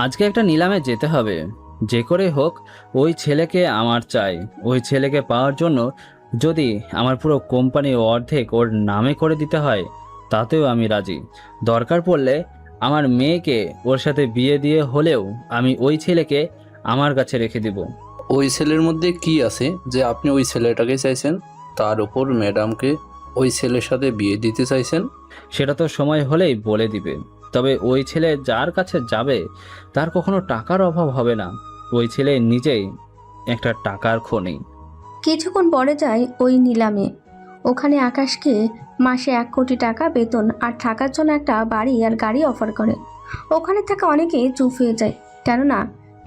আজকে একটা নিলামে যেতে হবে, যে করে হোক ওই ছেলেকে আমার চাই। ওই ছেলেকে পাওয়ার জন্য যদি আমার পুরো কোম্পানি অর্ধেক ওর নামে করে দিতে হয় তাতেও আমি রাজি। দরকার পড়লে আমার মেয়েকে ওর সাথে বিয়ে দিয়ে হলেও আমি ওই ছেলেকে আমার কাছে রেখে দিব। ওই ছেলের মধ্যে কি আছে যে আপনি ওই ছেলেটাকে চাইছেন, তার উপর ম্যাডামকে ওই ছেলের সাথে বিয়ে দিতে চাইছেন? সেটা তো সময় হলেই বলে দিবে। তবে ওই ছেলে যার কাছে যাবে তার কখনো টাকার অভাব হবে না। ওই ছেলে নিজেই একটা টাকার খনি। কিছুক্ষণ পরে যায় ওই নিলামে। ওখানে আকাশকে মাসে 1 কোটি টাকা বেতন আর থাকার জন্য একটা বাড়ি আর গাড়ি অফার করে। ওখানে থাকা অনেকেই চুপ হয়ে যায়, কেননা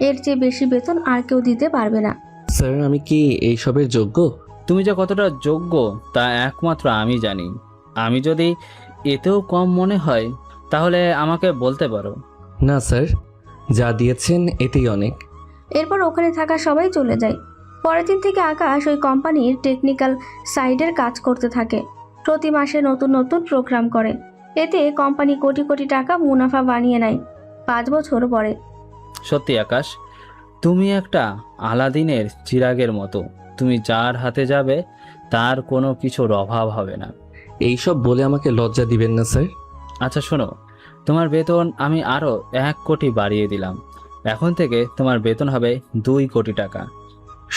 এর চেয়ে বেশি বেতন আর কেউ দিতে পারবে না। স্যার, আমি কি এইসবের যোগ্য? তুমি যে কতটা যোগ্য তা একমাত্র আমি জানি। আমি যদি এতেও কম মনে হয় তাহলে আমাকে বলতে পারো। না স্যার, যা দিয়েছেন এতেই অনেক। এরপর ওখানে থাকা সবাই চলে যায়। পরের দিন থেকে আকাশ ওই কোম্পানির টেকনিক্যাল সাইডের কাজ করতে থাকে। প্রতি মাসে নতুন নতুন প্রোগ্রাম করে। এতে কোম্পানি কোটি কোটি টাকা মুনাফা বানিয়ে নেয় 5 বছর পরে। সত্যি আকাশ, তুমি একটা আলাদিনের চিরাগের মতো। তুমি যার হাতে যাবে তার কোনো কিছুর অভাব হবে না। এইসব বলে আমাকে লজ্জা দিবেন না স্যার। আচ্ছা শোনো, তোমার বেতন আমি আরও 1 কোটি বাড়িয়ে দিলাম। এখন থেকে তোমার বেতন হবে 2 কোটি টাকা।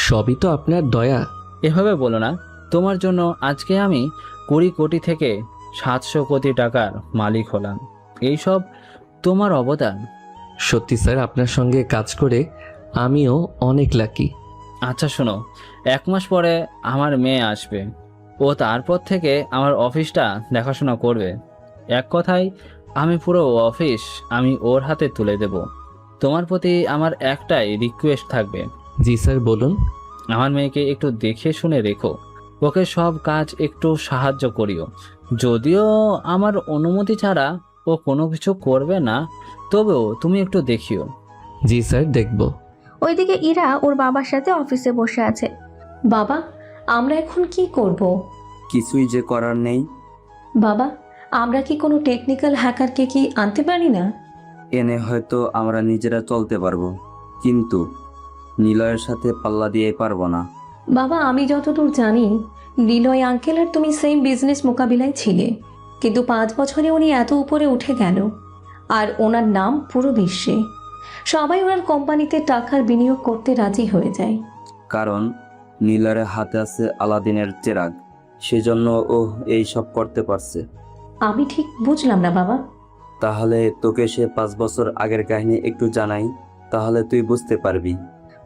সবই তো আপনার দয়া। এভাবে বলো না। তোমার জন্য আজকে আমি 20 কোটি থেকে 700 কোটি টাকার মালিক হলাম। এইসব তোমার অবদান। সত্যি স্যার, আপনার সঙ্গে কাজ করে আমিও অনেক লাকি। আচ্ছা শোনো, 1 মাস পরে আমার মেয়ে আসবে। ও তারপর থেকে আমার অফিসটা দেখাশোনা করবে। এক কথায় আমি পুরো অফিস আমি ওর হাতে তুলে দেব। তোমার প্রতি আমার একটাই রিকোয়েস্ট থাকবে। জি স্যার, বলুন। আমার মেয়েকে একটু দেখে শুনে রেখো। ওকে সব কাজ একটু সাহায্য করিও। যদিও আমার অনুমতি ছাড়া ও কোনো কিছু করবে না, তবেও তুমি একটু দেখিও। জি স্যার, দেখব। ওইদিকে ইরা ওর বাবার সাথে অফিসে বসে আছে। বাবা, আমরা এখন কি করব? কিছুই যে করার নেই। বাবা, আমরা কি কোনো টেকনিক্যাল হ্যাকারকে কি আনতে পারি না? এনে হয়তো আমরা নিজেরা চলতে পারবো, কিন্তু নিলয়ের সাথে পাল্লা দিয়ে পারবো না। বাবা, আমি যতদূর জানি নিলয় আঙ্কেল আর তুমি সেম বিজনেস মোকাবিলায় ছিলে, কিন্তু 5 বছরে উনি এত উপরে উঠে গেল আর ওনার নাম পুরো বিশ্বে। সবাই ওনার কোম্পানিতে টাকার বিনিয়োগ করতে রাজি হয়ে যায়। কারণ নিলয়ের হাতে আছে আলাদিনের চেরাগ, সেজন্য ও এই সব করতে পারছে। আমি ঠিক বুঝলাম না বাবা। তাহলে তোকে সে 5 বছর আগের কাহিনী একটু জানাই, তাহলে তুই বুঝতে পারবি।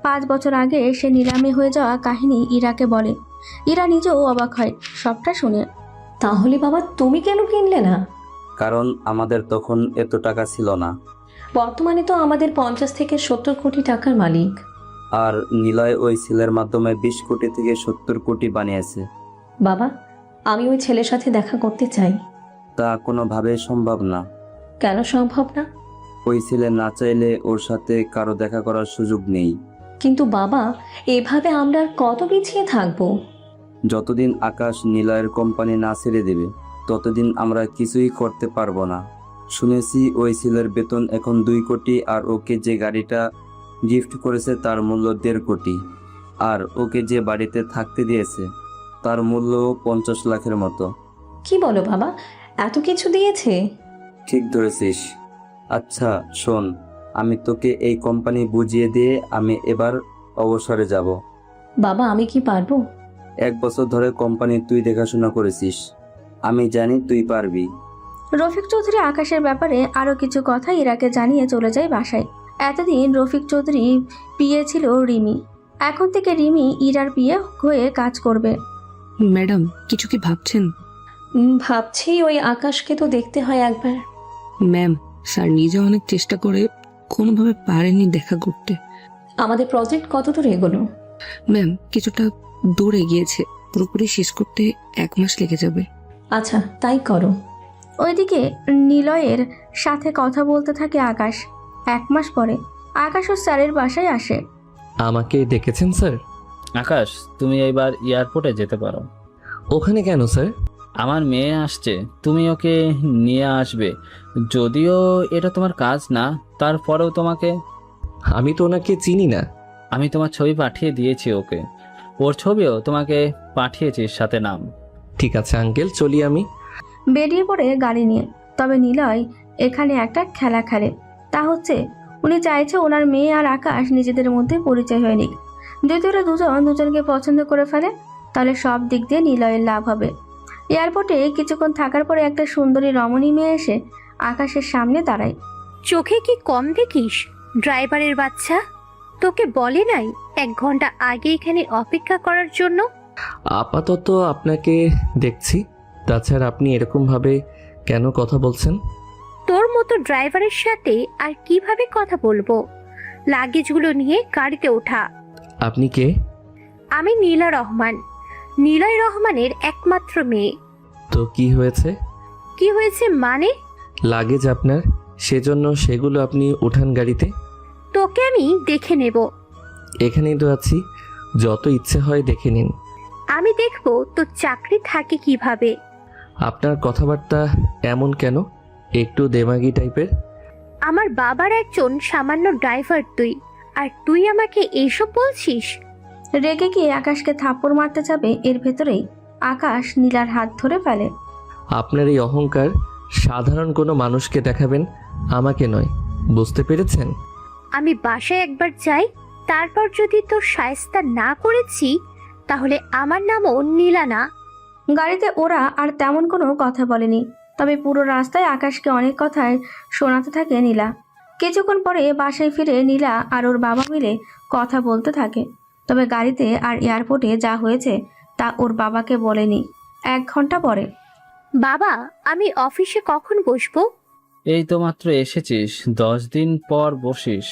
5 বছর আগে সে নিলামে হয়ে যাওয়া কাহিনী ইরাকে বলে। ইরা নিজেও অবাক হয় সবটা শুনে। তাহলে বাবা, তুমি কেন কিনলে না? কারণ আমাদের তখন এত টাকা ছিল না। বর্তমানে তো আমাদের 50 থেকে 70 কোটি টাকার মালিক। আর নিলয় ওই ছেলের মাধ্যমে 20 কোটি থেকে 70 কোটি বানিয়েছে। বাবা, আমি ওই ছেলের সাথে দেখা করতে চাই। তা কোনোভাবেই সম্ভব না। কেন সম্ভব না? ওই ছেলে না চাইলে ওর সাথে কারো দেখা করার সুযোগ নেই। কিন্তু বাবা, এভাবে আমরা আর কত পিছিয়ে থাকবো? যতদিন আকাশ নিলয়ের কোম্পানি না ছেড়ে দেবে ততদিন আমরা কিছুই করতে পারবো না। শুনেছি ওই ছেলের বেতন এখন 2 কোটি, আর ওকে যে গাড়িটা গিফট করেছে তার মূল্য 1.5 কোটি, আর ওকে যে বাড়িতে থাকতে দিয়েছে তার মূল্য 50 লাখের মতো। কি বলো বাবা, এত কিছু দিয়েছে? ঠিক ধরেছিস। আচ্ছা শোন, আমি তোকে এই কোম্পানি বুঝিয়ে দিয়ে আমি এবার অবসরে যাব। বাবা, আমি কি পারবো? 1 বছর ধরে কোম্পানি তুই দেখাশোনা করেছিস, আমি জানি তুই পারবি। রফিক চৌধুরী আকাশের ব্যাপারে আরও কিছু কথা ইরাকে জানিয়ে চলে যায় বাসায়। এতদিন রফিক চৌধুরী পিএ ছিল রিমি। এখন থেকে রিমি ইরার পিএ হয়ে কাজ করবে। ম্যাডাম, কিছু কি ভাবছেন? ভাবছি ওই আকাশকে তো দেখতে হয় একবার। ম্যাম, স্যার নিজে অনেক চেষ্টা করে কোনোভাবে পারেনি দেখা করতে। আমাদের প্রজেক্ট কতদূর এগোলো? ম্যাম, কিছুটা দূরে গিয়েছে, পুরোপুরি শেষ করতে 1 মাস লেগে যাবে। আচ্ছা তাই করো। ওইদিকে নিলয়ের সাথে কথা বলতে থাকে আকাশ। 1 মাস পরে আকাশ ও স্যারের বাসায় আসে। আমাকে ডেকেছেন স্যার? আকাশ, তুমি এইবার এয়ারপোর্টে যেতে পারো। ওখানে কেন স্যার? আমার মেয়ে আসছে, তুমি ওকে নিয়ে আসবে। যদিও এটা তোমার কাজ না, তারপরেও তোমাকে। আমি তো ওনাকে চিনি না। আমি তোমার ছবি পাঠিয়ে দিয়েছি ওকে, ওর ছবিও তোমাকে পাঠিয়েছি সাথে নাম। ঠিক আছে আঙ্কেল, চলি আমি। বেরিয়ে পড়ে গাড়ি নিয়ে। তবে নিলয় এখানে একটা খেলা খেলে। তা হচ্ছে উনি চাইছে ওনার মেয়ে আর আকাশ নিজেদের মধ্যে পরিচয় হয়ে নিক। যদি ওরা দুজনকে পছন্দ করে ফেলে তাহলে সব দিক দিয়ে নিলয়ের লাভ হবে। এয়ারপোর্টে কিছুক্ষণ থাকার পরে একটা সুন্দরী রমণী মেয়ে এসে আকাশের সামনে দাঁড়ায়। চোখে কি কম দেখিস ড্রাইভারের বাচ্চা? তোকে বলে নাই 1 ঘন্টা আগে এখানে অপেক্ষা করার জন্য? আপাতত আপনাকে দেখছি, তাছাড়া আপনি এরকমভাবে কেন কথা বলছেন? তোর মতো ড্রাইভারের সাথে আর কিভাবে কথা বলবো? লাগেজগুলো নিয়ে গাড়িতে ওঠা। আপনি কে? আমি নীলা রহমান, নিলয় রহমানের একমাত্র মেয়ে। তো কি হয়েছে? কি হয়েছে মানে? লাগেজ আপনার, সেজন্য সেগুলো আপনি উঠান গাড়িতে। তোকে আমি দেখে নেব। এখানেই তো আছি, যত ইচ্ছে হয় দেখে নিন। আমি দেখবো তোর চাকরি থাকে কিভাবে। আপনার কথাবার্তা এমন কেন, একটু দেমাগি টাইপের? আমার বাবার একজন সামান্য ড্রাইভার তুই, আর তুই আমাকে এইসব বলছিস? রেগে গিয়ে আকাশকে থাপ্পড় মারতে যাবে, এর ভেতরেই আকাশ নীলার হাত ধরে ফেলে। আপনার এই অহংকার সাধারণ কোনো মানুষকে দেখাবেন, আমাকে নয়, বুঝতে পেরেছেন? আমি বাসায় একবার যাই, তারপর যদি তোর শায়েস্তা না করেছি তাহলে আমার নামও নীলা না। গাড়িতে ওরা আর তেমন কোনো কথা বলেনি, তবে পুরো রাস্তায় আকাশকে অনেক কথায় শোনাতে থাকে নীলা। কিছুক্ষণ পরে বাসায় ফিরে নীলা আর ওর বাবা মিলে কথা বলতে থাকে। তবে গাড়িতে আর এয়ারপোর্টে যা হয়েছে তা ওর বাবাকে বলেনি। 1 ঘন্টা পরে বাবা, আমি অফিসে কখন বসবো? এই তো মাত্র এসেছিস, 10 দিন পর বসিস।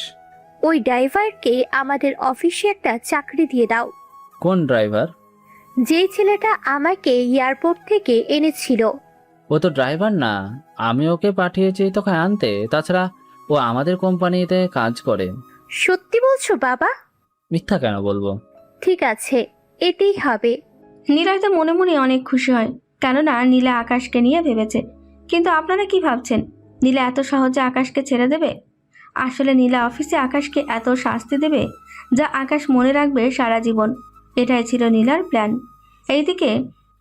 ওই ড্রাইভারকে আমাদের অফিসে একটা চাকরি দিয়ে দাও। কোন ড্রাইভার? যেই ছেলেটা আমাকে এয়ারপোর্ট থেকে এনেছিল। ও তো ড্রাইভার না, আমি ওকে পাঠিয়েছি তোকে আনতে। তাছাড়া ও আমাদের কোম্পানিতে কাজ করে। সত্যি বলছো বাবা? মিথ্যা কেন বলবো? ঠিক আছে, এতেই হবে। নীলা তো মনে মনে অনেক খুশি হয়, কেননা নীলা আকাশকে নিয়ে ভেবেছে। কিন্তু আপনারা কি ভাবছেন, নীলা এত সহজে আকাশকে ছেড়ে দেবে? আসলে নীলা অফিসে আকাশকে এত শাস্তি দেবে যা আকাশ মনে রাখবে সারা জীবন। এটাই ছিল নীলার প্ল্যান। এইদিকে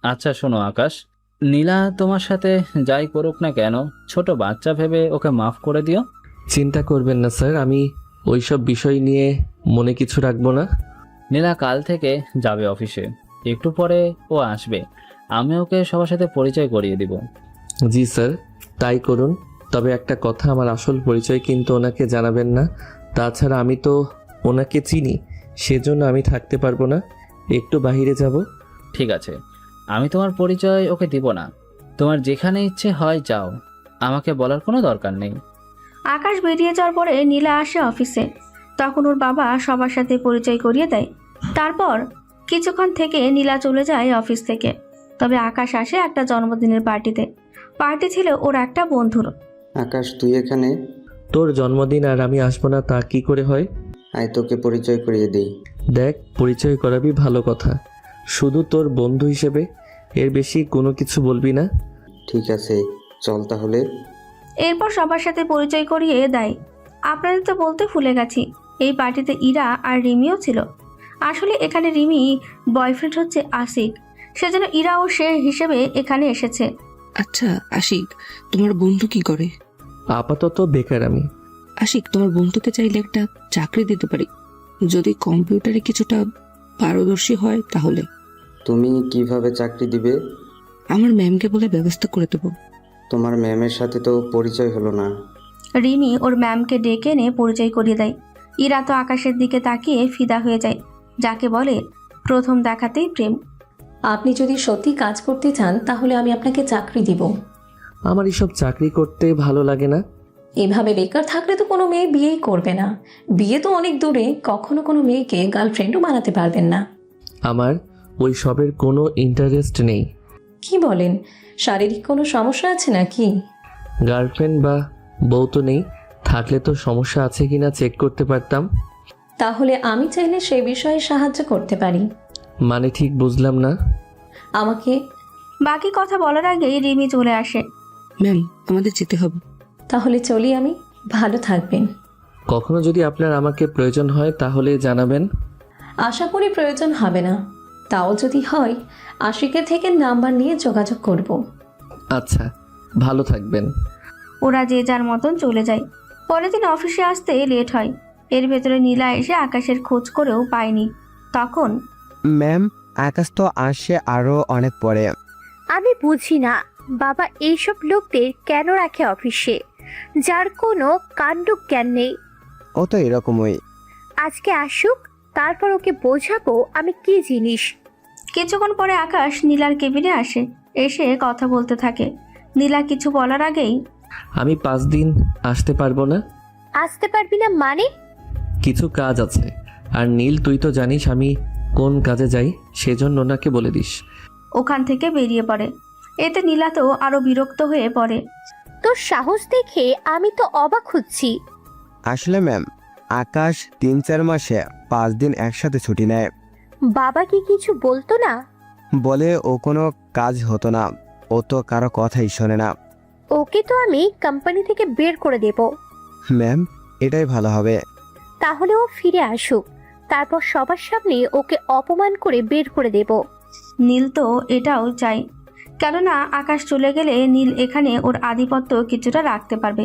আচ্ছা শোনো আকাশ, নীলা তোমার সাথে যাই করুক না কেন, ছোট বাচ্চা ভেবে ওকে মাফ করে দিও। চিন্তা করবেন না স্যার, আমি ওইসব বিষয় নিয়ে মনে কিছু রাখবো না। নীলা কাল থেকে যাবে অফিসে, একটু পরে ও আসবে। আমি ওকে সবার সাথে পরিচয় করিয়ে দিব। জি স্যার, তাই করুন। তবে একটা কথা, আমার আসল পরিচয় কিন্তু ওনাকে জানাবেন না। তাছাড়া আমি তো ওনাকে চিনি, সেজন্য আমি থাকতে পারবো না, একটু বাইরে যাব। ঠিক আছে, আমি তোমার পরিচয় ওকে দিব না। তোমার যেখানে ইচ্ছে হয় যাও, আমাকে বলার কোনো দরকার নেই। আকাশ বেরিয়ে যাওয়ার পরে নীলা আসে অফিসে। তখন ওর বাবা সবার সাথে পরিচয় করিয়ে দেয়। তারপর কিছুক্ষণ থেকে নীলা চলে যায় অফিস থেকে। তবে আকাশ আসে একটা জন্মদিনের পার্টিতে। পার্টি ছিল ওর একটা বন্ধুর। আকাশ, তুই এখানে? তোর জন্মদিন আর আমি আসবো না তা কি করে হয়? আয় তোকে পরিচয় করিয়ে দেই। দেখ, পরিচয় করাবি ভালো কথা, শুধু তোর বন্ধু হিসেবে, এর বেশি কোনো কিছু বলবি না। ঠিক আছে, চল তাহলে। এরপর সবার সাথে পরিচয় করিয়ে দেয়। আপনাদের তো বলতে ভুলে গেছি, এই পার্টিতে ইরা আর রিমিও ছিল। আসলে এখানে রিমি বয়ফ্রেন্ড হচ্ছে আশিক, সেজন্য ইরাও সে হিসেবে এখানে এসেছে। আচ্ছা আশিক, তোমার বন্ধু কি করে? আপাতত বেকার আমি। আশিক, তোমার বন্ধুকে চাইলে একটা চাকরি দিতে পারি, যদি কম্পিউটারে কিছুটা পারদর্শী হয় তাহলে। তুমি কিভাবে চাকরি দিবে? আমার ম্যামকে বলে ব্যবস্থা করে দেবো। তোমার ম্যামের সাথে তো পরিচয় হলো না। রিমি ওর ম্যামকে ডেকে এনে পরিচয় করিয়ে দেয়। ইরা তো আকাশের দিকে তাকিয়ে ফিদা হয়ে যায়, যাকে বলে প্রথম দেখাতেই প্রেম। আপনি যদি সত্যি কাজ করতে চান তাহলে আমি আপনাকে চাকরি দিব। আমার এসব চাকরি করতে ভালো লাগে না। এভাবে বেকার থাকলে তো কোনো মেয়ে বিয়েই করবে না। বিয়ে তো অনেক দূরে, কখনো কোনো মেয়েকে গার্লফ্রেন্ডও বানাতে পারবেন না। আমার ওই সবের কোনো ইন্টারেস্ট নেই। কি বলেন? শারীরিক কোনো সমস্যা আছে নাকি? গার্লফ্রেন্ড বা বউ তো নেই, থাকলে তো সমস্যা আছে কিনা চেক করতে পারতাম। তাহলে আমি চাইলে সে বিষয়ে সাহায্য করতে পারি। মানে ঠিক বুঝলাম না। আমাকে বাকি কথা বলার আগেই রিমি চলে আসে। ম্যাম, আমাদের যেতে হবে। তাহলে চলি আমি। ভালো থাকবেন। কখনো যদি আপনার আমাকে প্রয়োজন হয় তাহলে জানাবেন। আশা করি প্রয়োজন হবে না, তাও যদি হয় আশিকে থেকে নাম্বার নিয়ে যোগাযোগ করব। আচ্ছা, ভালো থাকবেন। ওরা যে যার মতন চলে যায়। পরের দিন অফিসে আসতে লেট হয়। এর ভেতরে নীলা এসে আকাশের খোঁজ করেও পায়নি। তখন ম্যাম, আকাশ তো আসে আরও অনেক পরে। আমি বুঝি না বাবা এইসব লোকদের কেন রাখে অফিসে, যার কোনো কাণ্ড জ্ঞান নেই। ও তো এরকমই। আজকে আসুক, তারপর ওকে বোঝাবো আমি কি জিনিস। কিছুক্ষণ পরে আকাশ নীলার কেবিনে আসে। এসে কথা বলতে থাকে। নীলা কিছু বলার আগেই আমি 5 দিন আসতে পারবো না। আসতে পারবি না মানে? কিছু কাজ আছে। আর নীল, তুই তো জানিস আমি কোন কাজে যাই, সেজন্য ওনাকে বলে দিস। ওখান থেকে বেরিয়ে পড়ে। এতে নীলা তো আরো বিরক্ত হয়ে পড়ে। তোর সাহস দেখে আমি তো অবাক হচ্ছি। আসলে ম্যাম, আকাশ 3-4 মাসে 5 দিন একসাথে ছুটি নেয়। বাবা কি কিছু বলতো না? বলে ও কোনো কাজ হতো না, ও তো কারো কথাই শোনে না। ওকে তো আমি কোম্পানি থেকে বের করে দেব। ম্যাম, এটাই ভালো হবে। তাহলে ও ফিরে আসুক, তারপর সবার সামনে ওকে অপমান করে বের করে দেব। নীল তো এটাও চাই, কেননা আকাশ চলে গেলে নীল এখানে ওর আধিপত্য কিছুটা রাখতে পারবে।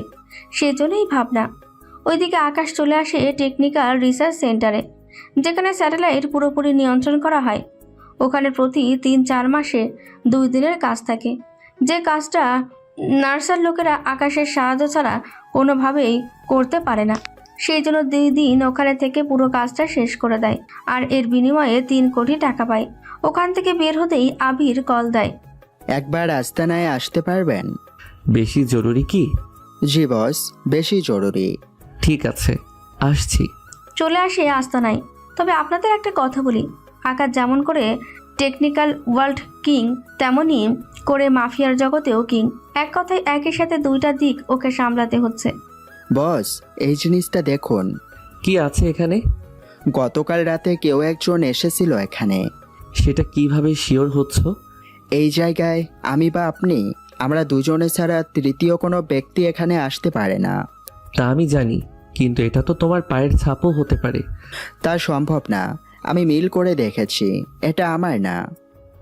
সেজন্যই ভাবনা। ওইদিকে আকাশ চলে আসে টেকনিক্যাল রিসার্চ সেন্টারে, যেখানে স্যাটেলাইট পুরোপুরি নিয়ন্ত্রণ করা হয়। ওখানে প্রতি 3-4 মাসে 2 দিনের কাজ থাকে, যে কাজটা নার্সার লোকেরা আকাশের সাহায্য ছাড়া কোনোভাবেই করতে পারে না। সেই জন্য 2 দিন ওখানে থেকে পুরো কাজটা শেষ করে দেয়, আর এর বিনিময়ে 3 কোটি টাকা পায়। ওখান থেকে বের হতেই আবির কল দেয়। একবার আস্তানায় আসতে পারবেন? বেশি জরুরি কি? জি বস, বেশি জরুরি। ঠিক আছে, আসছি। চলে আসে আস্তানায়। তবে আপনাদের একটা কথা বলি, আকাশ যেমন করে টেকনিক্যাল ওয়ার্ল্ড কিং, তেমনই করে মাফিয়ার জগতেও কিং। এক কথায় একই সাথে 2টা দিক ওকে সামলাতে হচ্ছে। বস, এই জিনিসটা দেখুন। কি আছে এখানে? গতকাল রাতে কেউ একজন এসেছিল এখানে। সেটা কিভাবে শিওর হচ্ছ? এই জায়গায় আমি বা আপনি, আমরা দুজনে ছাড়া তৃতীয় কোনো ব্যক্তি এখানে আসতে পারে না। তা আমি জানি, কিন্তু এটা তো তোমার পায়ের ছাপও হতে পারে। তা সম্ভব না। আমি মিল করে দেখেছি, এটা আমার না।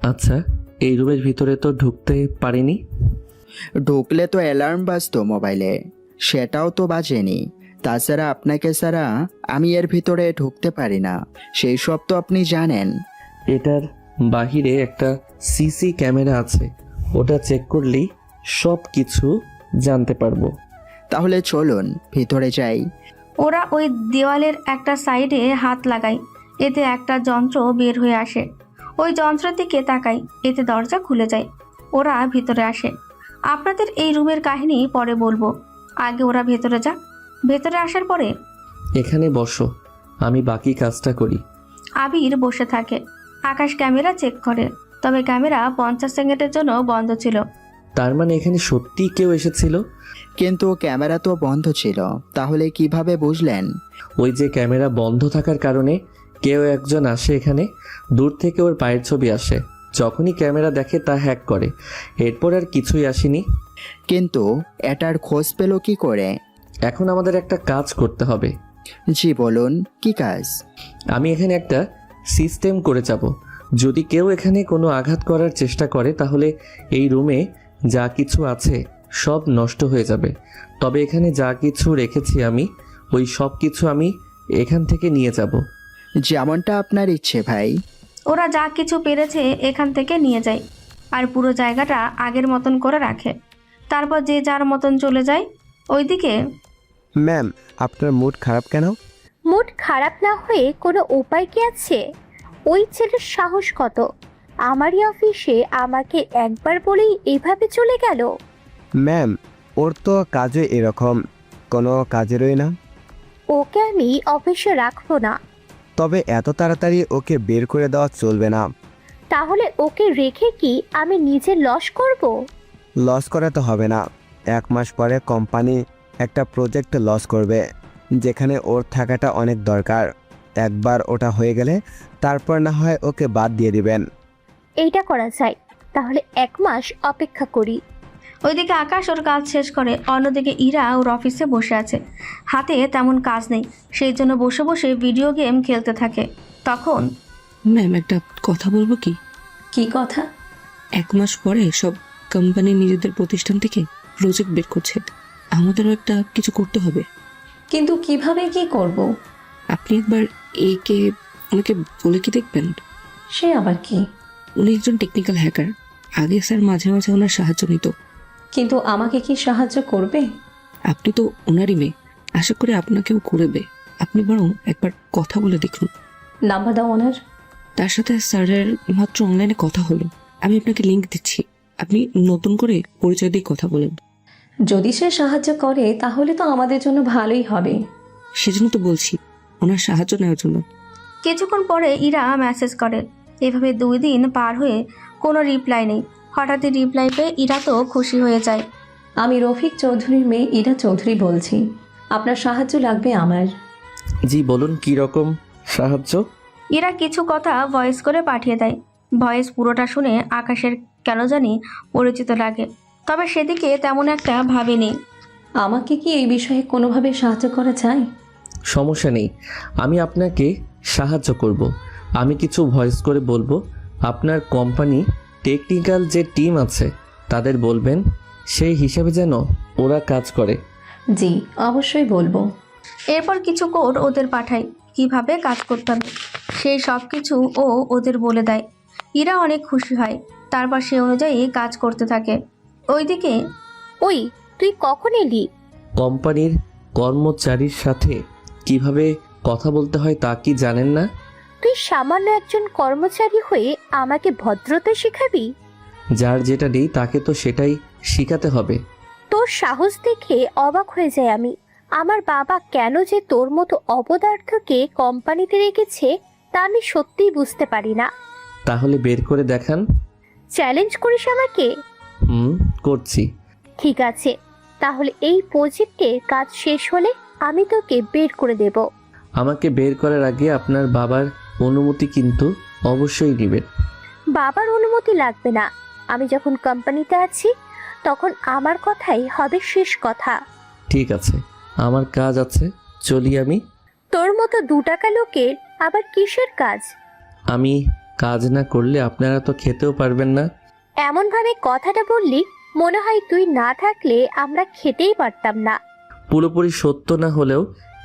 আচ্ছা, এই রুমের ভিতরে তো ঢুকতে পারিনি। ঢুকলে তো অ্যালার্ম বাজতো মোবাইলে, সেটাও তো বাজেনি। তাছাড়া আপনাকে ছাড়া আমি এর ভিতরে ঢুকতে পারি না, সেই সব তো আপনি জানেন। এটার বাহিরে একটা সিসি ক্যামেরা আছে, ওটা চেক করলেই সব কিছু জানতে পারবো। তাহলে চলুন ভিতরে যাই। ওরা ওই দেওয়ালের একটা সাইডে হাত লাগায়, এতে একটা যন্ত্র বের হয়ে আসে। ওই যন্ত্রের দিকে তাকায়, এতে দরজা খুলে যায়। ওরা ভিতরে আসে। আপনাদের এই রুমের কাহিনী পরে বলবো, আগে ওরা ভেতরে যাক। ভেতরে আসার পরে এখানে বসো, আমি বাকি কাজটা করি। আবির বসে থাকে। আকাশ ক্যামেরা চেক করে, তবে ক্যামেরা 50 সেকেন্ডের জন্য বন্ধ ছিল। তার মানে এখানে সত্যি কেউ এসেছিল? কিন্তু ক্যামেরা তো বন্ধ ছিল, তাহলে কিভাবে বুঝলেন? ওই যে ক্যামেরা বন্ধ থাকার কারণে কেউ একজন আসে এখানে, দূর থেকে ওর পায়ের ছবি আসে, যখনই ক্যামেরা দেখে তা হ্যাক করে, এরপর আর কিছুই আসেনি। কিন্তু এটার খোঁজ পেল কি করে? এখন আমাদের একটা কাজ করতে হবে। জি বলুন, কি কাজ? আমি এখানে একটা সিস্টেম করে যাব। যদি কেউ এখানে কোনো আঘাত করার চেষ্টা করে তাহলে এই রুমে যা কিছু আছে সব নষ্ট হয়ে যাবে। তবে এখানে যা কিছু রেখেছি আমি, ওই সব কিছু আমি এখান থেকে নিয়ে যাব। যেমনটা আপনার ইচ্ছে ভাই। ওরা যা কিছু পেরেছে এখান থেকে নিয়ে যায়, আর পুরো জায়গাটা আগের মতন করে রাখে। তারপর যে যার মতন চলে যায়। ওইদিকে ম্যাম, আপনার মুড খারাপ কেন? মুড খারাপ না হয়ে কোনো উপায় কি আছে? ওই ছেলের সাহস কত! আমারই অফিসে আমাকে একবার বলেই এভাবে চলে গেল। ম্যাম, ওর তো কাজে এরকম, কোনো কাজেরই না। ওকে আমি অফিসে রাখবো না। তবে এত তাড়াতাড়ি ওকে বের করে দেওয়া চলবে না। তাহলে ওকে রেখে কি আমি নিজে লস করব? লস করে তো হবে না, 1 মাস পরে কোম্পানি একটা প্রজেক্ট লস করবে যেখানে ওর থাকাটা অনেক দরকার। একবার ওটা হয়ে গেলে তারপর না হয় ওকে বাদ দিয়ে দিবেন। এইটা করা যায়, তাহলে 1 মাস অপেক্ষা করি। ওইদিকে আকাশ ওর কাজ শেষ করে, অন্যদিকে ইরা ওর অফিসে বসে আছে। হাতে তেমন কাজ নেই, সেই জন্য বসে বসে ভিডিও গেম খেলতে থাকে। তখন ম্যাম, একটা কথা বলবো কি? কি কথা? 1 মাস পরে সব কোম্পানি নিজেদের প্রতিষ্ঠান থেকে প্রজেক্ট বের করছে, আমাদেরও একটা কিছু করতে হবে। কিন্তু কিভাবে কি করব? আপনি একবার একে ওনাকে বলে কি দেখবেন? সে আবার কি? উনি একজন টেকনিক্যাল হ্যাকার, আগে স্যার মাঝে মাঝে ওনার সাহায্য নিত। কিন্তু আমাকে কি সাহায্য করবে? আপনি তো ওনারই মেয়ে, আশা করি আপনাকেও করবে। আপনি বরং একবার কথা বলে দেখুন। নাম্বার দাও ওনার। তার সাথে স্যারের মাত্র অনলাইনে কথা হলো, আমি আপনাকে লিংক দিচ্ছি, আপনি নতুন করে পরিচয় দিয়ে কথা বলেন। যদি সে সাহায্য করে তাহলে তো আমাদের জন্য ভালোই হবে। সেজন্য তো বলছি ওনার সাহায্য নেওয়ার জন্য। কিছুক্ষণ পরে ইরা মেসেজ করে। এভাবে 2 দিন পার হয়ে কোনো রিপ্লাই নেই। হঠাৎই রিপ্লাই পেয়ে ইরা তো খুশি হয়ে যায়। আমি রফিক চৌধুরীর মেয়ে ইরা চৌধুরী বলছি, আপনার সাহায্য লাগবে আমার। জি বলুন, কি রকম সাহায্য? ইরা কিছু কথা ভয়েস করে পাঠিয়ে দেয়। ভয়েস পুরোটা শুনে আকাশের কেন জানি পরিচিত লাগে, তবে সেদিকে তেমন একটা ভাবেনি। আমাকে কি এই বিষয়ে কোনোভাবে সাহায্য করা যায়? সমস্যা নেই, আমি আপনাকে সাহায্য করব। আমি কিছু ভয়েস করে বলবো, আপনার কোম্পানি টেকনিক্যাল যে টিম আছে তাদের বলবেন সেই হিসাবে যেন ওরা কাজ করে। জি অবশ্যই বলবো। এরপর কিছু কোড ওদের পাঠায়, কিভাবে কাজ করতে হবে সেই সব কিছু ও ওদের বলে দেয়। ইরা অনেক খুশি হয়, তারপর সে অনুযায়ী কাজ করতে থাকে। ওইদিকে ওই, তুই কখন এলি? কোম্পানির কর্মচারীর সাথে কিভাবে কথা বলতে হয় তা কি জানেন না? তুই সামান্য একজন কর্মচারী হয়ে আমাকে ভদ্রতা শেখাবি? যার যেটা নেই তাকে তো সেটাই শেখাতে হবে। তোর সাহস দেখে অবাক হয়ে যায় আমি। আমার বাবা কেন যে তোর মতো অপদার্থকে কোম্পানিতে রেখেছে তা আমি সত্যিই বুঝতে পারি না। তাহলে বের করে দেখান। চ্যালেঞ্জ করিস আমাকে? করছি। ঠিক আছে, তাহলে এই প্রজেক্টের কাজ শেষ হলে আমি তোকে বের করে দেব। আমাকে বের করার আগে আপনার বাবার অনুমতি কিন্তু অবশ্যই নেবেন। বাবার অনুমতি লাগবে না, আমি যখন কোম্পানিতে আছি তখন আমার কথাই হবে শেষ কথা। ঠিক আছে, আমার কাজ আছে, চলি আমি। তোর মতো 2 টাকা লোকের আবার কিসের কাজ? আমি কাজ না করলে আপনারা তো খেতেও পারবেন না। এমন ভাবে কথাটা বললি মনে হয় তুই না থাকলে আমরা খেতেই পারতাম না। পুরোপুরি সত্য না হলেও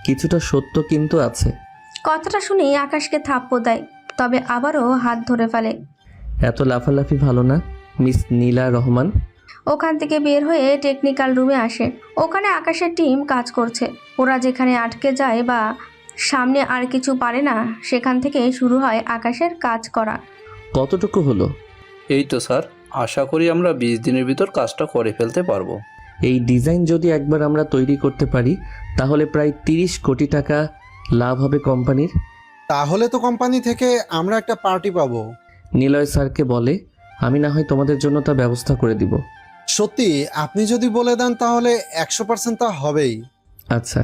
কিছুটা সত্য কিন্তু আছে। কথাটা শুনে আকাশকে থাপ্পড় দেয়, তবে আবারও হাত ধরে ফেলে। এত লাফালাফি ভালো না, মিস নীলা রহমান। ওখান থেকে বের হয়ে টেকনিক্যাল রুমে আসে। ওখানে আকাশের টিম কাজ করছে। ওরা যেখানে আটকে যায় বা সামনে আর কিছু পারে না, সেখান থেকে শুরু হয় আকাশের কাজ করা। কতটুকু হলো? এই তো স্যার, আশা করি আমরা 20 দিনের ভিতর কাজটা করে ফেলতে পারবো। এই ডিজাইন যদি একবার আমরা তৈরি করতে পারি তাহলে প্রায় 30 কোটি টাকা লাভ হবে কোম্পানির। তাহলে তো কোম্পানি থেকে আমরা একটা পার্টি পাবো। নিলয় স্যারকে বলে আমি না হয় তোমাদের জন্য তা ব্যবস্থা করে দিব। সত্যি আপনি যদি বলে দেন তাহলে 100% তা হবেই। আচ্ছা,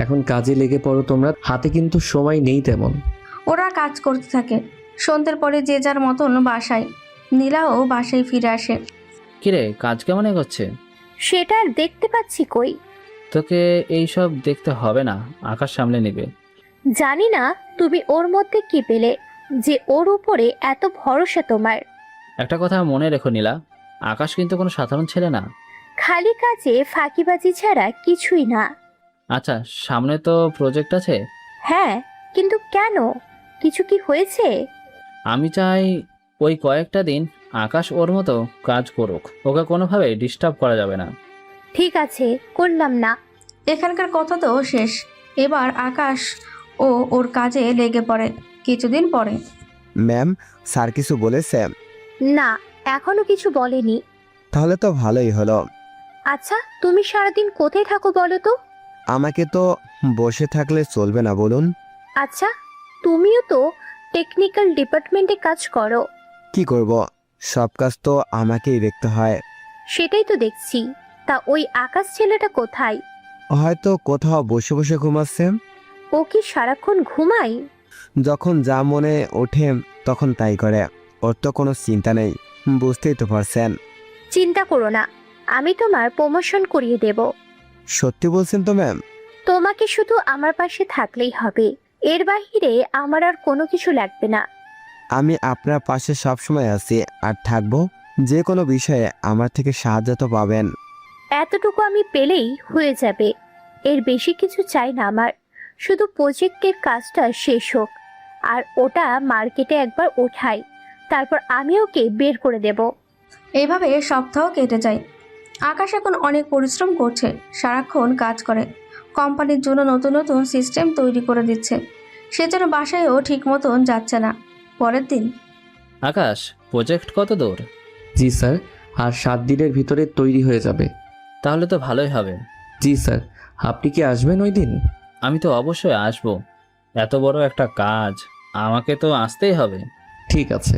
এখন কাজে লেগে পড়ো তোমরা, হাতে কিন্তু সময় নেই তেমন। ওরা কাজ করতে থাকে। সন্ধ্যের পরে যে যার মতন বাসায়। নীলাও বাসায় ফিরে আসে। কিরে, কাজ কেমন এগোচ্ছে? সেটা আর দেখতে পাচ্ছি কই? তোকে এইসব দেখতে হবে না, আকাশ সামলে নেবে। জানি না তুমি ওর মধ্যে কি পেলে যে ওর উপরে এত ভরসা তোমার। একটা কথা মনে রেখো নীলা, আকাশ কিন্তু কোনো সাধারণ ছেলে না। খালি কাজে ফাঁকিবাজি ছাড়া কিছুই না। আচ্ছা, সামনে তো প্রজেক্ট আছে। হ্যাঁ, কিন্তু কেন? কিছু কি হয়েছে? আমি চাই ওই কয়েকটা দিন আকাশ ওর মতো কাজ করুক, ওকে কোনোভাবে ডিস্টার্ব করা যাবে না। ঠিক আছে, করলাম না। এখানকার কথা তো শেষ। এবার আকাশ ও ওর কাজে লেগে পড়ে। কিছুদিন পরে ম্যাম, স্যার কিছু বলেছে? না, এখনো কিছু বলেনি। তাহলে তো ভালোই হলো। আচ্ছা, তুমি সারাদিন কোথায় থাকো বলো তো? আমাকে তো বসে থাকলে চলবে না, বলুন। আচ্ছা, তুমিও তো টেকনিক্যাল ডিপার্টমেন্টে কাজ করো, কি করব, সব কাজ তো আমাকেই দেখতে হয়। সেটাই তো দেখছি। তা ওই আকাশ ছেলেটা কোথায়? হয়তো কোথাও বসে বসে ঘুমাচ্ছে। ও কি সারাক্ষণ ঘুমায়? যখন যা মনে ওঠে তখন তাই করে। ওর তো কোনো চিন্তা নেই, বুঝতেই তো পারছেন। চিন্তা করো না, আমি তোমার প্রমোশন করিয়ে দেব। সত্যি বলছেন তো ম্যাম? তোমাকে শুধু আমার পাশে থাকলেই হবে, এর বাহিরে আমার আর কোনো কিছু লাগবে না। আমি আপনার পাশে সবসময় আছি আর থাকবো। যে কোনো বিষয়ে আমার থেকে সাহায্য তো পাবেন। এতটুকু আমি পেলেই হয়ে যাবে, এর বেশি কিছু চাই না আমার। শুধু প্রজেক্টের কাজটা শেষ হোক, আর ওটা মার্কেটে একবার ওঠাই, তারপর আমি ওকে বের করে দেব। এইভাবে সপ্তাহ কেটে যায়। আকাশ এখন অনেক পরিশ্রম করছে, সারাক্ষণ কাজ করে, কোম্পানির জন্য নতুন নতুন সিস্টেম তৈরি করে দিচ্ছে। সেজন্য বাসায়ও ঠিক মতন যাচ্ছে না। পরের দিন আকাশ, প্রজেক্ট কত দূর? জি স্যার, আর 7 দিনের ভিতরে তৈরি হয়ে যাবে। তাহলে তো ভালোই হবে। জি স্যার, আপনি কি আসবেন ওই দিন? আমি তো অবশ্যই আসবো। এত বড় একটা কাজ, আমাকে তো আসতেই হবে। ঠিক আছে।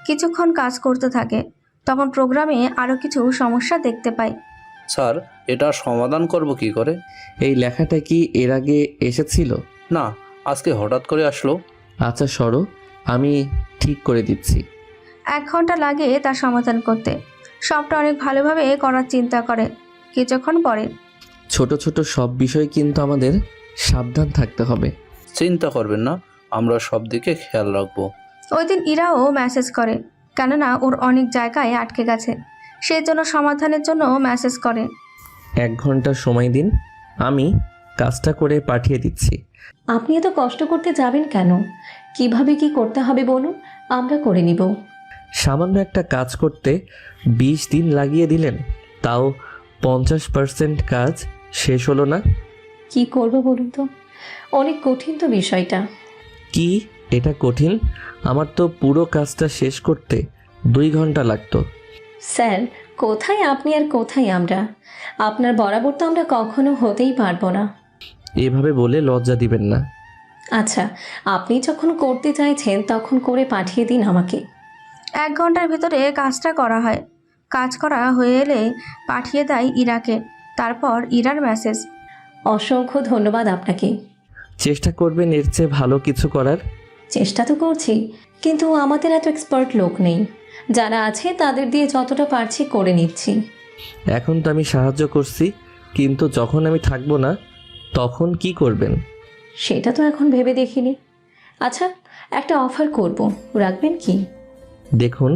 কিছুক্ষণ কাজ করতে থাকে, তখন প্রোগ্রামে আরও কিছু সমস্যা দেখতে পায়। স্যার, এটা সমাধান করব কি করে? এই লেখাটা কি এর আগে এসেছিল? না, আজকে হঠাৎ করে আসলো। আচ্ছা সরো, আমি ঠিক করে দিচ্ছি। 1 ঘন্টা লাগে তার সমাধান করতে। সবটা অনেক ভালোভাবে করার চিন্তা করে। কিছুক্ষণ পরে ছোট ছোট সব বিষয় কিন্তু আমাদের সাবধান থাকতে হবে। চিন্তা করবেন না, আমরা সব দিকে খেয়াল রাখবো। ওই দিন ইরাও মেসেজ করে, কেননা ওর অনেক জায়গায় আটকে গেছে। সেই জন্য সমাধানের জন্য মেসেজ করে। 1 ঘন্টা সময় দিন, আমি কাজটা করে পাঠিয়ে দিচ্ছি। আপনি এত কষ্ট করতে যাবেন কেন? কিভাবে কি করতে হবে বলুন, আমরা করে নিব। সামান্য একটা কাজ করতে 20 দিন লাগিয়ে দিলেন, তাও 50% কাজ শেষ হলো না। কি করব বলুন তো, অনেক কঠিন তো বিষয়টা। কি এটা কঠিন? আমার তো পুরো কাজটা শেষ করতে 2 ঘন্টা লাগতো। স্যার, কোথায় আপনি আর কোথায় আমরা? আপনার বরাবর তো আমরা কখনো হতেই পারবো না। এভাবে বলে লজ্জা দিবেন না। আচ্ছা, আপনি যখন করতে চাইছেন তখন করে পাঠিয়ে দিন আমাকে। 1 ঘন্টার ভিতরে কাজটা করা হয়। কাজ করা হয়ে এলে পাঠিয়ে দেয় ইরাকে। তারপর ইরার মেসেজ। অসংখ্য ধন্যবাদ আপনাকে। চেষ্টা করবেন এর চেয়ে ভালো কিছু করার। চেষ্টা তো করছি, কিন্তু আমাদের এত এক্সপার্ট লোক নেই। যারা আছে তাদের দিয়ে যতটা পারছি করে নিচ্ছি। এখন তো আমি সাহায্য করছি, কিন্তু যখন আমি থাকবো না তখন কি করবেন? সেটা তো এখন ভেবে দেখিনি। আচ্ছা, একটা অফার করব, রাখবেন কি? দেখুন,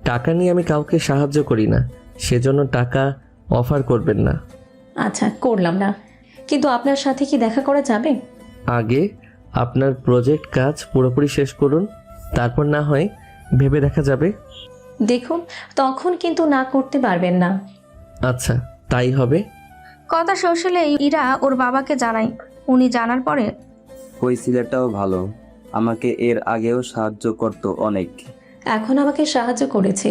টাকা নিয়ে আমি কাউকে সাহায্য করি না, সেজন্য টাকা অফার করবেন না। আচ্ছা, করলাম না, কিন্তু আপনার সাথে কি দেখা করা যাবে? আগে আপনার প্রজেক্ট কাজ পুরোপুরি শেষ করুন, তারপর না হয় ভেবে দেখা যাবে। দেখুন, তখন কিন্তু না করতে পারবেন না। আচ্ছা, তাই হবে। কথা শেষ হলে ইরা ওর বাবাকে জানায়। উনি জানার পরে ওই ছেলেটাও ভালো, আমাকে এর আগেও সাহায্য করতো অনেক। এখন আমাকে সাহায্য করেছে।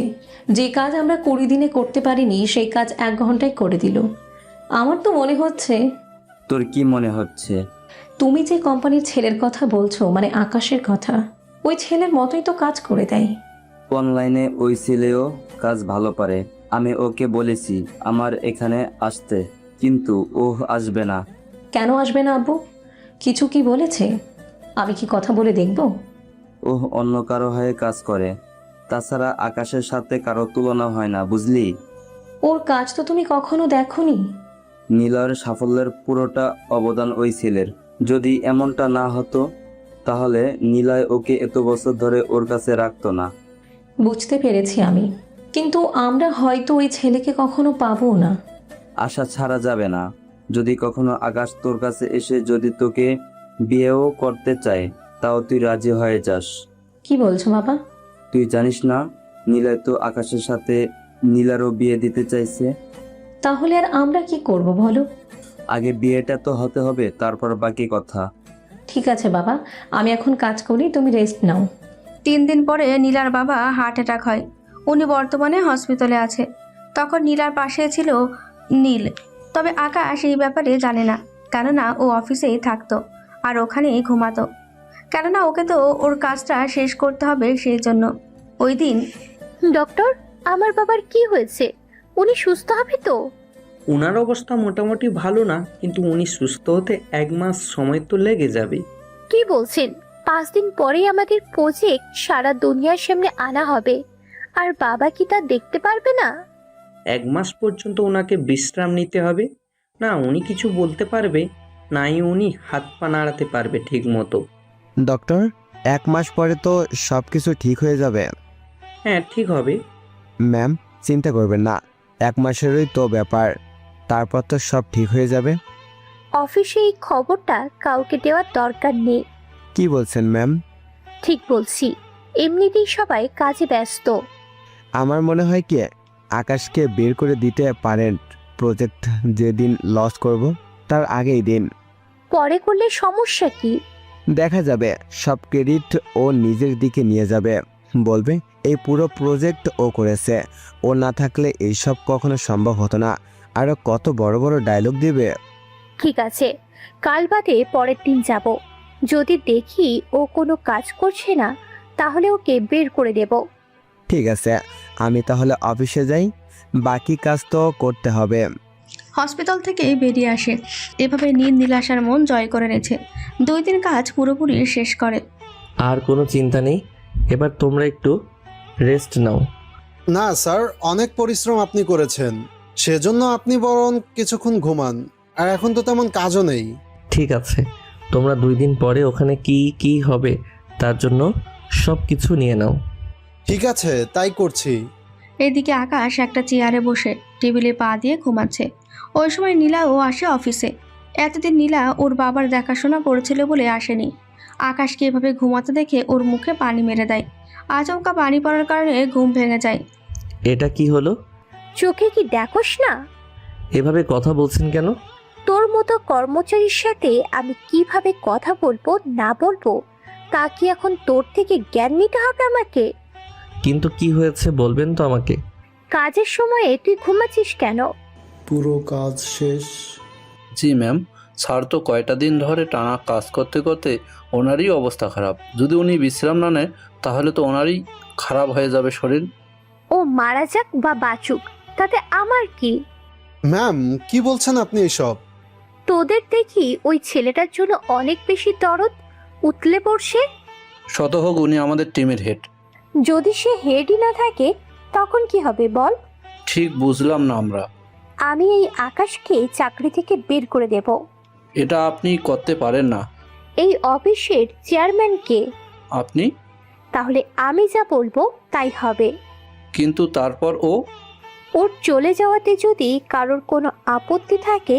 যে কাজ আমরা 20 দিনে করতে পারিনি সেই কাজ 1 ঘন্টায় করে দিল। আমার তো মনে হচ্ছে। তোর কি মনে হচ্ছে? তুমি যে কোম্পানির ছেলের কথা বলছো, মানে আকাশের কথা, ওই ছেলের মতোই তো কাজ করে দেয়। অনলাইনে ওই ছেলেও কাজ ভালো পারে। আমি ওকে বলেছি আমার এখানে আসতে, কিন্তু ও আসবে না। কেন আসবে না আব্বু? কিছু কি বলেছে? আমি কি কথা বলে দেখব? ও অন্য কারো হয়ে কাজ করে। তাছাড়া আকাশের সাথে কারো তুলনা হয় না, বুঝলি? ওর কাজ তো তুমি কখনো দেখোনি। নীলয়ের সাফল্যের পুরোটা অবদান ওই ছেলের। যদি এমনটা না হতো তাহলে নীলয় ওকে এত বছর ধরে ওর কাছে রাখতো না। বুঝতে পেরেছি আমি, কিন্তু আমরা হয়তো ওই ছেলেকে কখনো পাবো না। আশা ছাড়া যাবে না। যদি কখনো আকাশ তোর কাছে এসে যদি তোকে বিয়েও করতে চায়, তাও তুই রাজি হয়ে যাস। কি বলছো বাবা? তুই জানিস না, নীলয় তো আকাশের সাথে নীলারও বিয়ে দিতে চাইছে। তাহলে আর আমরা কি করব বলো? আগে বিয়েটা তো হতে হবে, তারপর বাকি কথা। ঠিক আছে বাবা, আমি এখন কাজ করি, তুমি রেস্ট নাও। 3 দিন পরে নীলার বাবা হার্ট অ্যাটাক হয়। উনি বর্তমানে হসপিটালে আছে। তখন নীলার পাশে ছিল নীল। তবে আকাশ এই ব্যাপারে জানে না, কেননা ও অফিসেই থাকতো আর ওখানেই ঘুমাতো। কেননা ওকে তো ওর কাজটা শেষ করতে হবে, সেই জন্য। ওই দিন ডক্টর, আমার বাবার কি হয়েছে? উনি সুস্থ হবে তো? ওনার অবস্থা মোটামুটি ভালো না, কিন্তু উনি সুস্থ হতে 1 মাস সময় তো লেগে যাবে। কি বলছেন? 5 দিন পরেই আমাদের প্রজেক্ট সারা দুনিয়ার সামনে আনা হবে, আর বাবা কি তা দেখতে পারবে না? 1 মাস পর্যন্ত ওনাকে বিশ্রাম নিতে হবে। না উনি কিছু বলতে পারবে, নাই উনি হাত পা নাড়াতে পারবে ঠিক মতো। ডক্টর, 1 মাস পরে তো সব কিছু ঠিক হয়ে যাবে। হ্যাঁ ঠিক হবে। ম্যাম, চিন্তা করবেন না, 1 মাসেরই তো ব্যাপার, তারপর তো সব ঠিক হয়ে যাবে। অফিসে এই খবরটা কাউকে দেওয়ার দরকার নেই। কি বলছেন ম্যাম? ঠিক বলছি, এমনিতেই সবাই কাজে ব্যস্ত। আমার মনে হয় কি আকাশকে বের করে দিতে পারেন, প্রজেক্ট যেদিন লস করব তার আগেই দিন। পরে করলে সমস্যা কি? দেখা যাবে সব ক্রেডিট ও নিজের দিকে নিয়ে যাবে, বলবে এই পুরো প্রজেক্ট ও করেছে, ও না থাকলে এইসব কখনো সম্ভব হতো না, আরও কত বড় বড় ডায়লগ দিবে। ঠিক আছে, কাল বাদে পরের দিন যাব। যদি দেখি ও কোনো কাজ করছে না, তাহলে ওকে বের করে দেব। ঠিক আছে, আমি তাহলে অফিসে যাই, বাকি কাজ তো করতে হবে। হসপিটাল থেকে বেরিয়ে আসে। এভাবে নীলাশার মন জয় করে নিয়েছে। 2 দিন কাজ পুরোপুরি শেষ করে। আর কোনো চিন্তা নেই, এবার তোমরা একটু রেস্ট নাও। না স্যার, অনেক পরিশ্রম আপনি করেছেন, সেজন্য আপনি বরং কিছুক্ষণ ঘুমান। আর এখন তো তেমন কাজও নেই। ঠিক আছে, তোমরা 2 দিন পরে ওখানে কি কি হবে তার জন্য সব কিছু নিয়ে নাও। ঠিক আছে, তাই করছি। এদিকে আকাশ একটা চেয়ারে বসে টেবিলে পা দিয়ে ঘুমাচ্ছে। ওই সময় নীলাও আসে অফিসে। এতদিন নীলা ওর বাবার দেখাশোনা করেছিল বলে আসেনি। আকাশকে এভাবে ঘুমাতে দেখে ওর মুখে পানি মেরে দেয়। আচমকা পানি পড়ার কারণে ঘুম ভেঙে যায়। এটা কি হলো? চোখে কি দেখোস না? এভাবে কথা বলছেন কেন? তোর মতো কর্মচারীর সাথে আমি কিভাবে কথা বলবো না বলবো, তা কি এখন তোর থেকে জ্ঞান নিতে হবে আমাকে? কিন্তু কি হয়েছে বলবেন তো আমাকে? কাজের সময়ে তুই ঘুমাচ্ছিস কেন? পুরো কাজ শেষ। জি ম্যাম, স্যার তো কয়টা দিন ধরে টানা কাজ করতে করতে ওনারই অবস্থা খারাপ। যদি উনি বিশ্রাম না নেয় তাহলে তো ওনারই খারাপ হয়ে যাবে শরীর। ও মারা যাক বা বাঁচুক, তাতে আমার কি? ম্যাম, কি বলছেন আপনি এসব? তোদের দেখি ওই ছেলেটার জন্য অনেক বেশি দরদ উতলে পড়ছে। শত হোক উনি আমাদের টিমের হেড। যদি সে হেডই না থাকে তখন কি হবে বল? ঠিক বুঝলাম না আমরা। আমি এই আকাশকে চাকরি থেকে বের করে দেব। এটা আপনি করতে পারেন না। এই অফিসের চেয়ারম্যান কে? আপনি। তাহলে আমি যা বলবো তাই হবে। কিন্তু তারপর ওর চলে যাওয়াতে যদি কারোর কোনো আপত্তি থাকে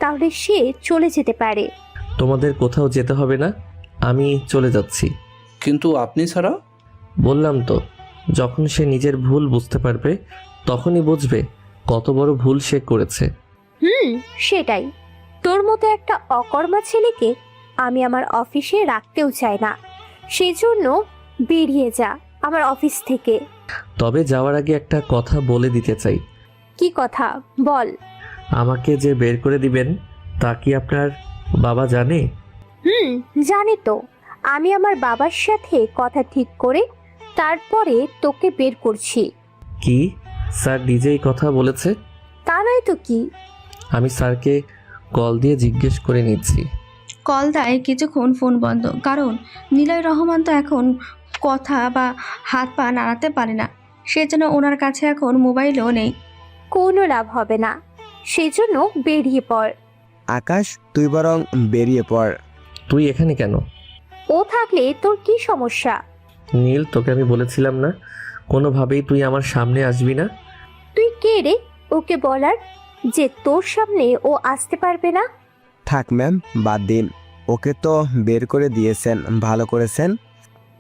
তাহলে সে চলে যেতে পারে। তোমাদের কোথাও যেতে হবে না, আমি চলে যাচ্ছি। কিন্তু আপনি ছাড়া? বললাম তো, যখন সে নিজের ভুল বুঝতে পারবে তখনই বুঝবে কত বড় ভুল সে করেছে। সেটাই। তোর মতো একটা অকর্মা ছেলেকে আমি আমার অফিসে রাখতেও চাই না। সেজন্য বেরিয়ে যা আমার অফিস থেকে। তবে যাওয়ার আগে একটা কথা বলে দিতে চাই। কি কথা বল? আমাকে যে বের করে দিবেন তা কি আপনার বাবা জানে? জানি তো। আমি আমার বাবার সাথে কথা ঠিক করে তারপরে তোকে বের করছি। কি স্যার নিজেই কথা বলেছে? তা নয় তো কি। আমি স্যারকে কল দিয়ে জিজ্ঞেস করে নিচ্ছি। কল দেয়, কিছুক্ষণ ফোন বন্ধ, কারণ নিলয় রহমান তো এখন কথা বা হাত পা নাড়াতে পারে না। সেজন্য ওনার কাছে এখন মোবাইলও নেই। কোনো লাভ হবে না, সেজন্য বেরিয়ে পড়। আকাশ, তুই বরং বেরিয়ে পড়। তুই এখানে কেন? ও থাকলে তোর কি সমস্যা? নীল, তোকে আমি বলেছিলাম না কোনোভাবেই তুই আমার সামনে আসবি না। তুই কে রে ওকে বলার যে তোর সামনে ও আসতে পারবে না? থাক ম্যাম, বাদ দিন, ওকে তো বের করে দিয়েছেন, ভালো করেছেন।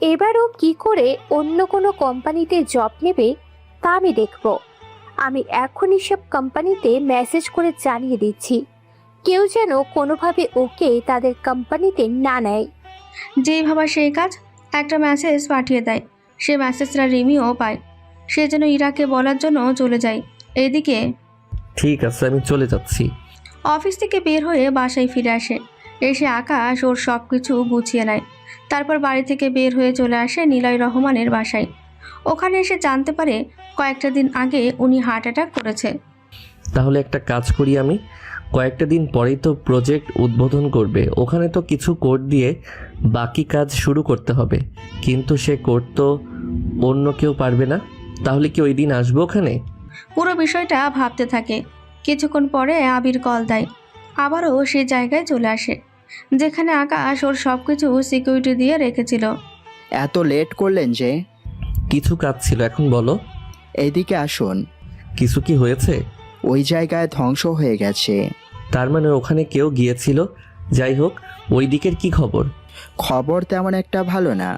এবার ও কি করে অন্য কোনো কোম্পানিতে জব নেবে তা আমি দেখব। আমি এখনই সব কোম্পানিতে মেসেজ করে জানিয়ে দিচ্ছি, কেউ যেন কোনোভাবে ওকে তাদের কোম্পানিতে না নেয়। যেই ভাবা সেই কাজ। একটা মেসেজ পাঠিয়ে দেয়। সে মেসেজটা রিমিও পায়। সে যেন ইরাকে বলার জন্য চলে যায়। এদিকে ঠিক আছে, আমি চলে যাচ্ছি। অফিস থেকে বের হয়ে বাসায় ফিরে আসে। এসে আকাশ ওর সব কিছু গুছিয়ে নেয়। তারপর বাড়ি থেকে বের হয়ে চলে আসে নিলয় রহমানের বাসায়। ওখানে এসে জানতে পারে কয়েকটা দিন আগে উনি হার্ট অ্যাটাক করেছে। তাহলে একটা কাজ করি, আমি কয়েকটা দিন পরেই তো প্রজেক্ট উদ্বোধন করবে, ওখানে তো কিছু কোড দিয়ে বাকি কাজ শুরু করতে হবে, কিন্তু সে কোড তো অন্য কেউ পারবে না। তাহলে কি ওই দিন আসবো ওখানে? পুরো বিষয়টা ভাবতে থাকে। কিছুক্ষণ পরে আবির কল দেয়। আবারও সে জায়গায় চলে আসে যেখানে আকাশ ওর সব কিছু সিকিউরিটি দিয়ে রেখেছিল। এত লেট করলেন যে? কিছু কাজ ছিল, এখন বলো। এইদিকে আসুন। কিছু কি হয়েছে? ওই জায়গায় ধ্বংস হয়ে গেছে। তার মানে ওখানে কেউ গিয়েছিল। যাই হোক, ওই দিকের কি খবর? খবর তেমন একটা ভালো না।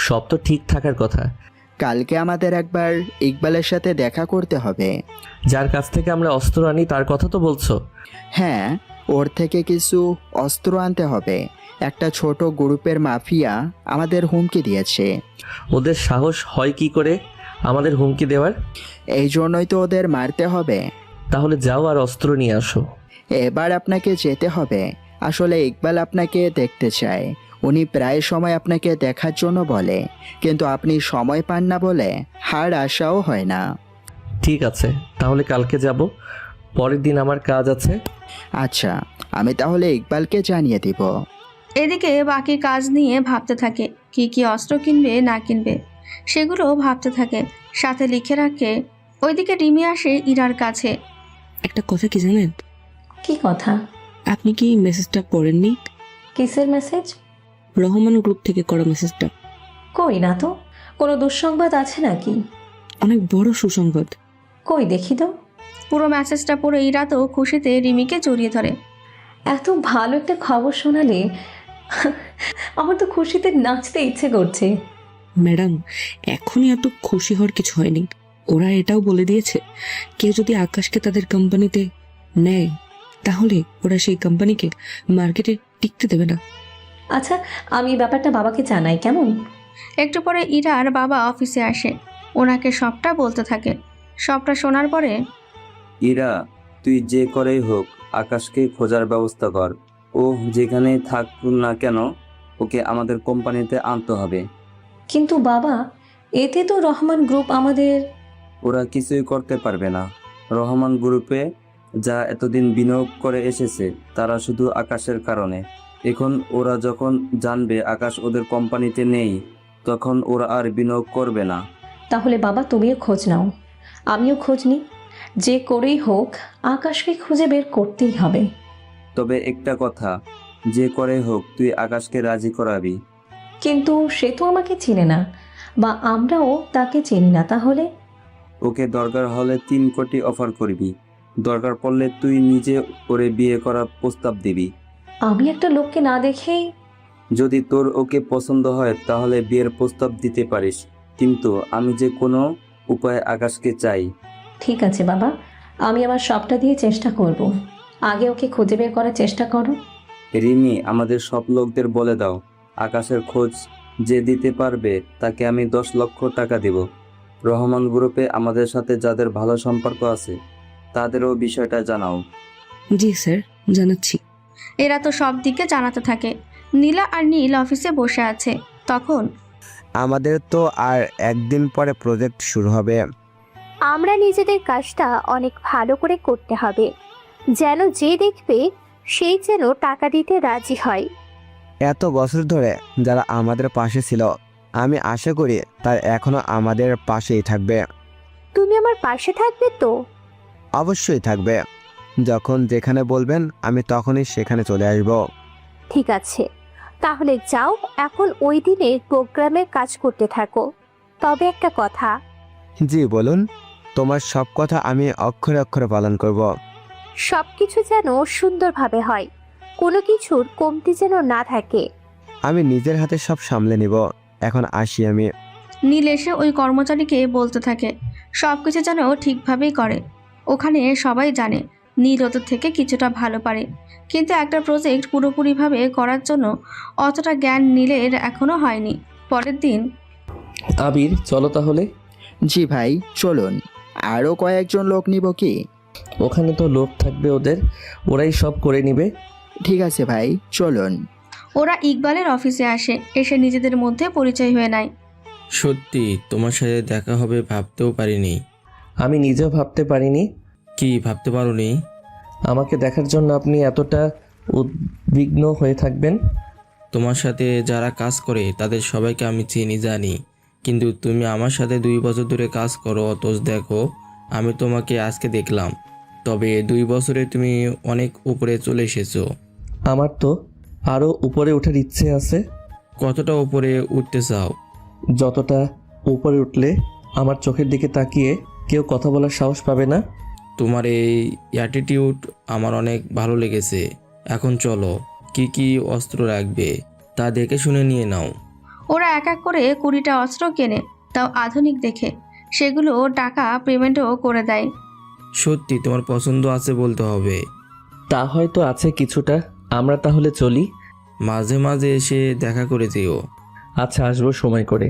সব তো ঠিক থাকার কথা। কালকে আমাদের একবার ইকবালের সাথে দেখা করতে হবে। যার কাছ থেকে আমরা অস্ত্র আনি তার কথা তো বলছো? হ্যাঁ, ওর থেকে কিছু অস্ত্র আনতে হবে। একটা ছোট গ্রুপের মাফিয়া আমাদের হুমকি দিয়েছে। ওদের সাহস হয় কি করে আমাদের হুমকি দেওয়ার? এই জন্যই তো ওদের মারতে হবে। তাহলে যাও আর অস্ত্র নিয়ে আসো। এবার আপনাকে যেতে হবে। আসলে ইকবাল আপনাকে দেখতে চায়। উনি প্রায় সময় আপনাকে দেখার জন্য বলে, কিন্তু আপনি সময় পান না বলে হার আশাও হয় না। ঠিক আছে, তাহলে কালকে যাব। পরের দিন আমার কাজ আছে। আচ্ছা, আমি তাহলে ইকবালকে জানিয়ে দিব। এদিকে বাকি কাজ নিয়ে ভাবতে থাকে, কি কি অস্ত্র কিনবে না কিনবে সেগুলো ভাবতে থাকে, সাথে লিখে রাখে। ওইদিকে রিমি আসে ইরার কাছে। একটা কথা কি জানেন? কি কথা? আপনি কি মেসেজটা পড়েননি? কিসের মেসেজ? রহমান গ্রুপ থেকে করা মেসেজটা। কই না তো। কোনো দুঃসংবাদ আছে নাকি? অনেক বড় সুসংবাদ। কই দেখি তো। পুরো মেসেজটা পড়ে ইরা তো খুশিতে রিমিকে জড়িয়ে ধরে। এত ভালো একটা খবর শোনালে আমার তো খুশিতে নাচতে ইচ্ছে করছে। ম্যাডাম, এখনই এত খুশি হওয়ার কিছু হয়নি। ওরা এটাও বলে দিয়েছে, কেউ যদি আকাশকে তাদের কোম্পানিতে নেয় তাহলে ওরা সেই কোম্পানিকে মার্কেটে টিকতে দেবে না। আচ্ছা, আমি এই ব্যাপারটা বাবাকে জানাই, কেমন? একটু পরে ইরার বাবা অফিসে আসে, ওনাকে সবটা বলতে থাকে। সবটা শোনার পরে, ইরা, তুই যে করেই হোক আকাশকে খোঁজার ব্যবস্থা কর। ও যেখানে থাকুক না কেন, ওকে আমাদের কোম্পানিতে আনতে হবে। কিন্তু বাবা, এতে তো রহমান গ্রুপ আমাদের। ওরা কিছুই করতে পারবে না। রহমান গ্রুপে যা এতদিন বিনিয়োগ করে এসেছে তারা শুধু আকাশের কারণে। এখন ওরা যখন জানবে আকাশ ওদের কোম্পানিতে নেই, তখন ওরা আর বিনিয়োগ করবে না। তাহলে বাবা, তুমিও খোঁজ নাও, আমিও খোঁজ নিই। যে করেই হোক আকাশকে খুঁজে বের করতেই হবে। তবে একটা কথা, যে করে হোক তুই আকাশকে রাজি করাবি। কিন্তু সে তো আমাকে চিনে না, বা আমরাও তাকে চিনি না। তাহলে? ওকে দরকার হলে 3 কোটি অফার করবি। দরকার পড়লে তুই নিজে ওরে বিয়ে করার প্রস্তাব দিবি। আমি একটা লোককে না দেখেই? যদি তোর ওকে পছন্দ হয় তাহলে বিয়ের প্রস্তাব দিতে পারিস, কিন্তু আমি যে কোনো উপায়ে আকাশকে চাই। ঠিক আছে বাবা, আমি আমার সবটা দিয়ে চেষ্টা করব। আগে ওকে খুঁজে বের করার চেষ্টা করো। রিমি, আমাদের সব লোকদের বলে দাও, আকাশের খোঁজ যে দিতে পারবে তাকে আমি 10 লক্ষ টাকা দেব। রহমান গ্রুপে আমাদের সাথে যাদের ভালো সম্পর্ক আছে তাদেরও বিষয়টা জানাও। জি স্যার, জানাচ্ছি। এরা তো সব দিকে জানাতে থাকে। নীলা আর নীল অফিসে বসে আছে। তখন, আমাদের তো আর একদিন পরে প্রজেক্ট শুরু হবে। আমরা নিজেদের কাজটা অনেক ভালো করে করতে হবে, যেন যে দেখবে সেই যেন টাকা দিতে রাজি হয়। এত বছর ধরে যারা আমাদের পাশে ছিল, আমি আশা করি তার এখনো আমাদের পাশেই থাকবে। তুমি আমার পাশে থাকবে তো? অবশ্যই থাকবে। যখন যেখানে বলবেন আমি তখনই সেখানে চলে আসব। ঠিক আছে, তাহলে যাও এখন ওই দিনের প্রোগ্রামের কাজ করতে থাকো। তবে একটা কথা। জি বলুন। তোমার সব কথা আমি অক্ষরে অক্ষরে পালন করব। সব কিছু যেন সুন্দরভাবে হয়, কোনো কিছুর কমতি যেন না থাকে। আমি নিজের হাতে সব সামলে নিব। এখন আসি আমি। নীল এসে ওই কর্মচারীকে বলতে থাকে সব কিছু যেন ঠিকভাবেই করে। ওখানে সবাই জানে নীল ওদের থেকে কিছুটা ভালো পারে, কিন্তু একটা প্রজেক্ট পুরোপুরিভাবে করার জন্য অতটা জ্ঞান নীলের এখনো হয়নি। পরের দিন, আবির, চলো তাহলে। জি ভাই, চলুন। আরও কয়েকজন লোক নিব কি? ওখানে তো লোক থাকবে ওদের, ওরাই সব করে নিবে। ঠিক আছে ভাই, চলুন। ওরা ইকবালের অফিসে আসে। এসে নিজেদের মধ্যে পরিচয় হয়ে নেয়। সত্যি তোমার সাথে দেখা হবে ভাবতেও পারিনি। আমি নিজেও ভাবতে পারিনি। কি ভাবতে পারোনি? আমাকে দেখার জন্য আপনি এতটা উদ্বিগ্ন হয়ে থাকবেন। তোমার সাথে যারা কাজ করে তাদের সবাইকে আমি চিনি জানি, কিন্তু তুমি আমার সাথে 2 বছর ধরে কাজ করো, অথচ দেখো আমি তোমাকে আজকে দেখলাম, তবে 2 বছরে তুমি অনেক উপরে চলে এসেছো। আমার তো আরও উপরে ওঠার ইচ্ছে আছে। কতটা উপরে উঠতে চাও? যতটা উপরে উঠলে আমার চোখের দিকে তাকিয়ে কেউ কথা বলার সাহস পাবে না। তোমার এই অ্যাটিটিউড আমার অনেক ভালো লেগেছে। এখন চলো, কি কি অস্ত্র রাখবে তা দেখে শুনে নিয়ে নাও। ওরা এক এক করে 20টা অস্ত্র কেনে, তাও আধুনিক দেখে। সেগুলো টাকা পেমেন্টও করে দেয়। সত্যি তোমার পছন্দ আছে বলতে হবে। তা হয়তো আছে কিছুটা। আমরা তাহলে চলি। মাঝে মাঝে এসে দেখা করে যেও। আচ্ছা, আসবো সময় করে।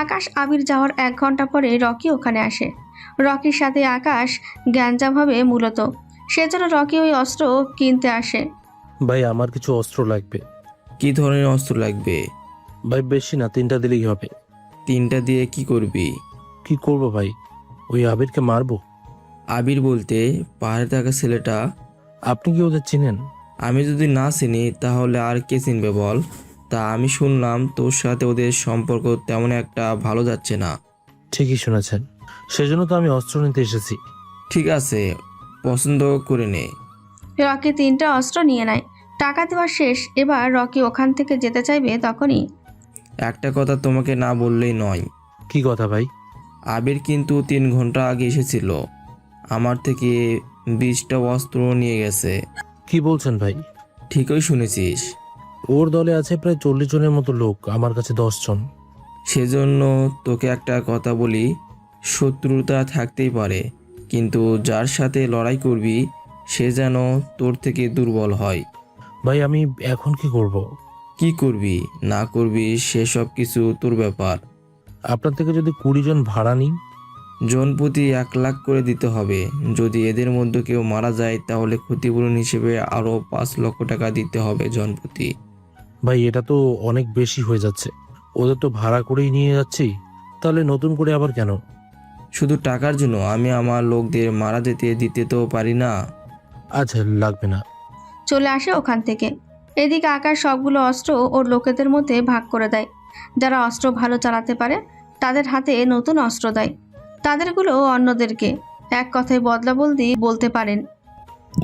আকাশ আবির যাওয়ার 1 ঘন্টা পরে রকি ওখানে আসে। রকির সাথে আকাশ গ্যাঞ্জাম হবে মূলত, সেজন্য রকি ওই অস্ত্র কিনতে আসে। ভাই আমার কিছু অস্ত্র লাগবে। কি ধরনের অস্ত্র লাগবে? ভাই বেশি না, 3টা দিলেই হবে। 3টা দিয়ে কি করবি? কি করব ভাই? ওই আবিরকে মারবো। আবির বলতে পাহাড়ে থাকা ছেলেটা? আপনি কি ওদের চিনেন? আমি যদি না চিনি তাহলে আর কে চিনবে বল? তা আমি শুনলাম তোর সাথে ওদের সম্পর্ক তেমন একটা ভালো যাচ্ছে না। ঠিকই শুনেছেন, সেজন্য তো আমি অস্ত্র নিতে এসেছি। ঠিক আছে, পছন্দ করে নে। রকি 3টা অস্ত্র নিয়ে নেয়। টাকা দেওয়া শেষ। এবার রকি ওখান থেকে যেতে চাইবে, তখনই একটা কথা তোমাকে না বললেই নয়। কি কথা ভাই? আবির কিন্তু 3 ঘন্টা আগে এসেছিল, আমার থেকে 20টা অস্ত্র নিয়ে গেছে। কি বলছেন ভাই? ঠিকই শুনেছিস। ওর দলে আছে প্রায় 40 জনের মতো লোক, আমার কাছে 10 জন। সেজন্য তোকে একটা কথা বলি, শত্রুতা থাকতেই পারে, কিন্তু যার সাথে লড়াই করবি সে যেন তোর থেকে দুর্বল হয়। ভাই আমি এখন কি করব? কি করবি না করবি সেসব কিছু তোর ব্যাপার। আপনার থেকে যদি 20 জন ভাড়া নিই? জন প্রতি 1 লাখ করে দিতে হবে। যদি এদের মধ্যে কেউ মারা যায় তাহলে ক্ষতিপূরণ হিসেবে আরও 5 লক্ষ টাকা দিতে হবে জন প্রতি। ভাই এটা তো অনেক বেশি হয়ে যাচ্ছে। ওদের তো ভাড়া করেই নিয়ে যাচ্ছি, তাহলে নতুন করে আবার কেন? শুধু টাকার জন্য আমি আমার লোকদের মারা যেতে দিতে তো পারি না। আচ্ছা লাগবে না। চলে আসে ওখান থেকে। এদিকে আকাশ সবগুলো অস্ত্র ওর লোকেদের মধ্যে ভাগ করে দেয়। যারা অস্ত্র ভালো চালাতে পারে তাদের হাতে নতুন অস্ত্র দেয়, তাদেরগুলো অন্যদেরকে। এক কথায় বদলা বলদি বলতে পারেন।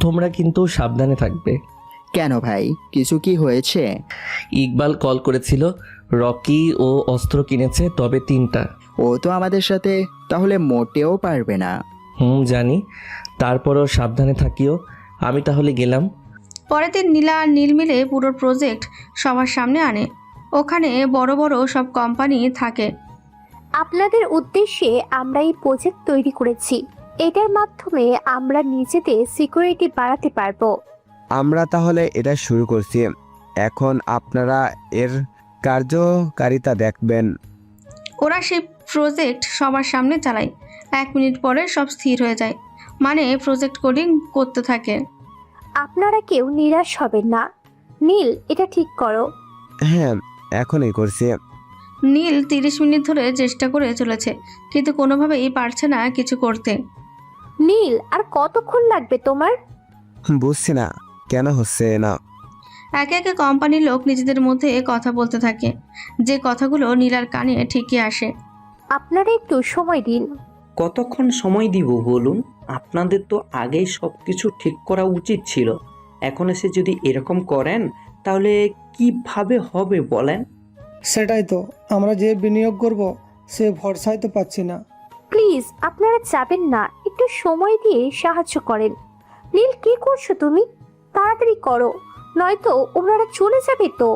তোমরা কিন্তু সাবধানে থাকবে। কেন ভাই, কিছু কি হয়েছে? ইকবাল কল করেছিল, রকি ও অস্ত্র কিনেছে, তবে 3টা। ও তো আমাদের সাথে তাহলে মোটেও পারবে না। জানি, তারপরও সাবধানে থাকিও। আমি তাহলে গেলাম। পরের দিন নীলা আর নীল মিলে পুরো প্রজেক্ট সবার সামনে আনে। ওখানে বড় বড় সব কোম্পানি থাকে। আপনাদের উদ্দেশ্যে আমরা এই প্রজেক্ট তৈরি করেছি। এটার মাধ্যমে আমরা নিজেদের সিকিউরিটি বাড়াতে পারবো। আমরা তাহলে এটা শুরু করছি। এখন আপনারা এর কার্যকারিতা দেখবেন। ওরা সেই প্রজেক্ট সবার সামনে চালায়। 1 মিনিট পরে সব স্থির হয়ে যায়, মানে প্রজেক্ট কোডিং করতে থাকে। আপনারা কেউ নিরাশ হবেন না। নীল, এটা ঠিক করো। হ্যাঁ, এখনই করছি। নীল 30 মিনিট ধরে চেষ্টা করে চলেছে, কিন্তু কোনোভাবেই পারছে না কিছু করতে। নীল, আর কতক্ষণ লাগবে তোমার? বুঝছি না কেন হচ্ছে না। একে একে কোম্পানির লোক নিজেদের মধ্যে কথা বলতে থাকে, যে কথাগুলো নীলার কানে ঠিকই আসে। আপনারা একটু সময় দিন। কতক্ষণ সময় দিব বলুন? আপনাদের তো আগেই সব কিছু ঠিক করা উচিত ছিল। এখন এসে যদি এরকম করেন তাহলে কিভাবে হবে বলেন? সেটাই তো, আমরা যে বিনিয়োগ করব সে ভরসাই তো পাচ্ছি না। প্লিজ আপনারা যাবেন না, একটু সময় দিয়ে সাহায্য করেন। নীল, কি করছো তুমি? তাড়াতাড়ি করো, নয়তো ওনারা চলে যাবে তো।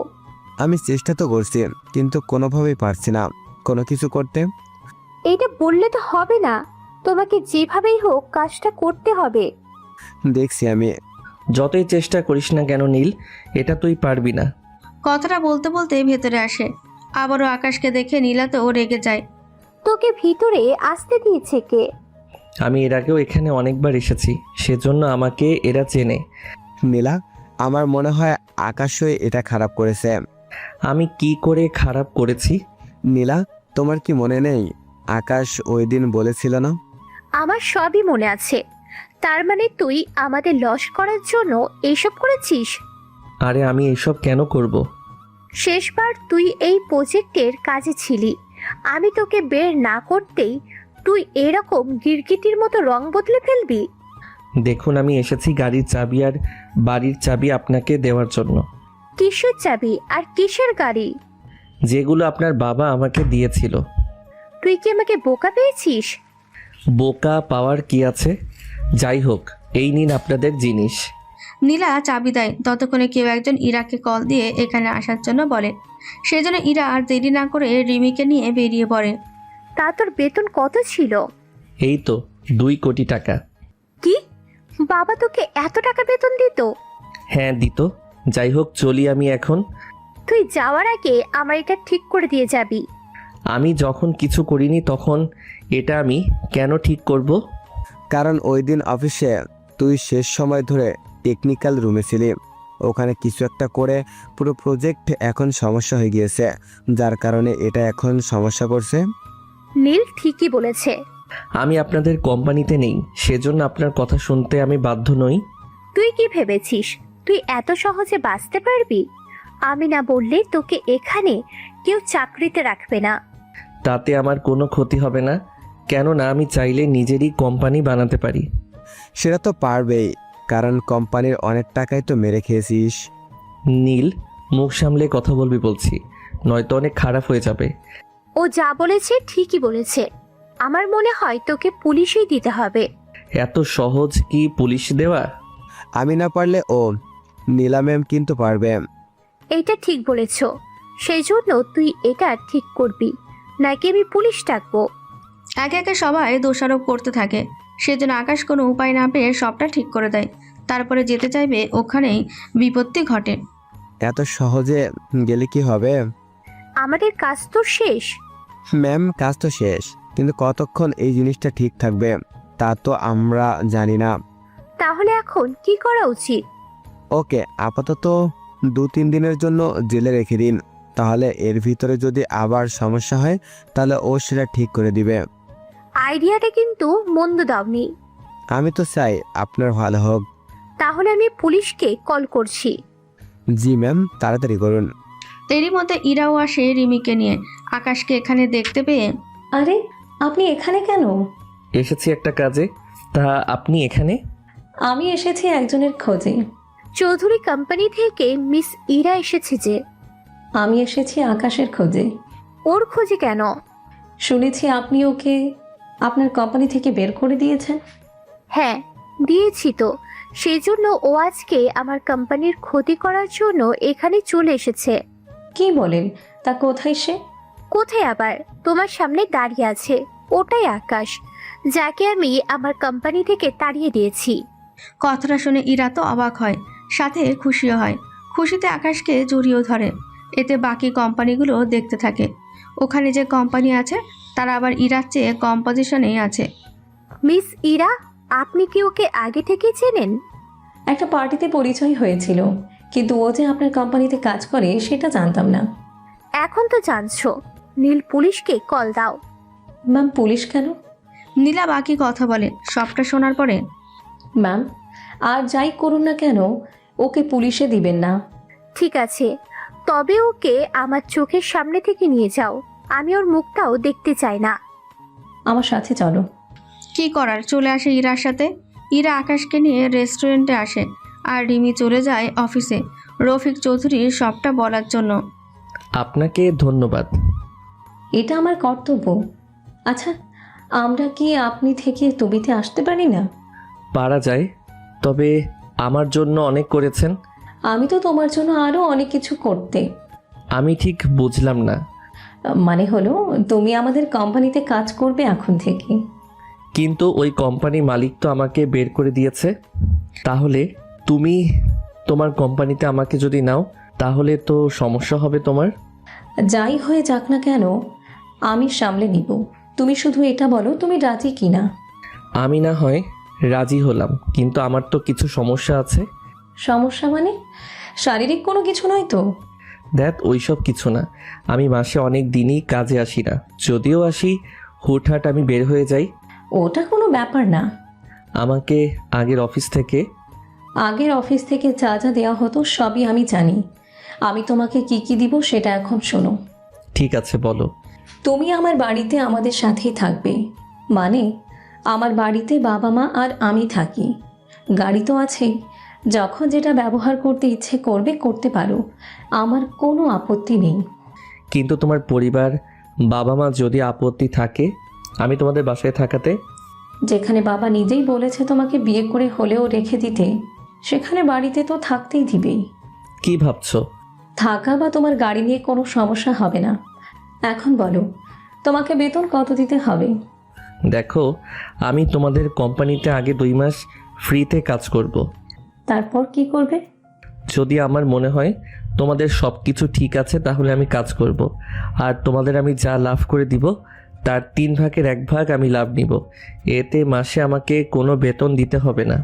আমি চেষ্টা তো করছি, কিন্তু কোনোভাবেই পারছি না কোনো কিছু করতে। এইটা বললে তো হবে না, তোমাকে যেভাবেই হোক কাজটা করতে হবে। দেখছি আমি। যতই চেষ্টা করিস না কেন নীল, এটা তুই পারবি না। কথাটা বলতে বলতে ভেতরে আসে। আবারও আকাশকে দেখে নীলা তো রেগে যায়। তোকে ভিতরে আসতে দিয়েছে কে? আমি এর আগেও এখানে অনেকবার এসেছি, সেজন্য আমাকে এরা চেনে। নীলা, আমার মনে হয় আকাশই এটা খারাপ করেছে। আমি কি করে খারাপ করেছি? নীলা, তোমার কি মনে নেই আকাশ ওই দিন বলেছিল না? আমার সবই মনে আছে। তার মানে তুই আমাদের লস করার জন্য এইসব করেছিস? আরে আমি এইসব কেন করব? শেষবার তুই এই প্রজেক্টের কাজে ছিলি। আমি তোকে বের না করতেই তুই এরকম গিরগিটির মতো রং বদলে ফেলবি? দেখুন, আমি এসেছি গাড়ির চাবি আর বাড়ির চাবি আপনাকে দেওয়ার জন্য। কিসের চাবি আর কিসের গাড়ি? যেগুলো আপনার বাবা আমাকে দিয়েছিল। তুই কি আমাকে বোকা পেয়েছিস? বোকা পাওয়ার কি আছে? যাই হোক, এই নিন আপনাদের জিনিস। নীলা চাবি দেয়। ততক্ষণে কেউ একজন ইরাকে কল দিয়ে এখানে আসার জন্য বলে। সেজন্য ইরা আর দেরি না করে রিমিকে নিয়ে বেরিয়ে পড়ে। তা তোর বেতন কত ছিল? এই তো 2 কোটি টাকা। কি? বাবা তোকে এত টাকা বেতন দিত? হ্যাঁ দিত। যাই হোক, চলি আমি এখন। তুই যাওয়ার আগে আমার এটা ঠিক করে দিয়ে যাবি। আমি যখন কিছু করিনি তখন এটা আমি কেন ঠিক করব? কারণ ওই দিন অফিসে তুই শেষ সময় ধরে টেকনিক্যাল রুমে ছিলি। ওখানে কিছু একটা করে পুরো প্রজেক্ট এখন সমস্যা হয়ে গিয়েছে, যার কারণে এটা এখন সমস্যা করছে। নীল ঠিকই বলেছে। আমি আপনাদের কোম্পানিতে নেই, সেজন্য আপনার কথা শুনতে আমি বাধ্য নই। তুই কি ভেবেছিস তুই এত সহজে বাঁচতে পারবি? আমি না বললে তোকে এখানে কেউ চাকরিতে রাখবে না। তাতে আমার কোনো ক্ষতি হবে না, কেননা আমি চাইলে নিজেরই কোম্পানি বানাতে পারি। সেটা তো পারবেই, কারণ কোম্পানির অনেক টাকাই তো মেরে খেয়েছিস। নীল, মুখ সামলে কথা বলবি বলছি, নয়তো অনেক খারাপ হয়ে যাবে। ও যা বলেছে ঠিকই বলেছে। আমার মনে হয় তোকে পুলিশেই দিতে হবে। এত সহজ কি পুলিশ দেওয়া? আমি না পারলে ও নীলা ম্যাম কিন্তু পারবে। এইটা ঠিক বলেছ। সেই জন্য তুই এটা ঠিক করবি, নাকি আমি পুলিশ ডাকবো? একে একে সবাই দোষারোপ করতে থাকে। সেজন্য আকাশ কোনো উপায় না পেয়ে সবটা ঠিক করে দেয়। তারপরে যেতে চাইবে, ওখানেই বিপত্তি ঘটে। এত সহজে গেলে কি হবে? আমাদের কাজ তো শেষ। ম্যাম, কাজ তো শেষ, কিন্তু কতক্ষণ এই জিনিসটা ঠিক থাকবে তা তো আমরা জানি না। তাহলে এখন কি করা উচিত? ওকে, আপাতত 2-3 দিনের জন্য জেলে রেখে দিন। তাহলে এর ভিতরে যদি আবার সমস্যা হয় তাহলে ও সেটা ঠিক করে দিবে। আইডিয়াটা কিন্তু মন্দ দাওনি। আমি তো চাই আপনার ভালো হোক। তাহলে আমি পুলিশকে কল করছি। জি ম্যাম, তাড়াতাড়ি করুন। এরই মধ্যে ইরাও আসে রিমিকে নিয়ে। আকাশকে এখানে দেখতে পেয়ে, আরে আপনি এখানে কেন? এসেছি একটা কাজে। তা আপনি এখানে? আমি এসেছি একজনের খোঁজে। চৌধুরী কোম্পানি থেকে মিস ইরা এসেছে যে। আমি এসেছি আকাশের খোঁজে। ওর খোঁজে কেন? শুনেছি আপনি ওকে আপনার কোম্পানি থেকে বের করে দিয়েছেন। হ্যাঁ, দিয়েছি তো। সেই জন্য ও আজকে আমার কোম্পানির ক্ষতি করার জন্য এখানে চলে এসেছে। কি বলেন? তা কোথায় সে? কোথায় আবার? তোমার সামনে দাঁড়িয়ে আছে। ওটাই আকাশ, যাকে আমি আমার কোম্পানি থেকে তাড়িয়ে দিয়েছি। কথাটা শুনে ইরা তো অবাক হয়, সাথে খুশিও হয়। খুশিতে আকাশকে জড়িয়েও ধরে। এতে বাকি কোম্পানিগুলো দেখতে থাকে। ওখানে যে কোম্পানি আছে তারা আবার ইরার চেয়ে কম পজিশনেই আছে। মিস ইরা, আপনি কি ওকে আগে থেকে চেনেন? একটা পার্টিতে পরিচয় হয়েছিল, কিন্তু ও যে আপনার কোম্পানিতে কাজ করে সেটা জানতাম না। এখন তো জানছো। নীল, পুলিশকে কল দাও। ম্যাম, পুলিশ কেন? নীলা বাকি কথা বলে। সবটা শোনার পরে, ম্যাম, আর যাই করুন না কেন ওকে পুলিশে দিবেন না। ঠিক আছে, তবে ওকে আমার চোখের সামনে থেকে নিয়ে যাও। আমি ওর মুখটাও দেখতে চাই না। আমার সাথে চলো। কি করার, চলে আসে ইরার সাথে। ইরা আকাশকে নিয়ে রেস্টুরেন্টে আসে আর রিমি চলে যায় অফিসে রফিক চৌধুরীর সবটা বলার জন্য। আপনাকে ধন্যবাদ। এটা আমার কর্তব্য। আচ্ছা, আমরা কি আপনি থেকে তবিতে আসতে পারি না? পারা যায়, তবে আমার জন্য অনেক করেছেন। আমি তো তোমার জন্য আরও অনেক কিছু করতে। আমি ঠিক বুঝলাম না। মানে হলো, তুমি আমাদের কোম্পানিতে কাজ করবে এখন থেকে। কিন্তু ওই কোম্পানির মালিক তো আমাকে বের করে দিয়েছে। তাহলে তুমি তোমার কোম্পানিতে আমাকে যদি নাও তাহলে তো সমস্যা হবে তোমার। যাই হয়ে যাক না কেন আমি সামলে নিব। তুমি শুধু এটা বলো তুমি রাজি কিনা। আমি না হয় রাজি হলাম, কিন্তু আমার তো কিছু সমস্যা আছে। সমস্যা মানে? শারীরিক কোনো কিছু নয় তো? দেখ ওইসব কিছু না, আমি মাসে অনেক দিনই কাজে আসি না, যদিও আসি হুটহাট আমি বের হয়ে যাই। ওটা কোনো ব্যাপার না। আমাকে আগের অফিস থেকে যা যা দেওয়া হতো সবই আমি জানি। আমি তোমাকে কি কি দিব সেটা এখন শোনো। ঠিক আছে বলো। তুমি আমার বাড়িতে আমাদের সাথেই থাকবে, মানে আমার বাড়িতে বাবা মা আর আমি থাকি। গাড়ি তো আছেই, যখন যেটা ব্যবহার করতে ইচ্ছে করবে করতে পারো, আমার কোনো আপত্তি নেই। কিন্তু তোমার পরিবার, বাবা মা যদি আপত্তি থাকে আমি তোমাদের বাসায় থাকাতে? যেখানে বাবা নিজেই বলেছে তোমাকে বিয়ে করে হলেও রেখে দিতে, সেখানে বাড়িতে তো থাকতেই দিবেই। কি ভাবছো? থাকা বা তোমার গাড়ি নিয়ে কোনো সমস্যা হবে না। এখন বলো, তোমাকে বেতন কত দিতে হবে? দেখো, আমি তোমাদের কোম্পানিতে আগে 2 মাস ফ্রিতে কাজ করব। তারপর কি করবে? যদি আমার মনে হয় তোমাদের সব কিছু ঠিক আছে তাহলে আমি কাজ করব, আর তোমাদের আমি যা লাভ করে দিব তার 3 ভাগের 1 ভাগ আমি লাভ নিব। এতে মাসে আমাকে কোনো বেতন দিতে হবে না।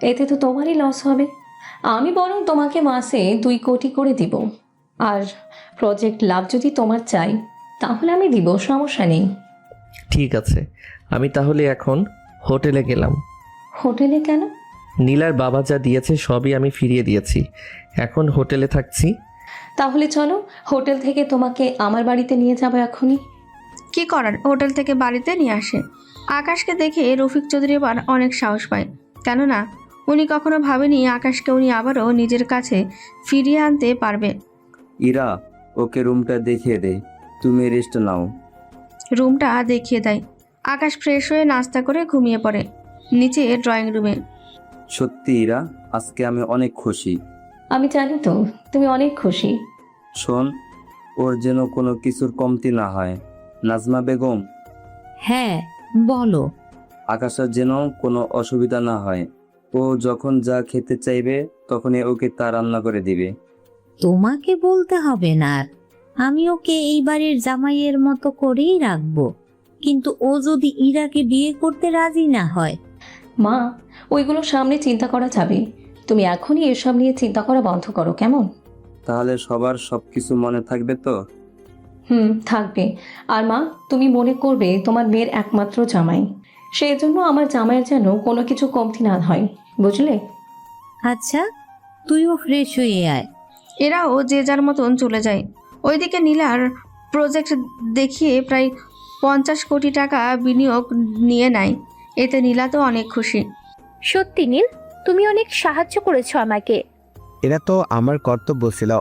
এতে তো তোমারই লস হবে। আমি বরং তোমাকে মাসে 2 কোটি করে দিব, আর প্রজেক্ট লাভ যদি তোমার চাই তাহলে আমি দিব, সমস্যা নেই। ঠিক আছে, আমি তাহলে এখন হোটেলে গেলাম। হোটেলে কেন? নীলার বাবা যা দিয়েছে সবই আমি ফিরিয়ে দিয়েছি, এখন হোটেলে থাকছি। তাহলে চলো, হোটেল থেকে তোমাকে আমার বাড়িতে নিয়ে যাবো এখনই। কি করার, হোটেল থেকে বাড়িতে নিয়ে আসে। আকাশকে দেখে রফিক চৌধুরী এবার অনেক সাহস পায়, কেননা উনি কখনো ভাবেনি আকাশকে উনি আবারও নিজের কাছে ফিরিয়ে আনতে পারবে। ইরা, ওকে রুমটা দেখিয়ে দে, তুমি রেস্ট নাও। রুমটা দেখিয়ে দেয়। আকাশ ফ্রেশ হয়ে নাস্তা করে ঘুমিয়ে পড়ে নিচে ড্রয়িং রুমে। সত্যি ইরা, আজকে আমি অনেক খুশি। আমি জানি তো তুমি অনেক খুশি। শোন, ওর যেন কোনো কিছুর কমতি না হয়। নাজমা বেগম, হ্যাঁ বলো। আকাশের যেন কোনো অসুবিধা না হয়। ও যখন যা খেতে চাইবে তখনই ওকে তা রান্না করে দিবে। তোমাকে বলতে হবে না আর, আমি ওকে এই বাড়ির জামাইয়ের মতো করেই রাখবো। কিন্তু ও যদি ইরাকে বিয়ে করতে রাজি না হয়? মা, ওইগুলো সামনে চিন্তা করা যাবে, তুমি এখনই এসব নিয়ে চিন্তা করা বন্ধ করো, কেমন? তাহলে সবার সবকিছু মনে থাকবে তো? থাকবে। আর মা, তুমি মনে করবে তোমার মেয়ের একমাত্র জামাই, সেই জন্য আমার জামাইয়ের যেন কোনো কিছু কমতি না হয়, বুঝলে? আচ্ছা, তুইও ফ্রেশ হয়ে আয়। এরাও যে যার মতন চলে যায়। ওইদিকে নীলার প্রজেক্ট দেখিয়ে প্রায় 50 কোটি টাকা বিনিয়োগ নিয়ে নেয়। এতে নীলা তো অনেক খুশি। সত্যি নীল, তুমি অনেক সাহায্য করেছো আমাকে। এটা তো আমার কর্তব্য ছিল।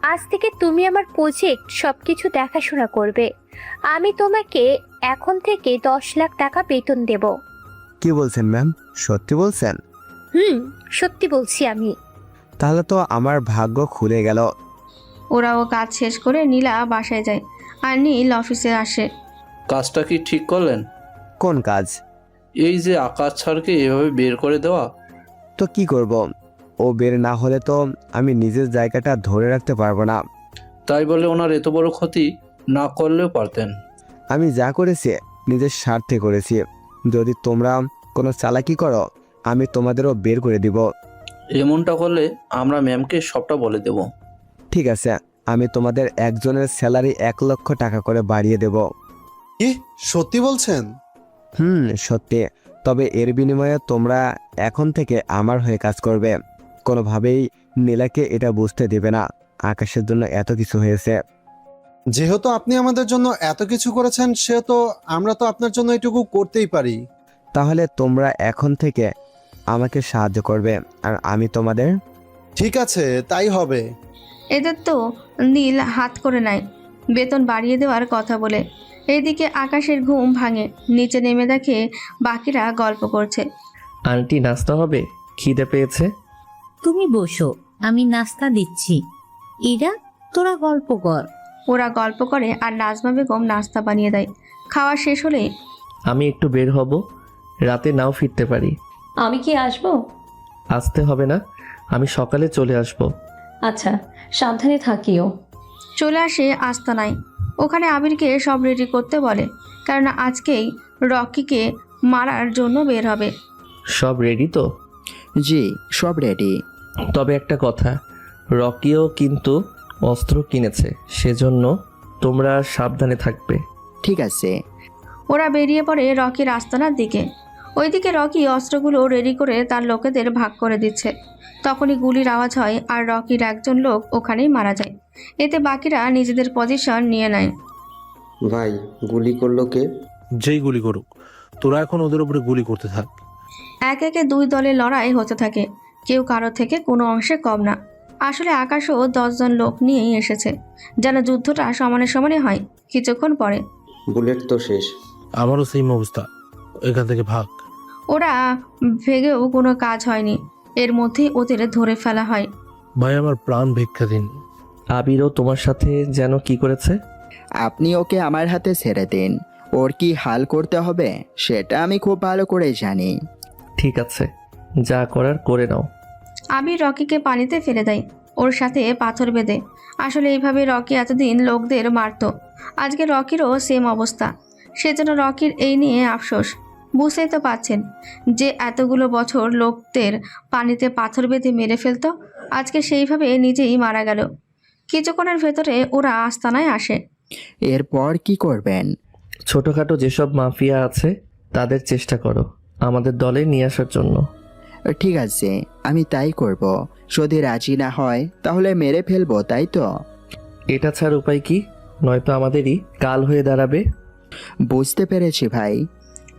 আজ থেকে তুমি আমার প্রজেক্ট সবকিছু দেখাশোনা করবে। আমি তোমাকে এখন থেকে 10 লাখ টাকা বেতন দেব। কি বলছেন ম্যাম, সত্যি বলছেন? সত্যি বলছি আমি। তাহলে তো আমার ভাগ্য খুলে গেল। ওরাও কাজ শেষ করে নীলা বাসায় যায় আর নীল অফিসে আসে। কাজটা কি ঠিক করলেন? কোন কাজ? এই যে আকাশ ছাড়কে এভাবে বের করে দেওয়া। তো কি করব, ও বের না হলে তো আমি নিজের জায়গাটা ধরে রাখতে পারবো না। তাই বলে ওনার এত বড় ক্ষতি না করলেও পারতেন। আমি যা করেছি নিজের স্বার্থে করেছি। যদি তোমরা কোনো চালাকি করো আমি তোমাদেরও বের করে দিব। এমনটা করলে আমরা ম্যামকে সবটা বলে দেব। ঠিক আছে, আমি তোমাদের একজনের স্যালারি 1 লক্ষ টাকা করে বাড়িয়ে দেব। কি সত্যি বলছেন? সত্যি। তবে এর বিনিময়ে তোমরা এখন থেকে আমার হয়ে কাজ করবে। কোনোভাবেই নীলাকে এটা বুঝতে দেবে না আকাশের জন্য এত কিছু হয়েছে। যেহেতু আপনি আমাদের জন্য এত কিছু করেছেন, সেহেতু আমরা তো আপনার জন্য এটুকু করতেই পারি। তাহলে তোমরা এখন থেকে আমাকে সাহায্য করবে আর আমি তোমাদের। ঠিক আছে, তাই হবে। এদের তো নীল হাত করে নেয় বেতন বাড়িয়ে দেওয়ার কথা বলে। এইদিকে আকাশের ঘুম ভাঙে, নিচে নেমে দেখে বাকিরা গল্প করছে। আন্টি, নাস্তা হবে, খিদে পেয়েছে। তুমি বসো, আমি নাস্তা দিচ্ছি। ইরা, তোরা গল্প কর। ওরা গল্প করে আর নাজমা বেগম নাস্তা বানিয়ে দেয়। খাওয়া শেষ হলে আমি একটু বের হব, রাতে নাও ফিরতে পারি। আমি কি আসবো? আসতে হবে না, আমি সকালে চলে আসব। আচ্ছা, সাবধানে থাকিও। চলে আসে আস্তানায়। ওখানে আবিরকে সব রেডি করতে বলে, কারণ আজকেই রকিকে মারার জন্য বের হবে। সব রেডি তো? জি, সব রেডি। তবে একটা কথা, রকিও কিন্তু অস্ত্র কিনেছে, সেজন্য তোমরা সাবধানে থাকবে। ঠিক আছে। ওরা বেরিয়ে পড়ে রকির আস্তানার দিকে। ওইদিকে রকি অস্ত্রগুলো রেডি করে তার লোকেদের ভাগ করে দিচ্ছে। তখনই গুলির আওয়াজ হয় আর রকির একজন লোক ওখানেই মারা যায়। এতে বাকিরা নিজেদের পজিশন নিয়ে নেয়। ভাই, গুলি করলো কে? যেই গুলি করুক, তোরা এখন ওদের উপরে গুলি করতে থাক। একে একে দুই দলে লড়াই হতে থাকে, কেউ কারো থেকে কোনো অংশে কম না। আসলে আকাশও 10 জন লোক নিয়েই এসেছে, যেন যুদ্ধটা সমানে সমানে হয়। কিছুক্ষণ পরে বুলেট তো শেষ। আমারও সেম অবস্থা, এখান থেকে ভাগ। ওরা ভেগেও কোনো কাজ হয়নি, এর মধ্যেই ওদের ধরে ফেলা হয়। ভাই আমার প্রাণ ভিক্ষা দিন। আবিরও তোমার সাথে যেন কি করেছে? আপনি ওকে আমার হাতে ছেড়ে দিন। ওর কি হাল করতে হবে সেটা আমি খুব ভালো করে জানি। ঠিক আছে, যা করার করে নাও। আবির রকিকে পানিতে ফেলে দেয়, ওর সাথে পাথর বেঁধে। আসলে এইভাবে রকি এতদিন লোকদের মারত। আজকে রকিরও সেম অবস্থা, সেজন্য রকির এই নিয়ে আফসোস। বুঝতেই তো পাচ্ছেন যে এতগুলো বছর লোকদের পানিতে পাথর বেঁধে মেরে ফেলতো, আজকে সেইভাবে নিজেই মারা গেল। কিছুক্ষণের ভেতরে ওরা আস্তানায় আসে। এরপর কি করবেন? ছোটখাটো যেসব মাফিয়া আছে তাদের চেষ্টা করো আমাদের দলে নিয়ে আসার জন্য। ঠিক আছে, আমি তাই করব। যদি রাজি না হয় তাহলে মেরে ফেলবো, তাই তো? এটা ছাড় উপায় কি? নয়তো আমাদেরই কাল হয়ে দাঁড়াবে। বুঝতে পেরেছি ভাই।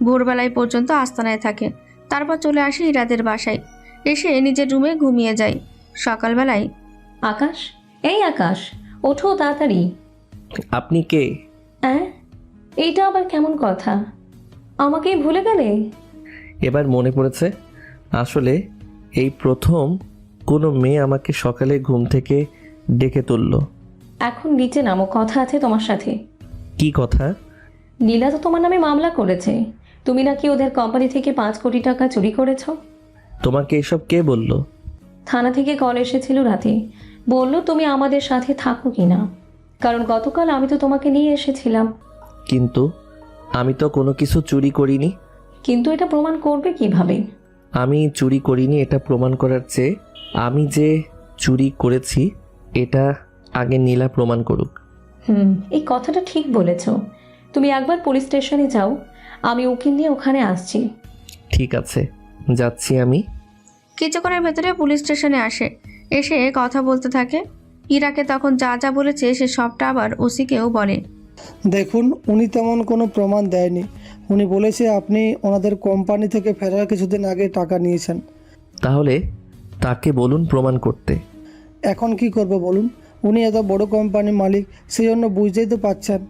ভোরবেলায় পর্যন্ত আস্তানায় থাকে, তারপর চলে আসে ইরাদের বাসায়। এসে নিজের রুমে ঘুমিয়ে যায়। সকালবেলায় আকাশ, এই আকাশ, ওঠো তাড়াতাড়ি। আপনি কে? হ্যাঁ, এইটা আবার কেমন কথা? আমাকেই ভুলে গেলে? এবার মনে পড়েছে। আসলে এই প্রথম কোনো মেয়ে আমাকে সকালে ঘুম থেকে ডেকে তুলল। এখন নিচে নামো, কথা আছে তোমার সাথে। কি কথা? নীলা তো তোমার নামে মামলা করেছে। তুমি নাকি ওদের কোম্পানি থেকে 5 কোটি টাকা চুরি করেছ। তোমাকে এসব কে বলল? থানা থেকে কল এসেছিল রাতে, বলল তুমি আমাদের সাথে থাকো কি না, কারণ গতকাল আমি তো তোমাকে নিয়ে এসেছিলাম। কিন্তু আমি তো কোনো কিছু চুরি করিনি। কিন্তু এটা প্রমাণ করবে কিভাবে? আমি চুরি করিনি এটা প্রমাণ করার চেয়ে আমি যে চুরি করেছি এটা আগে নীলা প্রমাণ করুক। এই কথাটা ঠিক বলেছ। তুমি একবার পুলিশ স্টেশনে যাও, আমি উকিল নিয়ে ওখানে আসছি। ঠিক আছে, যাচ্ছি আমি। কিছুক্ষণের ভেতরে পুলিশ স্টেশনে আসে, এসে কথা বলতে থাকে। ইরাকে তখন যা যা বলেছে সে সবটা আবার ওসিকেও বলে। দেখুন, উনি তেমন কোনো প্রমাণ দেয়নি। উনি বলেছে আপনি ওনাদের কোম্পানি থেকে ফেরার কিছুদিন আগে টাকা নিয়েছেন। তাহলে তাকে বলুন প্রমাণ করতে। এখন কি করব বলুন? উনি এত বড় কোম্পানির মালিক, সেই জন্য বুঝতেই তো পাচ্ছেন।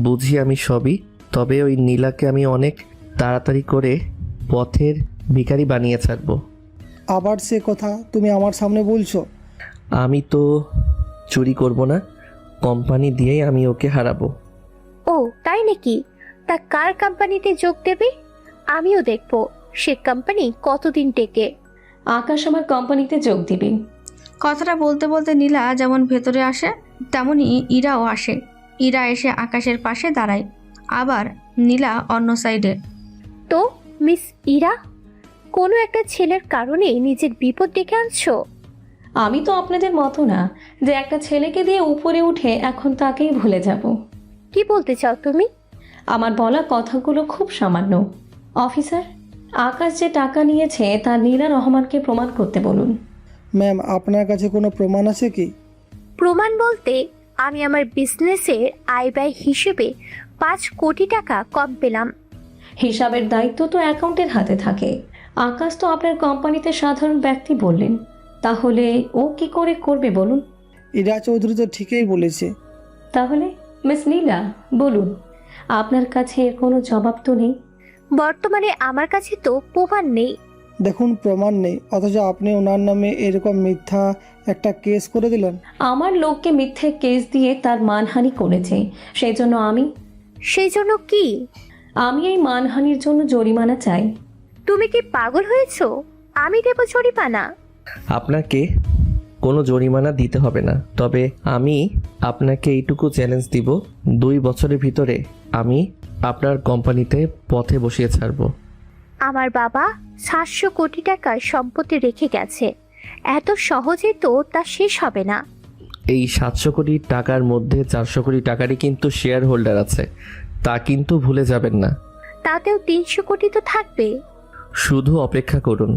বুঝি আমি সবই, তবে ওই নীলাকে আমি অনেক তাড়াতাড়ি করে পথের ভিখারি বানিয়ে ছাড়বো। আবার সে কথা তুমি আমার সামনে বলছো? আমি তো চুরি করব না, কোম্পানি দিয়েই আমি ওকে হারাবো। ও তাই নাকি? তা কার কোম্পানিতে যোগ দেবে? আমিও দেখব সে কোম্পানি কতদিন টেকে। আকাশ আমার কোম্পানিতে যোগ দিবে। কথাটা বলতে বলতে নীলা যেমন ভেতরে আসে, তেমনি ইরাও আসে। ইরা এসে আকাশের পাশে দাঁড়ায়, আবার নীলা অন্য সাইডে। তো মিস ইরা, কোনো একটা ছেলের কারণে নিজের বিপদ ডেকে আনছো? আমি তো আপনাদের মতো না যে একটা ছেলেকে দিয়ে উপরে উঠে এখন তাকেই ভুলে যাব। কি বলতে চাও তুমি? আমার বলা কথাগুলো খুব সামান্য। অফিসার, আকাশ যে টাকা নিয়েছে তা নীলা রহমানকে প্রমাণ করতে বলুন। ম্যাম, আপনার কাছে কোনো প্রমাণ আছে কি? প্রমাণ বলতে আমি আমার বিজনেসের আয় ব্যয় হিসেবে 5 কোটি টাকা কম পেলাম। হিসাবের দায়িত্ব তো অ্যাকাউন্টের হাতে থাকে। আকাশ তো আপনার কোম্পানিতে সাধারণ ব্যক্তি বললেন, তাহলে ও কি করে করবে বলুন? ইরা চৌধুরী তো ঠিকই বলেছে। তাহলে মিস নীলা বলুন, আপনার কাছে এর কোনো জবাব তো নেই? বর্তমানে আমার কাছে তো প্রমাণ নেই। দেখুন, প্রমাণ নেই, অথচ আপনি ওনার নামে এরকম মিথ্যা একটা কেস করে দিলেন। আমার লোককে মিথ্যে কেস দিয়ে তার মানহানি করেছে, সেই জন্য কি? আমি এই মানহানির জন্য জরিমানা চাই। তুমি কি পাগল হয়েছো? আমি দেব জরিমানা? আপনাকে কোনো জরিমানা দিতে হবে না, তবে আমি আপনাকে এইটুকু চ্যালেঞ্জ দিব, 2 বছরের ভিতরে আমি আপনার কোম্পানিতে পথে বসিয়ে ছাড়ব। আমার বাবা 700 কোটি টাকার সম্পত্তি রেখে গেছে, এত সহজে তো তা শেষ হবে না। এই 700 কোটি টাকার মধ্যে 400 কোটি টাকারই কিন্তু শেয়ার হোল্ডার আছে, তা কিন্তু ভুলে যাবেন না। তাতেও 300 কোটি তো থাকবে। শুধু অপেক্ষা করুন।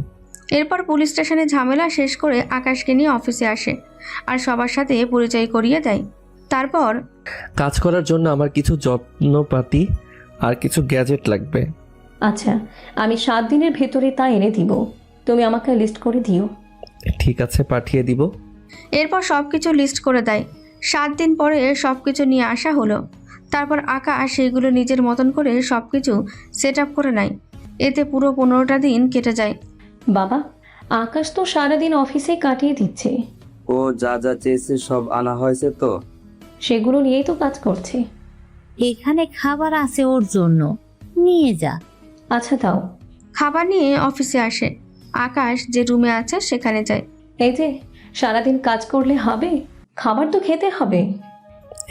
এরপর পুলিশ স্টেশনে ঝামেলা শেষ করে আকাশকে নিয়ে অফিসে আসে আর সবার সাথে পরিচয় করিয়ে দেয়। তারপর কাজ করার জন্য আমার কিছু যত্নপাতি আর কিছু গ্যাজেট লাগবে। আচ্ছা, আমি 7 দিনের ভেতরে তা এনে দিব। তুমি আমাকে লিস্ট করে দিও। ঠিক আছে, পাঠিয়ে দিব। এরপর সব কিছু লিস্ট করে দেয়। 7 দিন পরে সব কিছু নিয়ে আসা হলো। তারপর আকাশ সেইগুলো নিজের মতন করে সব কিছু সেট আপ করে নেয়। এতে পুরো 15টা দিন কেটে যায়। বাবা, আকাশ তো সারাদিন অফিসে কাটিয়ে দিচ্ছে। ও যা যা চেয়েছে সব আনা হয়েছে তো? সেগুলো নিয়েই তো কাজ করছে। এখানে খাবার আছে ওর জন্য, নিয়ে যা। আচ্ছা দাও। খাবার নিয়ে অফিসে আসে। আকাশ যে রুমে আছে সেখানে যায়। এই যে, সারাদিন কাজ করলে হবে? খাবার তো খেতে হবে।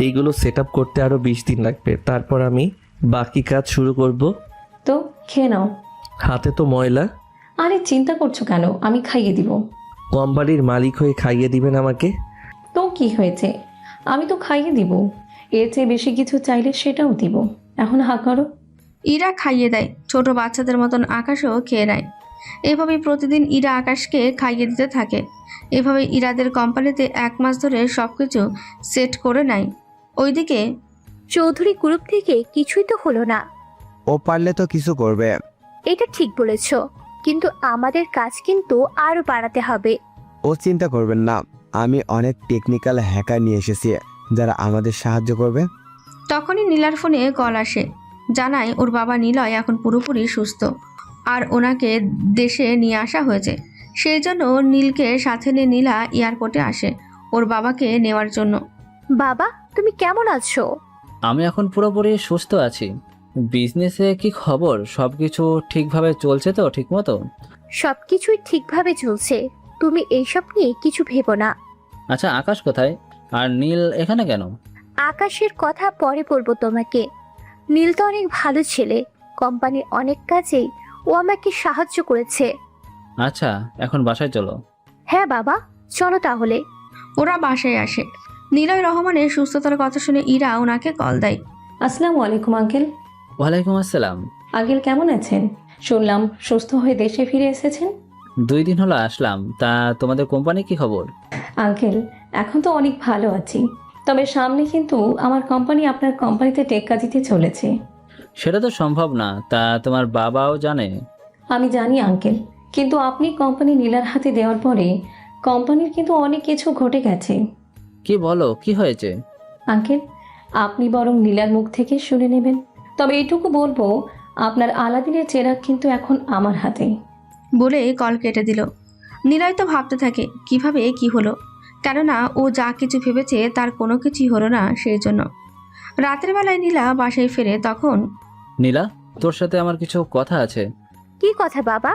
এইগুলো সেট আপ করতে আরও 20 দিন লাগবে, তারপর আমি বাকি কাজ শুরু করব। তো খেয়ে নাও। হাতে তো ময়লা। আরে চিন্তা করছো কেন, আমি খাইয়ে দিব। কোম্পানির মালিক হয়ে খাইয়ে দিবেন আমাকে? তো কি হয়েছে, আমি তো খাইয়ে দিব। এর চেয়ে বেশি কিছু চাইলে সেটাও দিব। এখন হা করো। ইরা খাইয়ে দেয়। ছোট বাচ্চাদের মতন আকাশও খেয়ে নেয়। এভাবেই প্রতিদিন ইরা আকাশকে খাইয়ে দিতে থাকে। এভাবে ইরাদের কোম্পানিতে 1 মাস ধরে সব কিছু সেট করে নেয়। ওইদিকে চৌধুরী গ্রুপ থেকে কিছুই তো হলো না। ও পারলে তো কিছু করবে। এটা ঠিক বলেছ, কিন্তু আমাদের কাজ কিন্তু আরো বাড়াতে হবে। ও চিন্তা করবেন না, আমি অনেক টেকনিক্যাল হ্যাকার নিয়ে এসেছি যারা আমাদের সাহায্য করবে। তখনই নীলার ফোনে কল আসে। জানায় ওর বাবা নিলয় এখন পুরোপুরি সুস্থ আর ওনাকে দেশে নিয়ে আসা হয়েছে। সেই জন্য নীলকে সাথে নিয়ে নীলা এয়ারপোর্টে আসে ওর বাবাকে নেওয়ার জন্য। বাবা, তুমি কেমন আছো? আমি এখন পুরোপুরি সুস্থ আছি। বিজনেসে কি খবর? সব কিছু ঠিকভাবে চলছে তো ঠিকমতো? সবকিছুই ঠিকভাবে চলছে, তুমি এইসব নিয়ে কিছু ভেবো না। আচ্ছা, আকাশ কোথায়? আর নীল এখানে কেন? আকাশের কথা পরে বলবো তোমাকে। নীল তো অনেক ভালো ছেলে, কোম্পানির অনেক কাজেই ও আমাকে সাহায্য করেছে। আচ্ছা, এখন বাসায় চলো। হ্যাঁ বাবা, চলো তাহলে। ওরা বাসায় আসে। নিলয় রহমানের সুস্থতার কথা শুনে ইরা ওনাকে কল দেয়। আসসালামু আলাইকুম আঙ্কেল। ওয়ালাইকুম আসসালাম। আঙ্কেল কেমন আছেন? শুনলাম সুস্থ হয়ে দেশে ফিরে এসেছেন। 2 দিন হলো আসলাম। তা তোমাদের কোম্পানি কি খবর? আঙ্কেল, এখন তো অনেক ভালো আছি, তবে সামনে কিন্তু আমার কোম্পানি আপনার কোম্পানিতে টেক্কা দিতে চলেছে। সেটা তো সম্ভব না। তা তোমার বাবাও জানে? আমি জানি আঙ্কেল, কিন্তু আপনি কোম্পানি নীলার হাতে দেওয়ার পরে কোম্পানির কিন্তু অনেক কিছু ঘটে গেছে। কি বলো, কি হয়েছে? আঙ্কেল, আপনি বরং নীলার মুখ থেকে শুনে নেবেন। তবে এইটুকু বলবো, আপনার আলাদিনের চেরাগ কিন্তু এখন আমার হাতে। বলে কল কেটে দিল। নিলয় তো ভাবতে থাকে কিভাবে কি হলো, কেননা ও যা কিছু ভেবেছে তার কোনো কিছুই হলো না। সেই জন্য রাতের বেলায় নীলা বাসায় ফেরে। তখন নীলা, তোর সাথে আমার কিছু কথা আছে। কি কথা বাবা?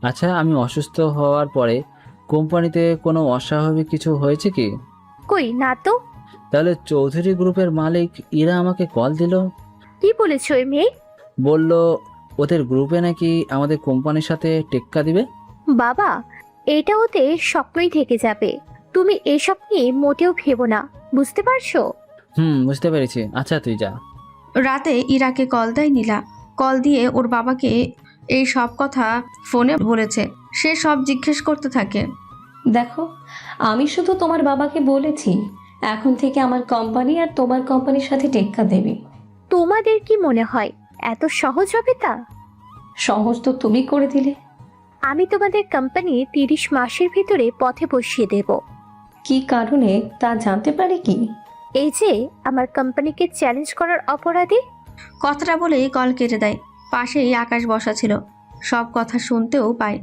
আচ্ছা, আমি অসুস্থ হওয়ার পরে কোম্পানিতে কোনো অস্বাভাবিক কিছু হয়েছে কি? কই না তো। তাহলে চৌধুরী গ্রুপের মালিক ইরা আমাকে কল দিল। কি বলেছো ওই মেয়ে? বলল ওদের গ্রুপে নাকি আমাদের কোম্পানির সাথে টেক্কা দিবে। বাবা, এটা ওতে স্বপ্নই থেকে যাবে। তুমি এসব নিয়ে মোটেও ভেবো না, বুঝতে পারছো? বুঝতে পেরেছি। আচ্ছা, তুই যা। রাতে ইরাকে কল দেয় নীলা। কল দিয়ে ওর বাবাকে এই সব কথা ফোনে বলেছে। সে সব জিজ্ঞেস করতে থাকে। দেখো, আমি শুধু তোমার বাবাকে বলেছি এখন থেকে আমার কোম্পানি আর তোমার কোম্পানির সাথে টেক্কা দেবে। তোমাদের কি মনে হয় এত সহজ হবে তা? সহজ তো তুমি করে দিলে। আমি তোমাদের কোম্পানি 30 মাসের ভিতরে পথে বসিয়ে দেব। কি কারণে তা জানতে পারি কি? এই যে আমার কোম্পানিকে চ্যালেঞ্জ করার অপরাধে। কথাটা বলেই কল কেটে দেয়। পাশেই আকাশ বসা ছিল, সব কথা শুনতেও পায়।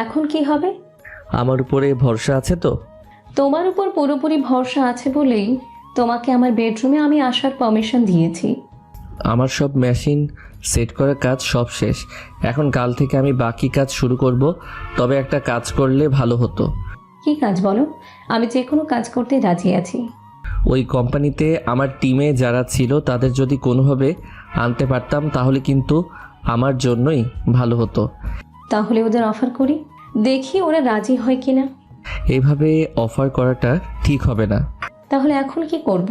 এখন কি হবে? আমার উপরে ভরসা আছে তো? তোমার উপর পুরোপুরি ভরসা আছে বলেই তোমাকে আমার বেডরুমে আমি আসার পারমিশন দিয়েছি। আমার সব মেশিন সেট করার কাজ সব শেষ। এখন কাল থেকে আমি বাকি কাজ শুরু করব। তবে একটা কাজ করলে ভালো হতো। কি কাজ বলো? আমি যে কোনো কাজ করতে রাজি আছি। ওই কোম্পানিতে আমার টিমে যারা ছিল তাদের যদি কোনোভাবে আনতে পারতাম তাহলে কিন্তু আমার জন্যই ভালো হতো। তাহলে ওদের অফার করি, দেখি ওরা রাজি হয় কিনা। এইভাবে অফার করাটা ঠিক হবে না। তাহলে এখন কি করব?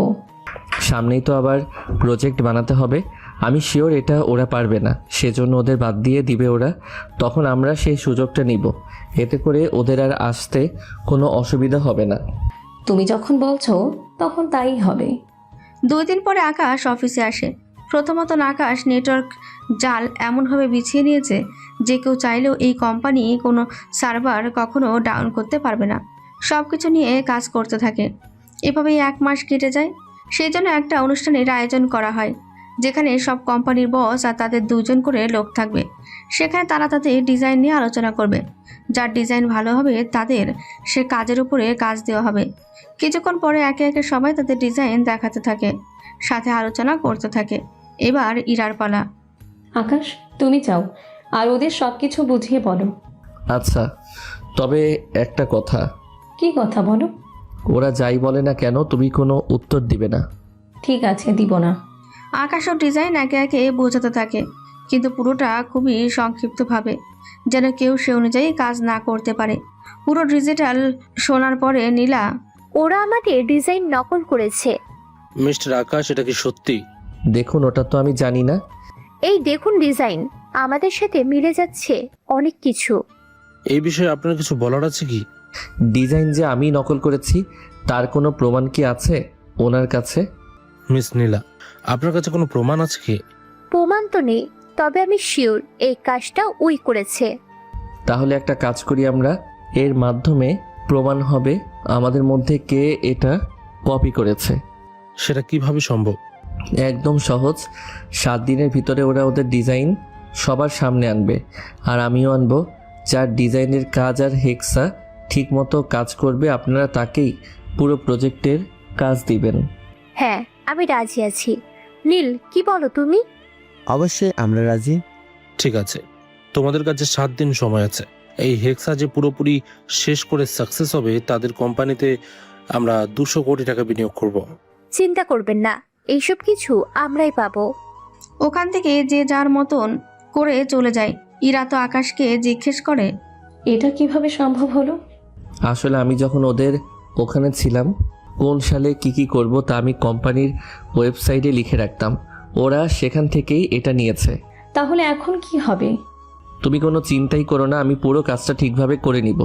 সামনেই তো আবার প্রজেক্ট বানাতে হবে। আমি শিওর এটা ওরা পারবে না, সেজন্য ওদের বাদ দিয়ে দিবে ওরা। তখন আমরা সেই সুযোগটা নিব, এতে করে ওদের আর আসতে কোনো অসুবিধা হবে না। তুমি যখন বলছো তখন তাই হবে। 2 দিন পরে আকাশ অফিসে আসে। প্রথমত আকাশ নেটওয়ার্ক জাল এমনভাবে বিছিয়ে নিয়েছে যে কেউ চাইলেও এই কোম্পানি কোনো সার্ভার কখনো ডাউন করতে পারবে না। সব কিছু নিয়ে কাজ করতে থাকে। এভাবেই 1 মাস কেটে যায়। সেই জন্য একটা অনুষ্ঠানের আয়োজন করা হয়, যেখানে সব কোম্পানির বস আর তাদের 2 জন করে লোক থাকবে। সেখানে তারা তাদের ডিজাইন নিয়ে আলোচনা করবে। যার ডিজাইন ভালো হবে তাদের সে কাজের উপরে কাজ দেওয়া হবে। কিছুক্ষণ পরে একে একে সবাই তাদের ডিজাইন দেখাতে থাকে, সাথে আলোচনা করতে থাকে। এবার ইরার পালা। আকাশ, তুমি যাও আর ওদের সব কিছু বুঝিয়ে বলো। আচ্ছা, তবে একটা কথা। কি কথা বলো? ওরা যাই বলে না কেন তুমি কোনো উত্তর দিবে না। ঠিক আছে, দিব না। আকাশ ও ডিজাইন একে একে বোঝাতে থাকে, কিন্তু পুরোটা খুবই সংক্ষিপ্তভাবে, যেন কেউ সে অনুযায়ী কাজ না করতে পারে। পুরো ডিজিটাল শোনার পরে নীলা, ওরা আমাদের ডিজাইন নকল করেছে। মিস্টার আকাশ, এটা কি সত্যি? দেখুন, ওটা তো আমি জানি না। এই দেখুন ডিজাইন, আমাদের সাথে মিলে যাচ্ছে অনেক কিছু। এই বিষয়ে আপনার কিছু বলার আছে কি? ডিজাইন যে আমি নকল করেছি তার কোনো প্রমাণ কি আছে ওনার কাছে? মিস নীলা, আপনার কাছে কোনো প্রমাণ আছে কি? প্রমাণ তো নেই, তবে আমি শিওর এই কাজটা ওই করেছে। তাহলে একটা কাজ করি আমরা, এর মাধ্যমে প্রমাণ হবে আমাদের মধ্যে কে এটা কপি করেছে। সেটা কিভাবে সম্ভব? একদম সহজ। 7 দিনের ভিতরে ওরা ওদের ডিজাইন সবার সামনে আনবে, আর আমিও আনবো। যার ডিজাইনের কাজ আর হেক্সা ঠিকমতো কাজ করবে আপনারা তাকেই পুরো প্রজেক্টের কাজ দিবেন। হ্যাঁ, আমি রাজি আছি। নীল, কি বলো তুমি? অবশ্যই আমরা রাজি। ঠিক আছে, তোমাদের কাছে 7 দিন সময় আছে। এই হেক্সা যে পুরোপুরি শেষ করে সাকসেস হবে, তাদের কোম্পানিতে আমরা 200 কোটি টাকা বিনিয়োগ করব। চিন্তা করবেন না, এইসব কিছু আমরাই পাবো। ওখান থেকে যে যার মতন করে চলে যায়। ইরা তো আকাশকে জিজ্ঞেস করে, এটা কিভাবে সম্ভব হলো? আসলে আমি যখন ওদের ওখানে ছিলাম, কোন সালে কি করব তা আমি কোম্পানির ওয়েবসাইটে লিখে রাখতাম। ওরা সেখান থেকেই এটা নিয়েছে। তাহলে এখন কি হবে? তুমি কোনো চিন্তাই করো না, আমি পুরো কাজটা ঠিকভাবে করে নিব।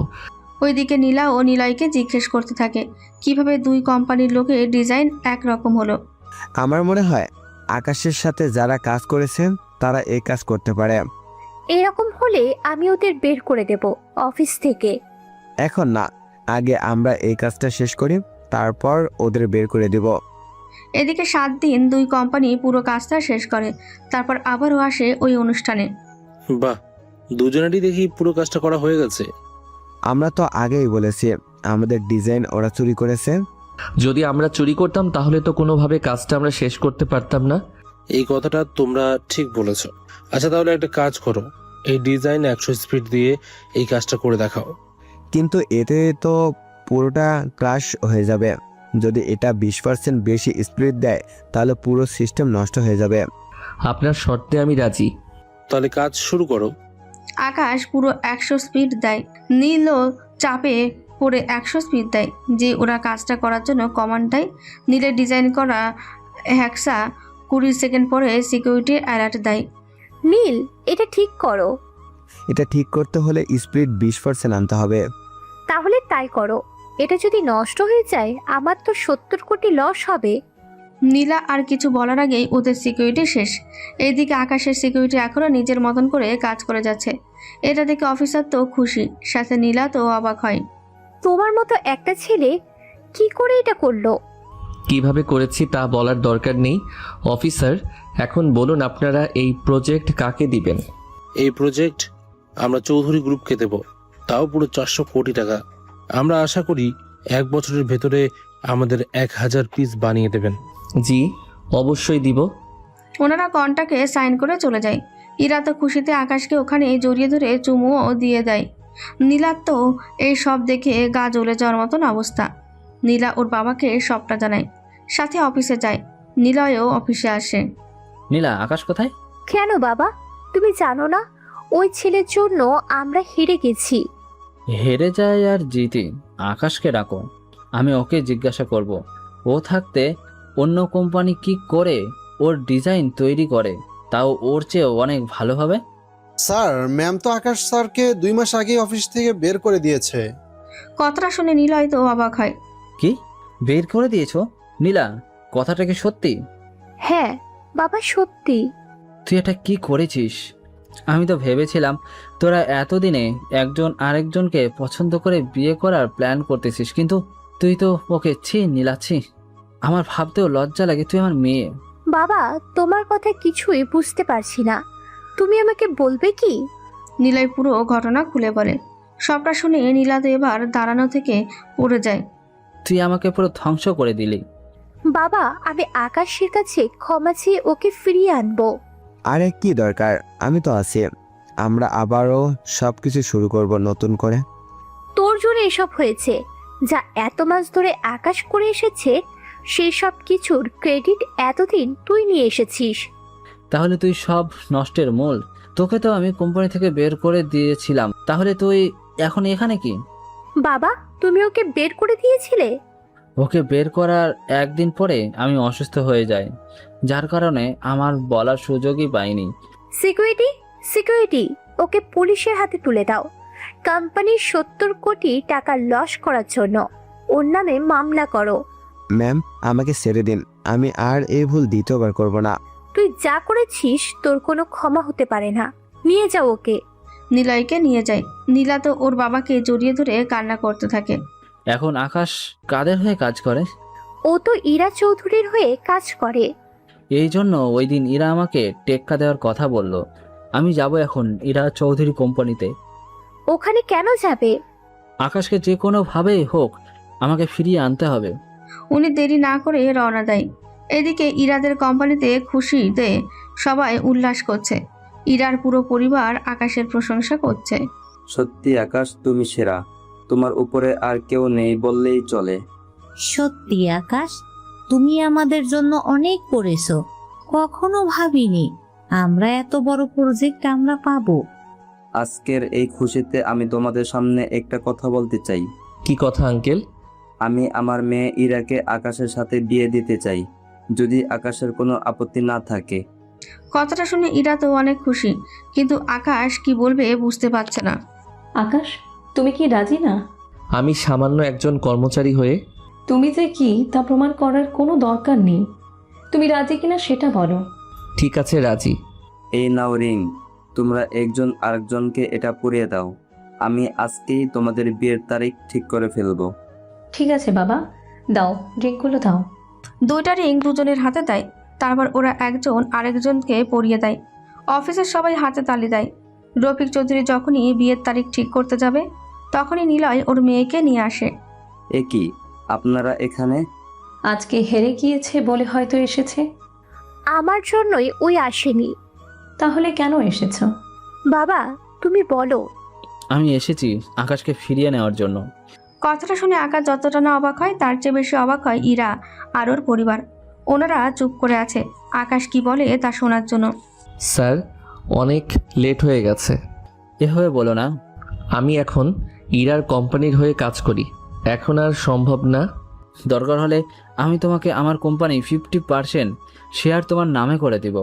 ওইদিকে নীলা ও নিলয়কে জিজ্ঞেস করতে থাকে কিভাবে 2 কোম্পানির লোকের ডিজাইন একরকম হলো। আমার মনে হয় আকাশের সাথে যারা কাজ করেছেন তারা এই কাজ করতে পারে। এরকম হলে আমি ওদের বের করে দেব অফিস থেকে। এখন না, আগে আমরা এই কাজটা শেষ করি, তারপর ওদের বের করে দেব। এদিকে 7 দিন 2 কোম্পানি পুরো কাজটা শেষ করে, তারপর আবারও আসে ওই অনুষ্ঠানে। বাহ, দুজনেরই দেখি পুরো কাজটা করা হয়ে গেছে। আমরা তো আগেই বলেছি আমাদের ডিজাইন ওরা চুরি করেছে। যদি আমরা চুরি করতাম তাহলে তো কোনোভাবে কাজটা আমরা শেষ করতে পারতাম না। এই কথাটা তোমরা ঠিক বলেছ। আচ্ছা, তাহলে একটা কাজ করো, এই ডিজাইন 100 স্পিড দিয়ে এই কাজটা করে দেখাও। কিন্তু এতে তো পুরোটা ক্রাশ হয়ে যাবে। যদি এটা 20% বেশি স্পিড দেয় তাহলে পুরো সিস্টেম নষ্ট হয়ে যাবে। আপনার শর্তে আমি রাজি। তাহলে কাজ শুরু করো। আকাশ পুরো 100 স্পিড দেয়। নীলও চাপে পড়ে 100 স্পিড দেয়, যে ওরা কাজটা করার জন্য কমান্ড দেয়। নীলের ডিজাইন করা হ্যাক্সা 20 সেকেন্ড পরে সিকিউরিটি অ্যালার্ট দেয়। নীল, এটা ঠিক করো। এটা ঠিক করতে হলে স্পিড 20% আনতে হবে। তাহলে তাই করো। এটা যদি নষ্ট হয়ে যায় আমার তো 70 কোটি লস হবে। নীলা আর কিছু বলার আগেই ওদের সিকিউরিটি শেষ। এইদিকে আকাশের সিকিউরিটি এখনও নিজের মতন করে কাজ করে যাচ্ছে। এটা দেখে অফিসার তো খুশি, সাথে নীলা তো অবাক হয়। তোমার মতো একটা ছেলে কি করে এটা করলো? কিভাবে করেছি তা বলার দরকার নেই অফিসার। এখন বলুন আপনারা এই প্রজেক্ট কাকে দিবেন? এই প্রজেক্ট আমরা চৌধুরী গ্রুপকে দেব, তাও পুরো 400 কোটি টাকা। আমরা আশা করি 1 বছরের ভেতরে আমাদের 1000 পিস বানিয়ে দেবেন। জি, অবশ্যই দিব। ওনারা কন্ট্রাক্টে সাইন করে চলে যায়। ইরা তো খুশিতে আকাশকে ওখানে জড়িয়ে ধরে চুমুও দিয়ে দেয়। নীলার তো এই সব দেখে গা জ্বলে যাওয়ার মতন অবস্থা। নীলা ওর বাবাকে সবটা জানায়, সাথে অফিসে যায়। নীলয়ও অফিসে আসে। নীলা, আকাশ কোথায়? কেন বাবা, তুমি জানো না ওই ছেলের জন্য আমরা হেরে গেছি। হেরে যায় আর জিতি, আকাশকে ডাকো, আমি ওকে জিজ্ঞাসা করব। ও থাকতে অন্য কোম্পানি কি করে ওর ডিজাইন তৈরি করে, তাও ওর চেয়ে অনেক ভালো হবে। স্যার, ম্যাম তো আকাশ স্যারকে 2 মাস আগেই অফিস থেকে বের করে দিয়েছে। কথাটা শুনে নিলয় তো অবাক হয়। কি বের করে দিয়েছো নীলা? কথাটা কি সত্যি? হ্যাঁ বাবা, সত্যি। তুই এটা কি করেছিস? আমি তো ভেবেছিলাম তোরা এতদিনে একজন আরেকজনকে পছন্দ করে বিয়ে করার প্ল্যান করতেছিস, কিন্তু তুই তো ওকে ছি নীলাচ্ছি। আমার ভাবতেও লজ্জা লাগে, তুই আমার মেয়ে। বাবা, তোমার কথা কিছুই বুঝতে পারছি না, তুমি আমাকে বলবে কি? নিলয় পুরো ঘটনা খুলে বলে। সবটা শুনে নীলা তো এবার দাঁড়ানো থেকে পড়ে যায়। তুই আমাকে পুরো ধ্বংস করে দিলি। বাবা, আমি আকাশের কাছে ক্ষমা চেয়ে ওকে ফিরিয়ে আনবো। আরে কি দরকার, আমি তো আছি। আমরা আবারও সব কিছু শুরু করব নতুন করে। তোর জন্য এসব হয়েছে। যা এত মাস ধরে আকাশ করে এসেছে সেই সব কিছুর ক্রেডিট এতদিন তুই নিয়ে এসেছিস। তাহলে তুই সব নষ্টের মূল। তোকে তো আমি কোম্পানি থেকে বের করে দিয়েছিলাম, তাহলে তুই এখন এখানে কি? বাবা, তুমি ওকে বের করে দিয়েছিলে? ওকে বের করার একদিন পরে আমি অসুস্থ হয়ে যাই, যার কারণে আমার বলার সুযোগই পাইনি। সিকিউরিটি, সিকিউরিটি, ওকে পুলিশের হাতে তুলে দাও। কোম্পানির 70 কোটি টাকা লস করার জন্য ওর নামে মামলা করো। ম্যাম, আমাকে ছেড়ে দিন, আমি আর এই ভুল দ্বিতীয়বার করব না। তুই যা করেছিস তোর কোনো ক্ষমা হতে পারে না। নিয়ে যাও ওকে। নিলয়কে নিয়ে যায়। নীলা তো ওর বাবাকে জড়িয়ে ধরে কান্না করতে থাকে। এখন আকাশ কাদের হয়ে কাজ করে? ও তো ইরা চৌধুরীর হয়ে কাজ করে। এই জন্য ওই দিন ইরা আমাকে টেক্কা দেওয়ার কথা বলল। আমি যাব এখন ইরা চৌধুরী কোম্পানিতে। ওখানে কেন যাবে? আকাশকে যে কোনোভাবেই হোক আমাকে ফিরিয়ে আনতে হবে। উনি দেরি না করে রওনা দেয়। এদিকে ইরাদের কোম্পানিতে খুশিতে সবাই উল্লাস করছে। ইরার পুরো পরিবার আকাশের প্রশংসা করছে। সত্যি আকাশ, তুমি সেরা। তোমার উপরে আর কেউ নেই বললেই চলে। সত্যি আকাশ, তুমি আমাদের জন্য অনেক করেছো। কখনো ভাবিনি আমরা এত বড় প্রজেক্ট আমরা পাবো। আজকের এই খুশিতে আমি তোমাদের সামনে একটা কথা বলতে চাই। কি কথা আঙ্কেল? আমি আমার মেয়ে ইরাকে আকাশের সাথে বিয়ে দিতে চাই, যদি আকাশের কোনো আপত্তি না থাকে। কথাটা শুনে ইরা তো অনেক খুশি, কিন্তু আকাশ কি বলবে বুঝতে পারছে না। আকাশ, তুমি কি রাজি না? আমি সামান্য একজন কর্মচারী হয়ে তুমি যে কি তা প্রমাণ করার কোনো দরকার নেই। তুমি রাজি কিনা সেটা বলো। ঠিক আছে, রাজি। এই নাও রিং, তোমরা একজন আরেকজনকে এটা পরিয়ে দাও। আমি আজকেই তোমাদের বিয়ের তারিখ ঠিক করে ফেলবো। ঠিক আছে বাবা, দাও রিংগুলো দাও। 2টা রিং দুজনের হাতে দেয়। তারপর ওরা একজন আরেকজনকে পরিয়ে দেয়। অফিসের সবাই হাতে তালি দেয়। রফিক চৌধুরী যখনই বিয়ের তারিখ ঠিক করতে যাবে তখনই নিলয় ওর মেয়েকে নিয়ে আসে। এ কি, আপনারা এখানে? আজকে হেরে গিয়েছে বলে হয়তো এসেছে। আমার জন্যই ওই আসেনি। তাহলে কেন এসেছো? বাবা, তুমি বলো। আমি এসেছি আকাশকে ফিরিয়ে নেওয়ার জন্য। কথাটা শুনে আকাশ যতটা না অবাক হয় তার চেয়ে বেশি অবাক হয় ইরা আর ওর পরিবার। ওনারা চুপ করে আছে আকাশ কি বলে তা শোনার জন্য। স্যার, অনেক লেট হয়ে গেছে। এভাবে বলো না। আমি এখন ইরার কোম্পানির হয়ে কাজ করি, এখন আর সম্ভব না। দরকার হলে আমি তোমাকে আমার কোম্পানি 50% শেয়ার তোমার নামে করে দিব।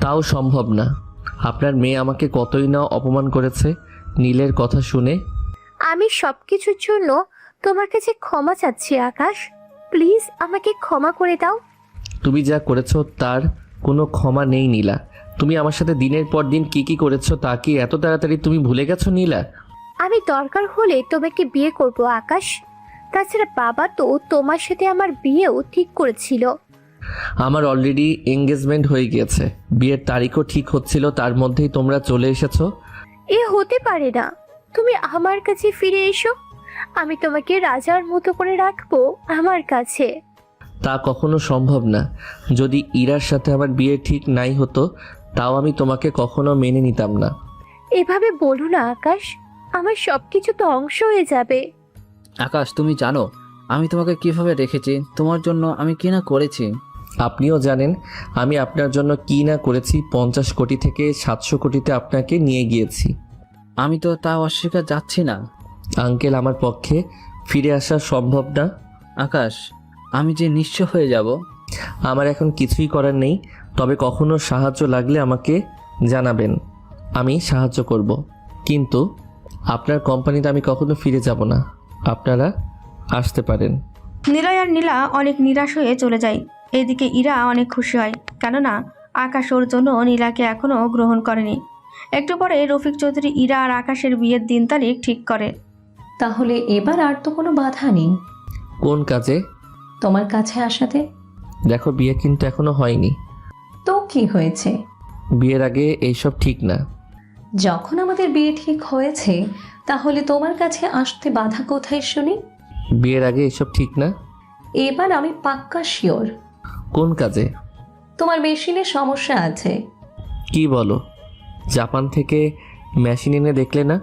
তাও সম্ভব না। আপনার মেয়ে আমাকে কতই না অপমান করেছে নীলের কথা শুনে। আমি সবকিছুর জন্য তোমার কাছে ক্ষমা চাচ্ছি আকাশ। প্লিজ আমাকে ক্ষমা করে দাও। তুমি যা করেছো তার কোনো ক্ষমা নেই নীলা। তুমি আমার সাথে দিনের পর দিন কি কি করেছো তা কি এত তাড়াতাড়ি তুমি ভুলে গেছো নীলা? আমি দরকার হলে তোমাকে বিয়ে করব আকাশ। তাছাড়া বাবা তো তোমার সাথে আমার বিয়েও ঠিক করেছিল। আমার অলরেডি এঙ্গেজমেন্ট হয়ে গিয়েছে, বিয়ের তারিখও ঠিক হচ্ছিল, তার মধ্যেই তোমরা চলে এসেছো। এ হতে পারে না। তুমি আমার কাছে ফিরে এসো, আমি তোমাকে রাজার মতো করে রাখবো আমার কাছে। তা কখনো সম্ভব না। যদি ইরার সাথে আমার বিয়ে ঠিক নাই হতো তাও আমি তোমাকে কখনো মেনে নিতাম না। এভাবে বলো না আকাশ, আমার সবকিছু তো ধ্বংস হয়ে যাবে। আকাশ, তুমি জানো আমি তোমাকে কিভাবে রেখেছি, তোমার জন্য আমি কি না করেছি। আপনিও জানেন আমি আপনার জন্য কি না করেছি। 50 কোটি থেকে 700 কোটিতে আপনাকে নিয়ে গিয়েছি। আমি তো তা অস্বীকার যাচ্ছি না। আঙ্কেল, আমার পক্ষে ফিরে আসা সম্ভব না। আকাশ, আমি যে নিঃস্ব হয়ে যাব। আমার এখন কিছুই করার নেই, তবে কখনো সাহায্য লাগলে আমাকে জানাবেন, আমি সাহায্য করব। কিন্তু আপনার কোম্পানিতে আমি কখনো ফিরে যাব না, আপনারা আসতে পারেন। নিলয় আর নীলা অনেক নিরাশ হয়ে চলে যায়। এদিকে ইরা অনেক খুশি হয়, কেননা আকাশ ওর জন্য নীলাকে এখনও গ্রহণ করেনি। একটু পরে রফিক চৌধুরী ইরা আর আকাশের বিয়ের দিন তারিখ ঠিক করে। তাহলে এবার আর তো কোনো বাধা নেই কোন কাজে? তোমার কাছে আসাতে। দেখো, বিয়ে কিন্তু এখনো হয়নি। তো কি হয়েছে? বিয়ের আগে এইসব ঠিক না। যখন আমাদের বিয়ে ঠিক হয়েছে, তাহলে তোমার কাছে আসতে বাধা কোথায় শুনি? বিয়ের আগে এইসব ঠিক না। এবার আমি পাক্কা শিওর। কোন কাজে? তোমার মেশিনের সমস্যা আছে। কি বলো? জাপান থেকে মেশিন এনে দেখলে না?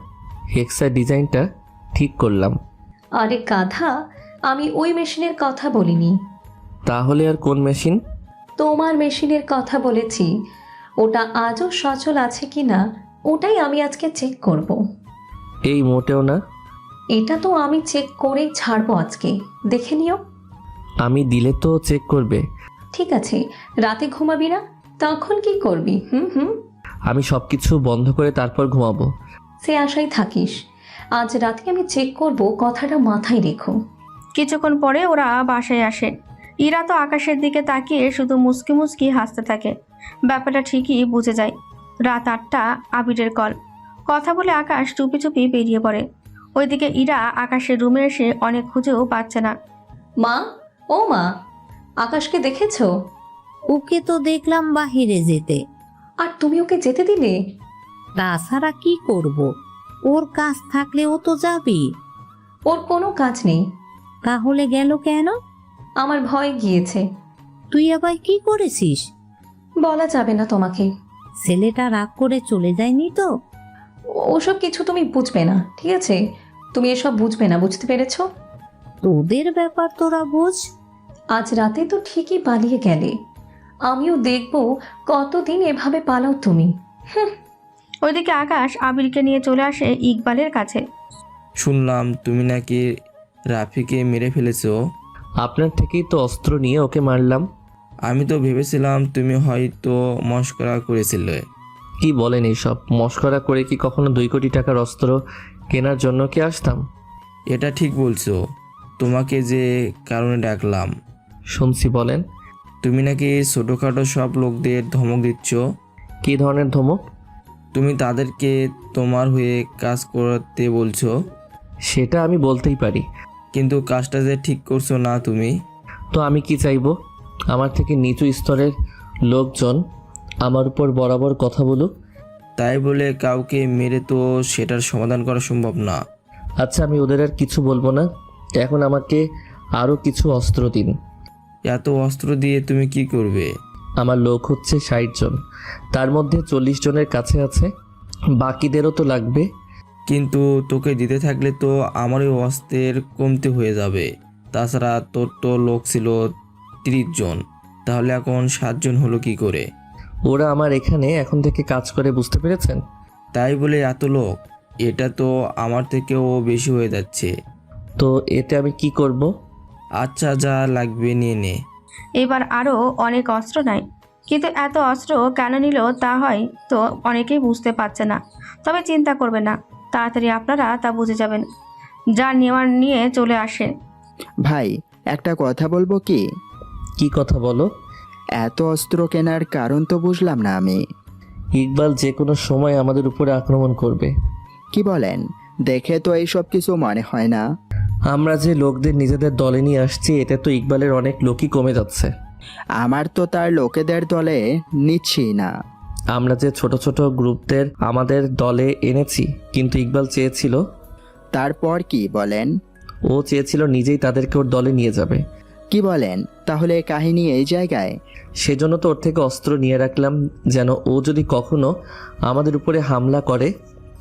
হেক্সা ডিজাইনটা ঠিক করলাম। আরে গাধা, আমি ওই মেশিনের কথা বলিনি। তাহলে আর কোন মেশিন? তোমার মেশিনের কথা বলেছি। ওটা আজও সচল আছে কি না, ওটাই আমি আজকে চেক করব। এই মোটেও না। এটা তো আমি চেক করেই ছাড়বো আজকে, দেখে নিও। আমি দিলে তো চেক করবে। ঠিক আছে, রাতে ঘুমাবি না? তখন কি করবি? হুম। আমি সব কিছু বন্ধ করে তারপর ঘুমাবো। সে আশায় থাকিস। আজ রাতে আমি চেক করব, কথাটা মাথায় রেখো। কিছুক্ষণ পরে ওরা বাসায় আসে। ইরা তো আকাশের দিকে তাকিয়ে শুধু মুচকি মুচকি হাসতে থাকে। ব্যাপারটা ঠিকই বুঝে যায়। রাত 8টা, আবিরের কল। কথা বলে আকাশ চুপি চুপি বেরিয়ে পড়ে। ওইদিকে ইরা আকাশের রুমে এসে অনেক খুঁজেও পাচ্ছে না। মা, ও মা, আকাশকে দেখেছো? ওকে তো দেখলাম বাহিরে যেতে। আর তুমি ওকে যেতে দিলে? তাছাড়া কি করব? ওর কাজ থাকলে ও তো যাবে। ওর কোনো কাজ নেই। তাহলে গেল কেন? আমার ভয় গিয়েছে। তুই আবার কি করেছিস? বলা যাবে না তোমাকে। ছেলেটা রাগ করে চলে যায়নি তো? ওসব কিছু তুমি বুঝবে না, ঠিক আছে? তুমি এসব বুঝবে না, বুঝতে পেরেছো? তোদের ব্যাপার তোরা বোঝ। আজ রাতে তো ঠিকই পালিয়ে গেলে। আমিও দেখব কতদিন এভাবে পালাও তুমি। ওইদিকে আকাশ আবিরকে নিয়ে চলে আসে ইকবালের কাছে। শুনলাম তুমি নাকি রাফিকে মেরে ফেলেছো। আপনার থেকেই তো অস্ত্র নিয়ে ওকে মারলাম। আমি তো ভেবেছিলাম তুমি হয়তো মস্করা করেছিলে। কি বলেন এইসব? মস্করা করে কি কখনো 2 কোটি টাকার অস্ত্র কেনার জন্য কি আসতাম? এটা ঠিক বলছো। তোমাকে যে কারণে ডাকলাম শুনছি, বলেন। তুমি নাকি ছোটোখাটো সব লোকদের ধমক দিচ্ছ। কি ধরনের ধমক? তুমি তাদেরকে তোমার হয়ে কাজ করতে বলছো। সেটা আমি বলতেই পারি, কিন্তু কাজটা যে ঠিক করছো না তুমি। তো আমি কি চাইবো? আমার থেকে নিচু স্তরের লোকজন আমার উপর বরাবর কথা বলুক? তাই বলে কাউকে মেরে তো সেটার সমাধান করা সম্ভব না। আচ্ছা, আমি ওদের আর কিছু বলবো না। এখন আমাকে আরও কিছু অস্ত্র দিন। এত অস্ত্র দিয়ে তুমি কি করবে? আমার লোক হচ্ছে 60 জন, তার মধ্যে 40 জনের কাছে আছে, বাকিদেরও তো লাগবে। কিন্তু তোকে দিতে থাকলে তো আমার ওই অস্ত্রের কমতে হয়ে যাবে। তাছাড়া তোর তো লোক ছিল 30 জন, তাহলে এখন 7 জন হলো কি করে? ওরা আমার এখানে এখন থেকে কাজ করে, বুঝতে পেরেছেন? তাই বলে এত লোক? এটা তো আমার থেকেও বেশি হয়ে যাচ্ছে। তো এতে আমি কি করব? আচ্ছা, যা লাগবে নিয়ে নে। এবার আরও অনেক অস্ত্র নেয়, কিন্তু এত অস্ত্র কেন নিল তা হয় তো অনেকেই বুঝতে পারছে না। তবে চিন্তা করবে না, তাড়াতাড়ি আপনারা তা বুঝে যাবেন। যা নেওয়ার নিয়ে চলে আসে। ভাই, একটা কথা বলবো কি? কি কথা বলো? এত অস্ত্র কেনার কারণ তো বুঝলাম না আমি। ইকবাল যে কোনো সময় আমাদের উপরে আক্রমণ করবে। কি বলেন? দেখে তো এইসব কিছু মনে হয় না। আমরা যে লোকদের নিজেদের দলে নিয়ে আসছি, এতে তো ইকবালের অনেক লোকই কমে যাচ্ছে। আমার তো তার লোকেদের দলে নিচ্ছি না। আমরা যে ছোট ছোট গ্রুপদের আমাদের দলে এনেছি, কিন্তু ইকবাল চেয়েছিল। তারপর কি বলেন? ও চেয়েছিল নিজেই তাদেরকে ওর দলে নিয়ে যাবে। কি বলেন? তাহলে কাহিনী এই জায়গায়? সেজন্য তো ওর থেকে অস্ত্র নিয়ে রাখলাম, যেন ও যদি কখনো আমাদের উপরে হামলা করে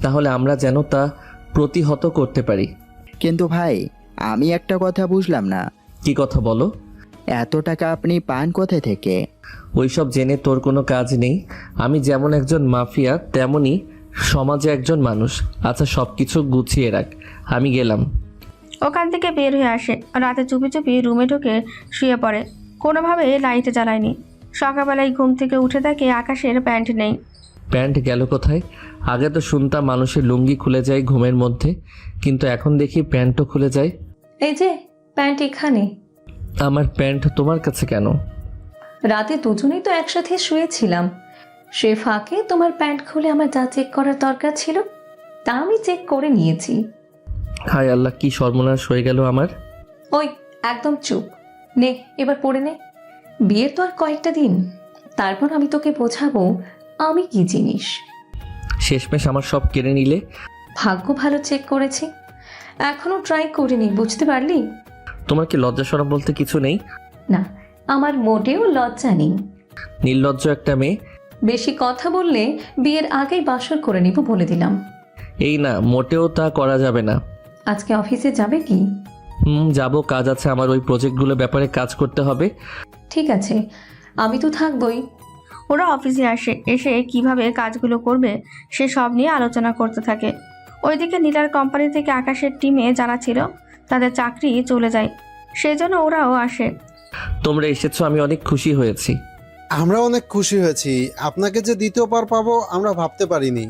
তাহলে আমরা যেন তা প্রতিহত করতে পারি। কিন্তু ভাই, আমি একটা কথা বুঝলাম না। কি কথা বলো? এত টাকা আপনি পান কোথা থেকে? ওইসব জেনে তোর কোনো কাজ নেই। আমি যেমন একজন মাফিয়া, তেমনি সমাজে একজন মানুষ। আচ্ছা সব কিছু গুছিয়ে রাখ, আমি গেলাম। ওখান থেকে বের হয়ে আসে, রাতে চুপি চুপি রুমে ঢুকে শুয়ে পড়ে। কোনোভাবে লাইট জ্বালায়নি। সকালবেলায় ঘুম থেকে উঠে দেখে আকাশের প্যান্ট নেই। প্যান্ট গেল কোথায়? আগে তো শুনতাম মানুষের লুঙ্গি খুলে যায় ঘুমের মধ্যে, কিন্তু এখন দেখি প্যান্টও খুলে যায়। এই যে প্যান্ট এখানে। আমার প্যান্ট তোমার কাছে কেন? রাতে দুজনেই তো একসাথে শুয়েছিলাম, সে ফাঁকে তোমার প্যান্ট খুলে আমার যা চেক করার দরকার ছিল তা আমি চেক করে নিয়েছি। হায় আল্লাহ, কি সর্বনাশ হয়ে গেল আমার। ওই একদম চুপ, নে এবার পড়ে নে। বিয়ের তো আর কয়েকটা দিন, তারপর আমি তোকে বোঝাবো আমি কি জিনিস। শেষমেশ আমার সব কেড়ে নিলে। ভাগ্য ভালো চেক করেছি, এখনো ট্রাই করিনি, বুঝতে পারলি? তোমার কি লজ্জা শরম বলতে কিছু নেই? না, আমার মোটেও লজ্জা নেই। নির্লজ্জ একটা মেয়ে। বেশি কথা বললে বিয়ের আগেই বাসর করে নিব বলে দিলাম। এই না, মোটেও তা করা যাবে না। আজকে অফিসে যাবে কি? যাবো, কাজ আছে আমার, ওই প্রজেক্টগুলোর ব্যাপারে কাজ করতে হবে। ঠিক আছে, আমি তো থাকবই। ওরা অফিসে আসে, এসে কিভাবে কাজগুলো করবে সে সব নিয়ে আলোচনা করতে থাকে। ওইদিকে নীলার কোম্পানি থেকে আকাশের টিমে যারা ছিল তাদের চাকরি চলে যায়, সেজন্য ওরাও আসে। তোমরা এসেছো, আমি অনেক খুশি হয়েছি। আমরা অনেক খুশি হয়েছি, আপনাকে যে দ্বিতীয়বার পাবো আমরা ভাবতে পারিনি।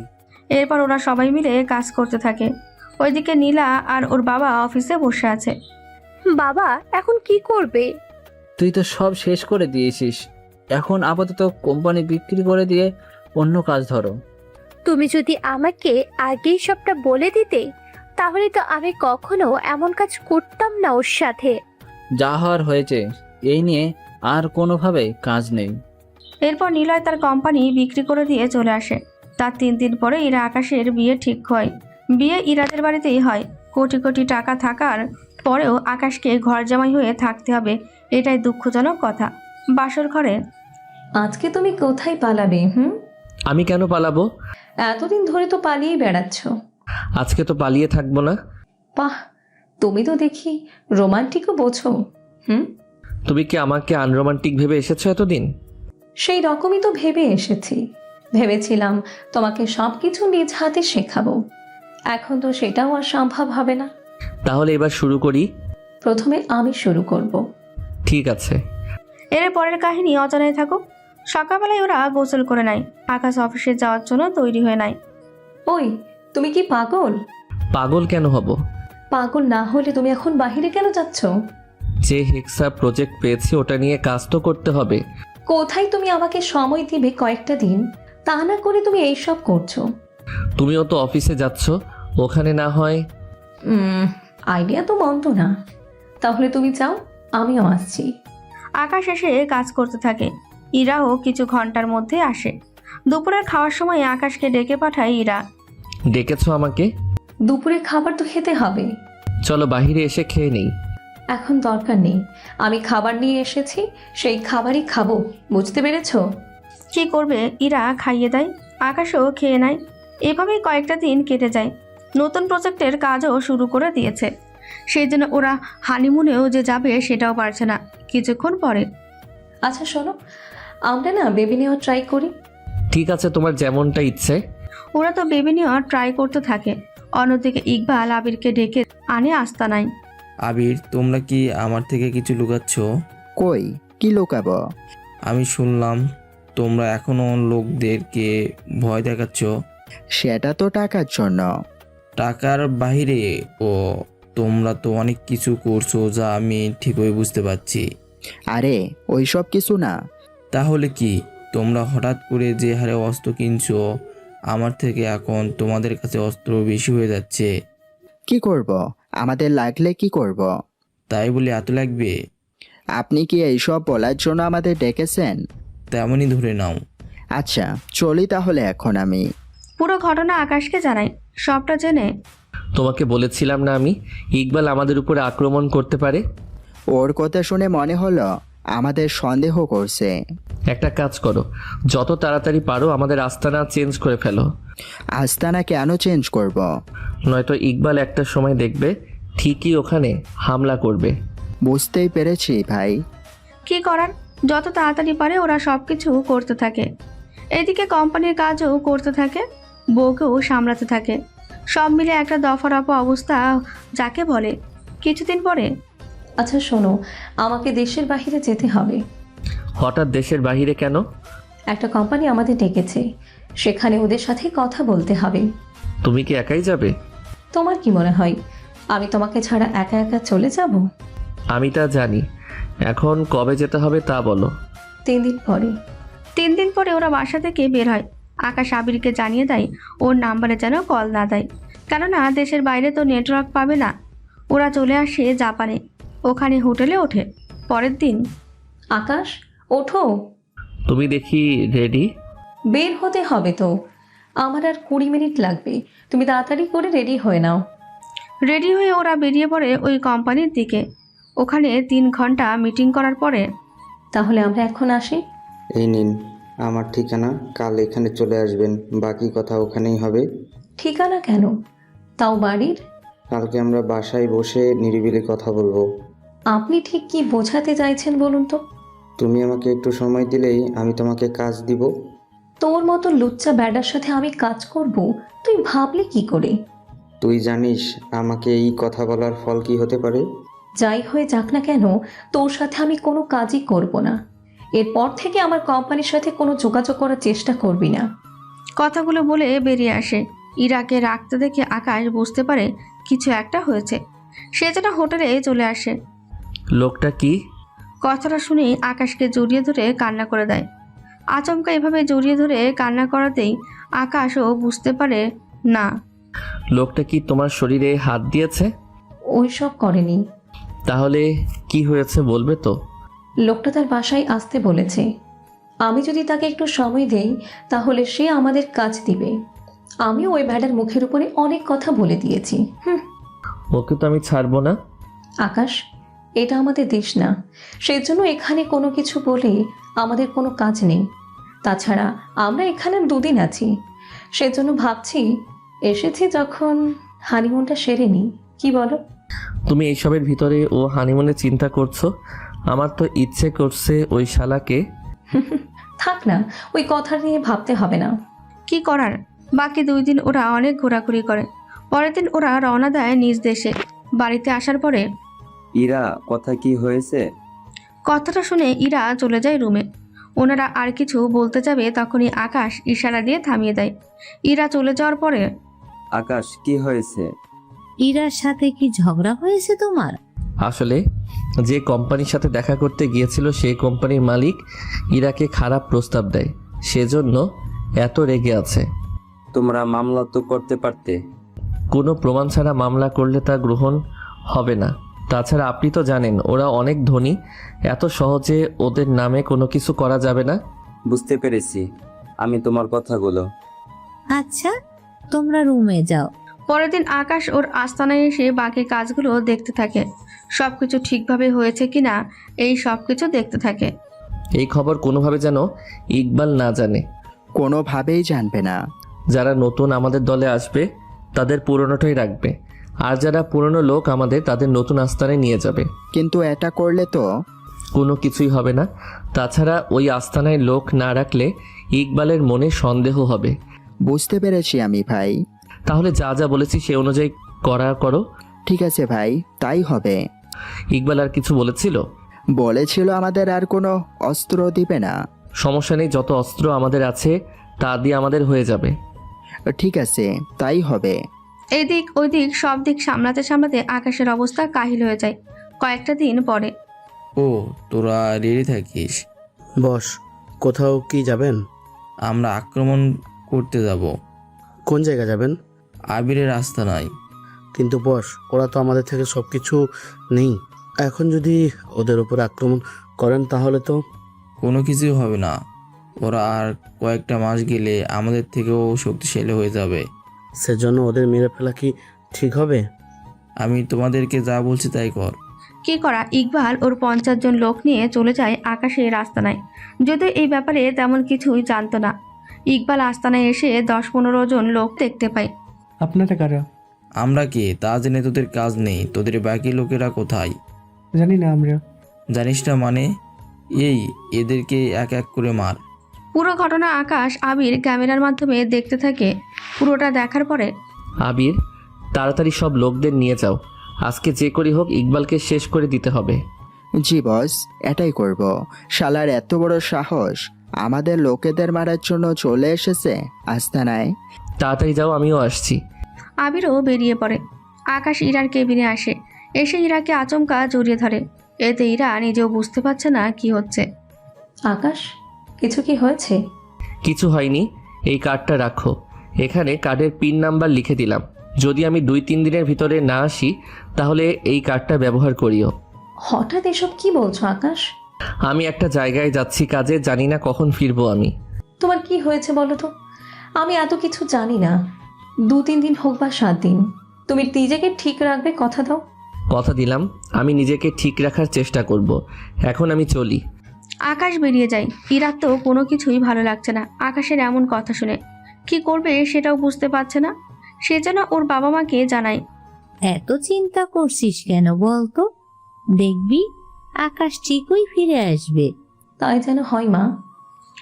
এরপর ওরা সবাই মিলে কাজ করতে থাকে। ওইদিকে নীলা আর ওর বাবা অফিসে বসে আছে। বাবা এখন কি করবে? তুই তো সব শেষ করে দিয়েছিস, এখন আপাতত কোম্পানি বিক্রি করে দিয়ে অন্য কাজ ধরো। তুমি যদি আমাকে আগেই সবটা বলে দিতে তাহলে তো আমি কখনো এমন কাজ করতাম না ওর সাথে। যা হওয়ার হয়েছে, এই নিয়ে আর কোনোভাবে কাজ নেই। এরপর নীলয় তার কোম্পানি বিক্রি করে দিয়ে চলে আসে। তার 3 দিন পরে ইরা আকাশের বিয়ে ঠিক হয়। বিয়ে ইরাদের বাড়িতেই হয়। কোটি কোটি টাকা থাকার পরেও আকাশকে ঘর জামাই হয়ে থাকতে হবে, এটাই দুঃখজনক কথা। বাসর ঘরে আজকে তুমি কোথায় পালাবে? আমি কেন পালাবো? এতদিন ধরে তো পালিয়ে বেড়াচ্ছ। আজকে তো পালিয়ে থাকবো না। বাহ, তুমি তো দেখি রোমান্টিকও বোঝো। তুমি কি আমাকে আনরোমান্টিক ভেবে এসেছো এতদিন? সেই রকমই তো ভেবে এসেছি। ভেবেছিলাম তোমাকে সব কিছু নিজ হাতে শেখাবো, এখন তো সেটাও আর সম্ভব হবে না। তাহলে এবার শুরু করি। প্রথমে আমি শুরু করব। ঠিক আছে। এর পরের কাহিনী অজানায় থাকুক। সকালবেলায় ওরা গোসল করে নেয়। আকাশ অফিসে যাওয়ার জন্য তৈরি হয়ে নেয়। ওই তুমি কি পাগল? পাগল কেন হব? পাগল না হলে তুমি এখন বাইরে কেন যাচ্ছ? যে হেক্সা প্রজেক্ট পেয়েছি ওটা নিয়ে কাজ তো করতে হবে। কোথায় তুমি আমাকে সময় দিবে কয়েকটা দিন, তা না করে তুমি এইসব করছো। তুমিও তো অফিসে যাচ্ছ, ওখানে না হয়। আইডিয়া তো মন্দ না, তাহলে তুমি যাও, আমিও আসছি। আকাশ এসে কাজ করতে থাকে। ইরাও কিছু ঘন্টার মধ্যে আসে। দুপুরের খাওয়ার সময় আকাশকে ডেকে পাঠায় ইরা। ডেকেছো আমাকে? দুপুরে খাবার তো খেতে হবে। চলো বাহিরে এসে খেয়ে নেই। এখন দরকার নেই, আমি খাবার নিয়ে এসেছি, সেই খাবারই খাবো, বুঝতে পেরেছো? কি করবে, ইরা খাইয়ে দেয়, আকাশও খেয়ে নেয়। এভাবেই কয়েকটা দিন কেটে যায়। নতুন প্রজেক্টের কাজও শুরু করে দিয়েছে, সেই জন্য ওরা হানিমুনেও যে যাবে সেটাও পারছে না। কিছুক্ষণ পরে, আচ্ছা শোনো, আমরা না বেবি নেওয়া ট্রাই করি। ঠিক আছে, তোমার যেমনটা ইচ্ছে। ওরা তো বেবি নেওয়া ট্রাই করতে থাকে। অন্যদিকে ইকবাল আবিরকে ডেকে আনে আস্তানায়। আবির, তোমরা কি আমার থেকে কিছু লুকাচ্ছ? কই, কি লুকাবো? আমি শুনলাম তোমরা এখনো লোকদেরকে ভয় দেখাচ্ছ। সেটা তো টাকার জন্য। টাকার বাইরে ও তোমরা তো অনেক কিছু করছো যা আমি ঠিকই বুঝতে পারছি। আরে ওইসব কিছু না। তাহলে কি? তোমরা হঠাৎ করে যে হারে অস্ত্র কিনছো, আমার থেকে এখন তোমাদের কাছে অস্ত্র বেশি হয়ে যাচ্ছে। কি করব? আমাদের লাগলে কি করব? তাই বলে এত লাগবে? আপনি কি এইসব বলার জন্য আমাদের ডেকেছেন? তেমনই ধরে নাও। আচ্ছা চলি তাহলে এখন আমি। পুরো ঘটনা আকাশকে জানায়। সবটা জেনে, তোমাকে বলেছিলাম না আমি, ইকবাল আমাদের উপরে আক্রমণ করতে পারে। ওর কথা শুনে মনে হলো আমাদের সন্দেহ করছে। একটা কাজ করো, যত তাড়াতাড়ি পারো আমাদের আস্তানা চেঞ্জ করে ফেলো। আস্তানা কেন চেঞ্জ করব? নয়তো ইকবাল একটা সময় দেখবে ঠিকই ওখানে হামলা করবে। বুঝতেই পেরেছি ভাই। কি করার, যত তাড়াতাড়ি পারে ওরা সবকিছু করতে থাকে। এদিকে কোম্পানির কাজও করতে থাকে। বউকেও সামলাতে থাকে। সব মিলে একটা দফারফা অবস্থা যাকে বলে। কিছুদিন পরে আচ্ছা শোনো, আমাকে দেশের বাইরে যেতে হবে। হঠাৎ দেশের বাইরে কেন? একটা কোম্পানি আমাদের ডেকেছে, সেখানে ওদের সাথে কথা বলতে হবে। তুমি কি একাই যাবে? তোমার কি মনে হয় আমি তোমাকে ছাড়া একা একা চলে যাব? আমি তা জানি, এখন কবে যেতে হবে তা বলো। 3 দিন পরে। 3 দিন পরে ওরা বাসা থেকে বের হয়। আকাশ আবিরকে জানিয়ে দেয় ওর নাম্বারে যেন কল না দেয়, কেননা দেশের বাইরে তো নেটওয়ার্ক পাবে না। ওরা চলে আসে জাপানে, ওখানে হোটেলে ওঠে। পরের দিন আকাশ ওঠো, তুমি দেখি রেডি। বের হতে হবে তো, আমার আর 20 মিনিট লাগবে। তুমি তাড়াতাড়ি করে রেডি হয়ে নাও। রেডি হয়ে ওরা বেরিয়ে পড়ে ওই কোম্পানির দিকে। ওখানে 3 ঘন্টা মিটিং করার পরে তাহলে আমরা এখন আসি। এই নিন আমার ঠিকানা, কাল এখানে চলে আসবেন, বাকি কথা ওখানেই হবে। ঠিকানা কেন? তাও বাড়ির? কালকে আমরা বাসায় বসে নিরিবিলি কথা বলবো। আপনি ঠিক কি বোঝাতে চাইছেন বলুন তো? তুমি আমাকে একটু সময় দিলেই আমি তোমাকে কাজ দিব। তোর মতো লুচ্চা ব্যাডার সাথে আমি কাজ করব, তুই ভাবলি কি করে? তুই জানিস আমাকে এই কথা বলার ফল কি হতে পারে? যাই হয়ে যাক না কেন, তোর সাথে আমি কোনো কাজই করব না। এরপর থেকে আমার কোম্পানির সাথে কোনো যোগাযোগ করার চেষ্টা করবি না। কথাগুলো বলে বেরিয়ে আসে। ইরাকে রাখতে দেখে আকাশ বুঝতে পারে কিছু একটা হয়েছে। সে যেন হোটেলে চলে আসে। লোকটা কি? কথাটা শুনে আকাশকে জড়িয়ে ধরে কান্না করে দেয়। আচমকা এভাবে জড়িয়ে ধরে কান্না করাতেই আকাশও বুঝতে পারে না। লোকটা কি তোমার শরীরে হাত দিয়েছে? ওইসব করেনি। তাহলে কি হয়েছে বলবে তো? লোকটা তার বাসায় আসতে বলেছে। আমি যদি তাকে একটু সময় দেই তাহলে সে আমাদের কাজ দিবে। আমি ওই ভ্যাডার মুখের উপরে অনেক কথা বলে দিয়েছি। ওকে তো আমি ছাড়বো না। আকাশ, এটা আমাদের দেশ না, সেজন্য এখানে কোনো কিছু বলে আমাদের কোনো কাজ নেই। তাছাড়া আমরা এখানে 2 দিন আছি, সেজন্য ভাবছি এসেছি যখন হানিমুনটা সেরে নিই, কি বলো? তুমি এইসবের ভিতরে ও হানিমুনে চিন্তা করছো? আমার তো ইচ্ছে করছে ওই শালাকে। থাক না, ওই কথা নিয়ে ভাবতে হবে না। কি করার, বাকি 2 দিন ওরা অনেক ঘোরাঘুরি করে। পরের দিন ওরা রওনা দেয় নিজ দেশে। বাড়িতে আসার পরে ইরা, কথা কি হয়েছে? কথাটা শুনে ইরা চলে যায় রুমে। ওনারা আর কিছু বলতে যাবে তখনই আকাশ ইশারা দিয়ে থামিয়ে দেয়। ইরা চলে যাওয়ার পরে আকাশ, কি হয়েছে? ইরার সাথে কি ঝগড়া হয়েছে তোমার? আসলে যে কোম্পানির সাথে দেখা করতে গিয়েছিল সেই কোম্পানির মালিক ইরাকে খারাপ প্রস্তাব দেয়, সেজন্য এত রেগে আছে। তোমরা মামলা তো করতে পারতে। কোনো প্রমাণ ছাড়া মামলা করলে তা গ্রহণ হবে না। তাছাড়া আপনি তো জানেন ওরা অনেক ধনী, এত সহজে ওদের নামে কোনো কিছু করা যাবে না। বুঝতে পেরেছি আমি তোমার কথাগুলো। আচ্ছা, তোমরা রুমে যাও। পরের দিন আকাশ ওর আস্তানায় এসে বাকি কাজগুলো দেখতে থাকে। সবকিছু ঠিকভাবে হয়েছে কিনা এই সব কিছু দেখতে থাকে। এই খবর কোনোভাবে যেন ইকবাল না জানে। কোনোভাবেই জানবে না। যারা নতুন আমাদের দলে আসবে তাদের পুরনোটাই রাখবে, আর যারা পুরনো লোক আমাদের তাদের নতুন আস্তানায় নিয়ে যাবে। কিন্তু এটা করলে তো কোনো কিছুই হবে না। তাছাড়া ওই আস্তানায় লোক না রাখলে ইকবালের মনে সন্দেহ হবে। বুঝতে পেরেছি আমি ভাই। তাহলে যা যা বলেছি সে অনুযায়ী করো। ঠিক আছে ভাই, তাই হবে। ইকবাল আর কিছু বলেছিল? বলেছিল আমাদের আর কোনো অস্ত্র দিবে না। সমস্যা নেই, যত অস্ত্র আমাদের আছে তা দিয়ে আমাদের হয়ে যাবে। ঠিক আছে, তাই হবে। এইদিক ওইদিক সব দিক সামলাতে সামলাতে আকাশের অবস্থা কাহিল হয়ে যায়। কয়েকটা দিন পরে ও, তোরা রেডি থাকিস। বস, কোথাও কি যাবেন? আমরা আক্রমণ করতে যাব। কোন জায়গা যাবেন? আবিরের রাস্তা নাই। কিন্তু বস, ওরা তো আমাদের থেকে সব কিছু নেই। এখন যদি ওদের উপর আক্রমণ করেন তাহলে তো কোনো কিছুই হবে না। ওরা আর কয়েকটা মাস গেলে আমাদের থেকেও শক্তিশালী হয়ে যাবে। সেজন্য ওদের মেরে ফেলা কি ঠিক হবে? আমি তোমাদেরকে যা বলছি তাই কর। কি করা, ইকবাল ওর 50 জন লোক নিয়ে চলে যায় আকাশের আস্তানায়। যদিও এই ব্যাপারে তেমন কিছুই জানতো না। ইকবাল আস্তানায় এসে 10-15 জন লোক দেখতে পায়। আপনারা কারা? আমরা কে তা জেনে তোদের কাজ নেই। তোদের বাকি লোকেরা কোথায়? জানি না আমরা। জানিস না মানে? এই এদেরকে এক এক করে মার। পুরো ঘটনা আকাশ আবির ক্যামেরার মাধ্যমে দেখতে থাকে। পুরোটা দেখার পরে আবির, তাড়াতাড়ি সব লোকদের নিয়ে যাও। আজকে যে করি হোক ইকবালকে শেষ করে দিতে হবে। জি বস, এটাই করব। শালার এত বড় সাহস, আমাদের লোকেদের মারার জন্য চলে এসেছে আস্তানায়। তাড়াতাড়ি যাও, আমিও আসছি। আবিরও বেরিয়ে পড়ে। আকাশ ইরার কেবিনে আসে, এসে ইরাকে আচমকা জড়িয়ে ধরে। এতে ইরা নিজেও বুঝতে পারছে না কি হচ্ছে। আকাশ, কিছু কি হয়েছে? কিছু হয়নি, এই কার্ডটা রাখো। এখানে কার্ডের পিন নাম্বার লিখে দিলাম। যদি আমি 2-3 দিনের ভিতরে না আসি তাহলে এই কার্ডটা ব্যবহার করিও। হঠাৎ এসব কি বলছো আকাশ? আমি একটা জায়গায় যাচ্ছি কাজে, জানি না কখন ফিরবো আমি। তোমার কি হয়েছে বলো তো? আমি এত কিছু জানি না। 2-3 দিন হোক বা 7 দিন, তুমি নিজেকে ঠিক রাখবে, কথা দাও। কথা দিলাম, আমি নিজেকে ঠিক রাখার চেষ্টা করব। এখন আমি চলি। আকাশ বেরিয়ে যায়। ইরার তো কোনো কিছুই ভালো লাগছে না আকাশের এমন কথা শুনে। কি করবে সেটাও বুঝতে পারছে না। সে যেন ওর বাবা মাকে জানায়। এত চিন্তা করছিস কেন বলতো? দেখবি আকাশ ঠিকই ফিরে আসবে। তাই যেন হয় মা।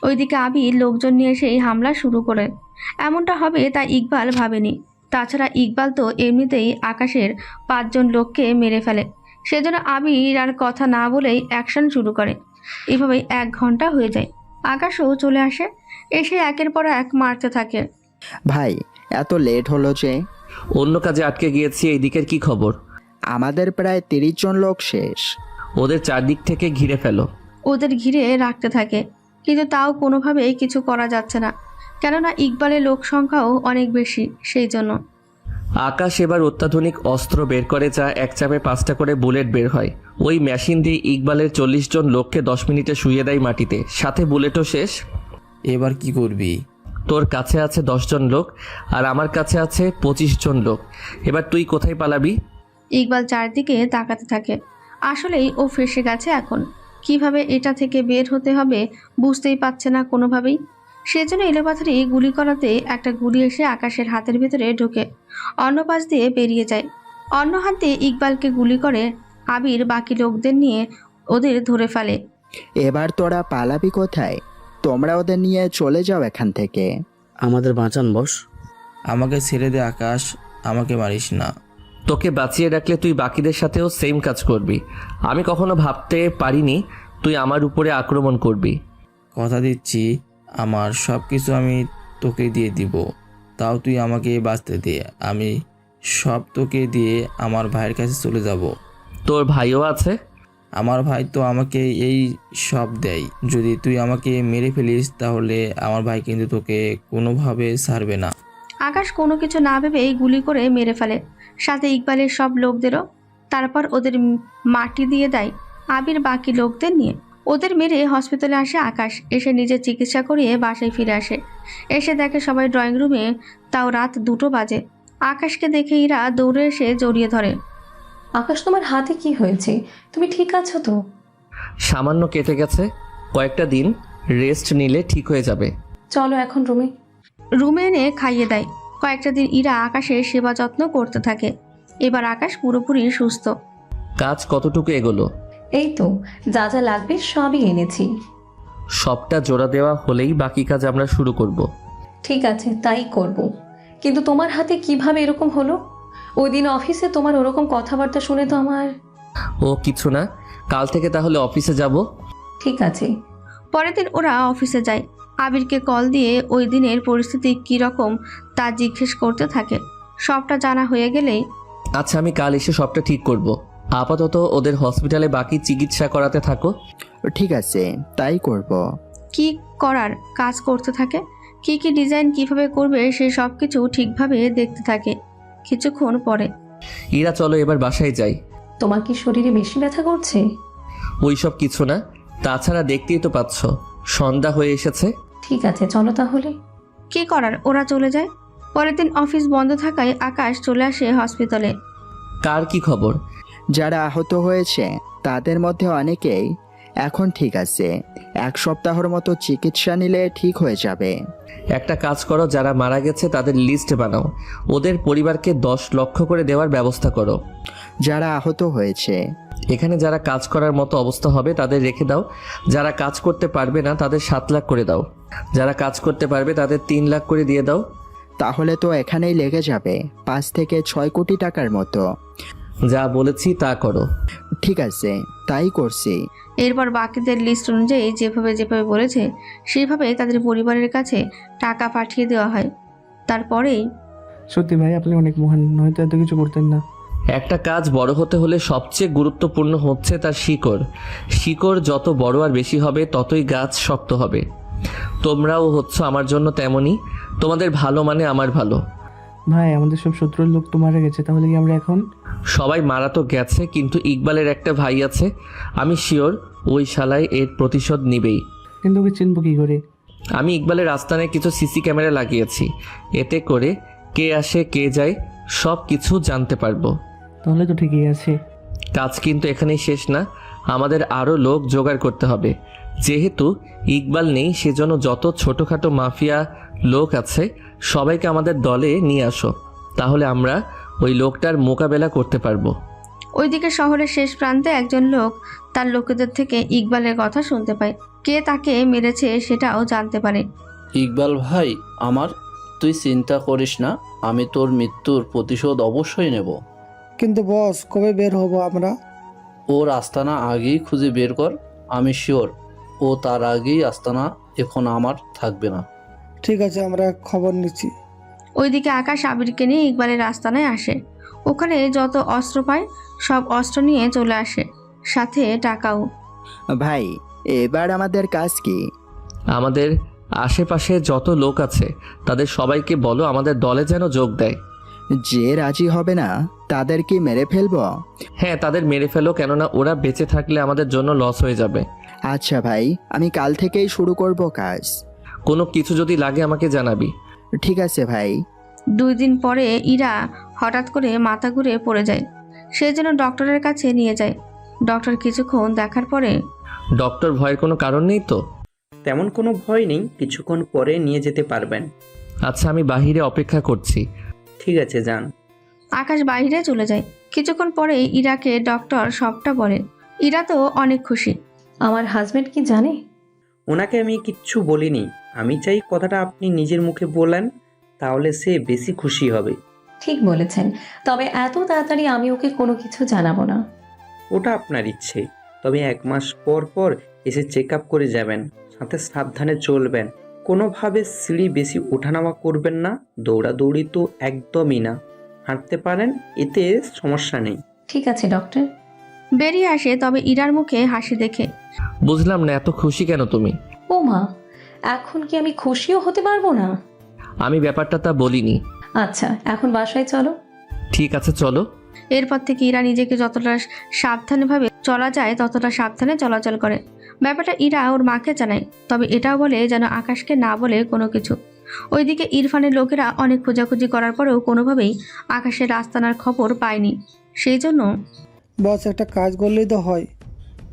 ওইদিকে আবির লোকজন নিয়ে এসে হামলা শুরু করে। এমনটা হবে তা ইকবাল ভাবেনি। তাছাড়া ইকবাল তো এমনিতেই আকাশের 5 জন লোককে মেরে ফেলে। সেজন্য আবির আর কথা না বলেই অ্যাকশন শুরু করে। এভাবেই 1 ঘন্টা হয়ে যায়। আকাশও চলে আসে, এসে একের পর এক মারতে থাকে। ভাই, এত লেট হলো যে? অন্য কাজে আটকে গিয়েছি। এই দিকের কি খবর? আমাদের প্রায় 30 জন লোক শেষ। ওদের চারদিক থেকে ঘিরে ফেলো। ওদের ঘিরে রাখতে থাকে, কিন্তু তাও কোনোভাবেই কিছু করা যাচ্ছে না, কেননা ইকবালের লোক সংখ্যাও অনেক বেশি। সেই জন্য আকাশ এবার অত্যাধুনিক অস্ত্র বের করে, যা এক চাপে 5টা করে বুলেট বের হয়। ওই মেশিন দিয়ে ইকবালের 40 জন লোককে 10 মিনিটে শুইয়ে দেয় মাটিতে, সাথে বুলেটও শেষ। এবার কি করবি? তোর কাছে আছে 10 জন লোক আর আমার কাছে আছে 25 জন লোক। এবার তুই কোথায় পালাবি? ইকবাল চারদিকে তাকাতে থাকে। আসলেই ও ফেঁসে গেছে এখন। কিভাবে এটা থেকে বের হতে হবে বুঝতেই পারছে না কোনোভাবেই। সেজন্য এলোপাথারি গুলি করাতে একটা গুলি এসে আকাশের হাতের ভেতরে ঢোকে, অন্য পাশ দিয়ে বেরিয়ে যায়। অন্য হাতে ইকবালকে গুলি করে আবির বাকি লোকদের নিয়ে ওদের ধরে ফেলে। এবার তোরা পালাবি কোথায়? তোমরা ওদের নিয়ে চলে যাও এখান থেকে। আমাদের বাঁচান বস। আমাকে ছেড়ে দে আকাশ, আমাকে মারিস না। তোকে বাঁচিয়ে রাখলে তুই বাকিদের সাথেও সেম কাজ করবি। আমি কখনো ভাবতে পারিনি তুই আমার উপরে আক্রমণ করবি। কথা দিচ্ছি, আমার সব কিছু আমি তোকে দিয়ে দিব, তাও তুই আমাকে বাঁচতে দে। আমি সব তোকে দিয়ে আমার ভাইয়ের কাছে চলে যাব। তোর ভাইও আছে? আমার ভাই তো আমাকে এই সব দেয়। যদি তুই আমাকে মেরে ফেলিস তাহলে আমার ভাই কিন্তু তোকে কোনোভাবে ছাড়বে না। আকাশ কোনো কিছু না ভেবেই গুলি করে মেরে ফেলে, সাথে ইকবালের সব লোকদেরও। তারপর ওদের মাটি দিয়ে দেয় আবির বাকি লোকদের নিয়ে। ওদের মেরে হসপিটালে আসে আকাশ। এসে নিজের চিকিৎসা করিয়ে বাসায় ফিরে আসে। এসে দেখে সবাই ড্রয়িং রুমে, তাও রাত 2টো বাজে। আকাশকে দেখে ইরা দৌড়ে এসে জড়িয়ে ধরে। আকাশ, তোমার হাতে কি হয়েছে? তুমি ঠিক আছো তো? সামান্য কেটে গেছে, কয়েকটা দিন রেস্ট নিলে ঠিক হয়ে যাবে। চলো এখন রুমে। রুমে এনে খাইয়ে দেয়। কয়েকটা দিন ইরা আকাশের সেবা যত্ন করতে থাকে। এবার আকাশ পুরোপুরি সুস্থ। কাজ কতটুকু এগোলো? এই তো, যা যা লাগবে সবই এনেছি। সবটা জোড়া দেওয়া হলেই বাকি কাজ আমরা শুরু করব। ঠিক আছে, তাই করব। কিন্তু তোমার হাতে কিভাবে এরকম হলো? ওই দিন অফিসে তোমার ওরকম কথাবার্তা শুনে তো আমার... ও কিছু না, কাল থেকে তাহলে অফিসে যাব। ঠিক আছে। পরের দিন ওরা অফিসে যায়। আবিরকে কল দিয়ে ওই দিনের পরিস্থিতি কীরকম তা জিজ্ঞেস করতে থাকে। সবটা জানা হয়ে গেলেই, আচ্ছা আমি কাল এসে সবটা ঠিক করব। আপাতত ওদের হসপিটালে বাকি চিকিৎসা করাতে থাকো। ঠিক আছে, তাই করব। কি করার কাজ করতে থাকে। কি কি ডিজাইন কিভাবে করবে সেই সব কিছু ঠিকভাবে দেখতে থাকে। কিছুক্ষণ পরে, ইরা চলো এবার বাসায় যাই। তোমার কি শরীরে বেশি ব্যথা করছে? ওইসব কিছু না, তাছাড়া দেখতেই তো পাচ্ছ সন্ধ্যা হয়ে এসেছে। ঠিক আছে, চলো তাহলে। কি করার ওরা চলে যায়। পরের দিন অফিস বন্ধ থাকায় আকাশ চলে আসে হসপিটালে। কার কি খবর? যারা আহত হয়েছে তাদের মধ্যে অনেকেই এখন ঠিক আছে। 1 সপ্তাহের মতো চিকিৎসা নিলে ঠিক হয়ে যাবে। একটা কাজ করো, যারা মারা গেছে তাদের লিস্ট বানাও। ওদের পরিবারকে 10 লক্ষ করে দেওয়ার ব্যবস্থা করো। যারা আহত হয়েছে, এখানে যারা কাজ করার মতো অবস্থা হবে তাদের রেখে দাও। যারা কাজ করতে পারবে না তাদের 7 লাখ করে দাও। যারা কাজ করতে পারবে তাদের 3 লাখ করে দিয়ে দাও। তাহলে তো এখানেই লেগে যাবে 5 থেকে 6 কোটি টাকার মতো। যা বলেছি তা করো। ঠিক আছে, তাই করছি। এরপর বাকিদের লিস্ট অনুযায়ী যেভাবে যেভাবে বলেছে সেইভাবে তাদের পরিবারের কাছে টাকা পাঠিয়ে দেওয়া হয়। তারপরেই সত্যি ভাই, আপনি অনেক মহান, নয়তো এত কিছু করতেন না। একটা কাজ বড় হতে হলে সবচেয়ে গুরুত্বপূর্ণ হচ্ছে তার শিকড়। শিকড় যত বড় আর বেশি হবে ততই গাছ শক্ত হবে। তোমরাও হচ্ছ আমার জন্য তেমনই। তোমাদের ভালো মানে আমার ভালো। ভাই, আমাদের সব শত্রুর লোক তো মারা গেছে, তাহলে কি আমরা এখন? সবাই মারা তো গেছে, কিন্তু ইকবালের একটা ভাই আছে, আমি শিওর ওই শালায় এর প্রতিশোধ নিবেই। কিন্তু ওকে চিনবো কি করে? আমি ইকবালের আস্তানায় কিছু সিসি ক্যামেরা লাগিয়েছি, এতে করে কে আসে কে যায় সব কিছু জানতে পারবো। তাহলে তো ঠিকই আছে। কাজ কিন্তু এখানেই শেষ না, আমাদের আরও লোক জোগাড় করতে হবে। যেহেতু ইকবাল নেই, সেজন্য যত ছোটোখাটো মাফিয়া লোক আছে সবাইকে আমাদের দলে নিয়ে আসো, তাহলে আমরা ওই লোকটার মোকাবেলা করতে পারবো। ওইদিকে শহরের শেষ প্রান্তে একজন লোক তার লোকেদের থেকে ইকবালের কথা শুনতে পায়। কে তাকে মেরেছে সেটাও জানতে পারে। ইকবাল ভাই আমার, তুই চিন্তা করিস না, আমি তোর মৃত্যুর প্রতিশোধ অবশ্যই নেব। কিন্তু বস, কবে বের হব আমরা? ওর আস্তানা আগেই খুঁজে বের কর, আমি শিওর ও তার আগেই আস্তানা এখন আমার থাকবে না। ঠিক আছে, আমরা খবর নিচ্ছি। ওইদিকে আকাশ আবিরকে নিয়ে ইকবালের আস্তানায় আসে। ওখানে যত অস্ত্র পায় সব অস্ত্র নিয়ে চলে আসে, সাথে টাকাও। ভাই, এবার আমাদের কাজ কি? আমাদের আশেপাশে যত লোক আছে তাদের সবাইকে বলো আমাদের দলে যেন যোগ দেয়। যে রাজি হবে না তাদের কি মেরে ফেলবো? হ্যাঁ, তাদের মেরে ফেলো, কেননা ওরা বেঁচে থাকলে আমাদের জন্য লস হয়ে যাবে। আচ্ছা ভাই, আমি কাল থেকেই শুরু করব কাজ। কোনো কিছু যদি লাগে আমাকে জানাবি। ঠিক আছে ভাই। 2 দিন পরে ইরা হঠাৎ করে মাথা ঘুরে পড়ে যায়। সেই জন্য ডক্টরের কাছে নিয়ে যায়। ডক্টর কিছুক্ষণ দেখার পরে, ডক্টর, ভয়ের কোনো কারণ নেই তো? তেমন কোনো ভয় নেই, কিছুক্ষণ পরে নিয়ে যেতে পারবেন। আচ্ছা, আমি বাহিরে অপেক্ষা করছি। ঠিক আছে, যান। আকাশ বাইরে চলে যায়। কিছুক্ষণ পরে ইরাকে ডক্টর সবটা বলে। ইরা তো অনেক খুশি। আমার হাজবেন্ড কি জানে? ওনাকে আমি কিচ্ছু বলিনি। আমি চাই কথাটা আপনি নিজের মুখে বলেন, তাহলে সে বেশি খুশি হবে। ঠিক বলেছেন, তবে এত তাড়াতাড়ি আমি ওকে কোনো কিছু জানাবো না। ওটা আপনার ইচ্ছে, তবে 1 মাস পর পর এসে চেক আপ করে যাবেন, সাথে সাবধানে চলবেন। কোনোভাবে সিঁড়ি বেশি ওঠানামা করবেন না, দৌড়াদৌড়ি তো একদমই না। হাঁটতে পারেন, এতে সমস্যা নেই। ঠিক আছে ডক্টর। বেরিয়ে আসে, তবে ইরার মুখে হাসি দেখে। বুঝলাম না, এত খুশি কেন তুমি? ও মা, এখন কি আমি খুশিও হতে পারবো না? আমি ব্যাপারটা তা বলিনি। আচ্ছা, এখন বাসায় চলো। ঠিক আছে, চলো। এরপর থেকে ইরা নিজেকে যতটা সাবধানেভাবে চলা যায় ততটা সাবধানে চলাচল করে। ব্যাপারটা ইরা ওর মাকে জানায়, তবে এটাও বলে যেন আকাশকে না বলে কোনো কিছু। ওইদিকে ইরফানের লোকেরা অনেক খোঁজাখুঁজি করার পরেও কোনোভাবেই আকাশের আস্তানার খবর পায়নি। সেই জন্য বস, একটা কাজ করলেই তো হয়।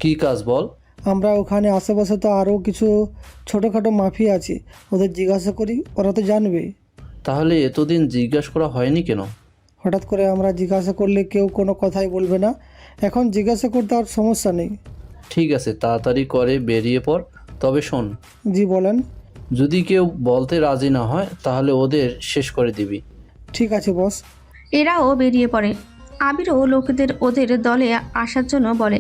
কি কাজ বল? আমরা ওখানে আশেপাশে তো আরও কিছু ছোটোখাটো মাফিয়া আছে, ওদের জিজ্ঞাসা করি, ওরা তো জানবে। তাহলে এতদিন জিজ্ঞাসা করা হয়নি কেন? হঠাৎ করে আমরা জিজ্ঞাসা করলে কেউ কোনো কথাই বলবে না, এখন জিজ্ঞাসা করতে আর সমস্যা নেই। ঠিক আছে, তাড়াতাড়ি করে বেরিয়ে পড়। তবে শোন। জি বলেন। যদি কেউ বলতে রাজি না হয় তাহলে ওদের শেষ করে দিবি। ঠিক আছে বস। এরাও বেরিয়ে পড়ে। আবিরও লোকেদের ওদের দলে আসার জন্য বলে।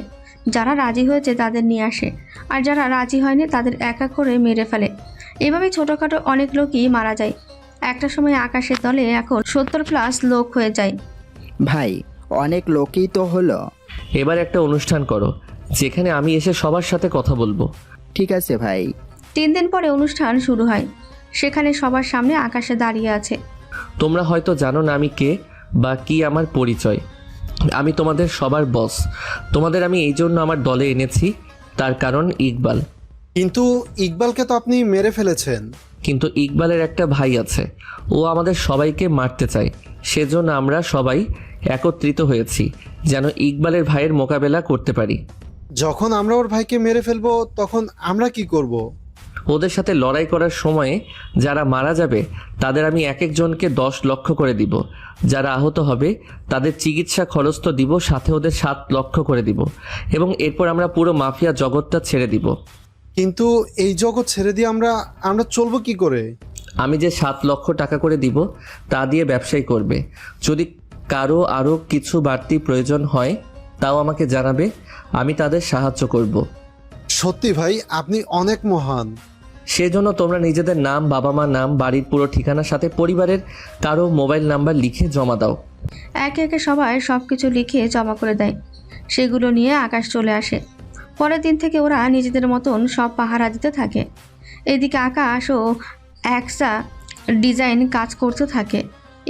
যারা রাজি হয়েছে তাদের নিয়ে আসে, আর যারা রাজি হয়নি তাদের একা করে মেরে ফেলে। এভাবে ছোটোখাটো অনেক লোকই মারা যায়। একটা সময় আকাশের দলে এখন 70+ লোক হয়ে যায়। ভাই, অনেক লোকই তো হলো। এবার একটা অনুষ্ঠান করো যেখানে আমি এসে সবার সাথে কথা বলবো। ঠিক আছে ভাই। 3 দিন পরে অনুষ্ঠান শুরু হয়। সেখানে সবার সামনে আকাশে দাঁড়িয়ে আছে। তোমরা হয়তো জানো না আমি কে বা কি আমার পরিচয়। আমি তোমাদের সবার বস। তোমাদের আমি এই জন্য আমার দলে এনেছি, তার কারণ ইকবাল। কিন্তু ইকবালকে তো আপনি মেরে ফেলেছেন। কিন্তু ইকবালের একটা ভাই আছে, ও আমাদের সবাইকে মারতে চায়। সেজন্য আমরা সবাই একত্রিত হয়েছি যেন ইকবালের ভাইয়ের মোকাবেলা করতে পারি। যখন আমরা ওর ভাইকে মেরে ফেলবো তখন আমরা কি করব? ওদের সাথে লড়াই করার সময়ে যারা মারা যাবে তাদের আমি এক একজনকে 10 লক্ষ করে দিব। যারা আহত হবে তাদের চিকিৎসা খরচ তো দিব, সাথে ওদের 7 লক্ষ করে দিব। এবং এরপর আমরা পুরো মাফিয়া জগৎটা ছেড়ে দিব। কিন্তু এই জগৎ ছেড়ে দিয়ে আমরা আমরা চলবো কি করে? আমি যে 7 লক্ষ টাকা করে দিব তা দিয়ে ব্যবসায়ী করবে। যদি কারো আরও কিছু বাড়তি প্রয়োজন হয় তাও আমাকে জানাবে, আমি তাদের সাহায্য করব। সত্যি ভাই, আপনি অনেক মহান। সেজন্য তোমরা নিজেদের নাম, বাবা মার নাম, বাড়ির পুরো ঠিকানার সাথে পরিবারের কারো মোবাইল নাম্বার লিখে জমা দাও। একে একে সবাই সব কিছু লিখে জমা করে দেয়। সেগুলো নিয়ে আকাশ চলে আসে। পরের দিন থেকে ওরা নিজেদের মতন সব পাহারা দিতে থাকে। এদিকে আকাশও একটা ডিজাইন কাজ করতে থাকে।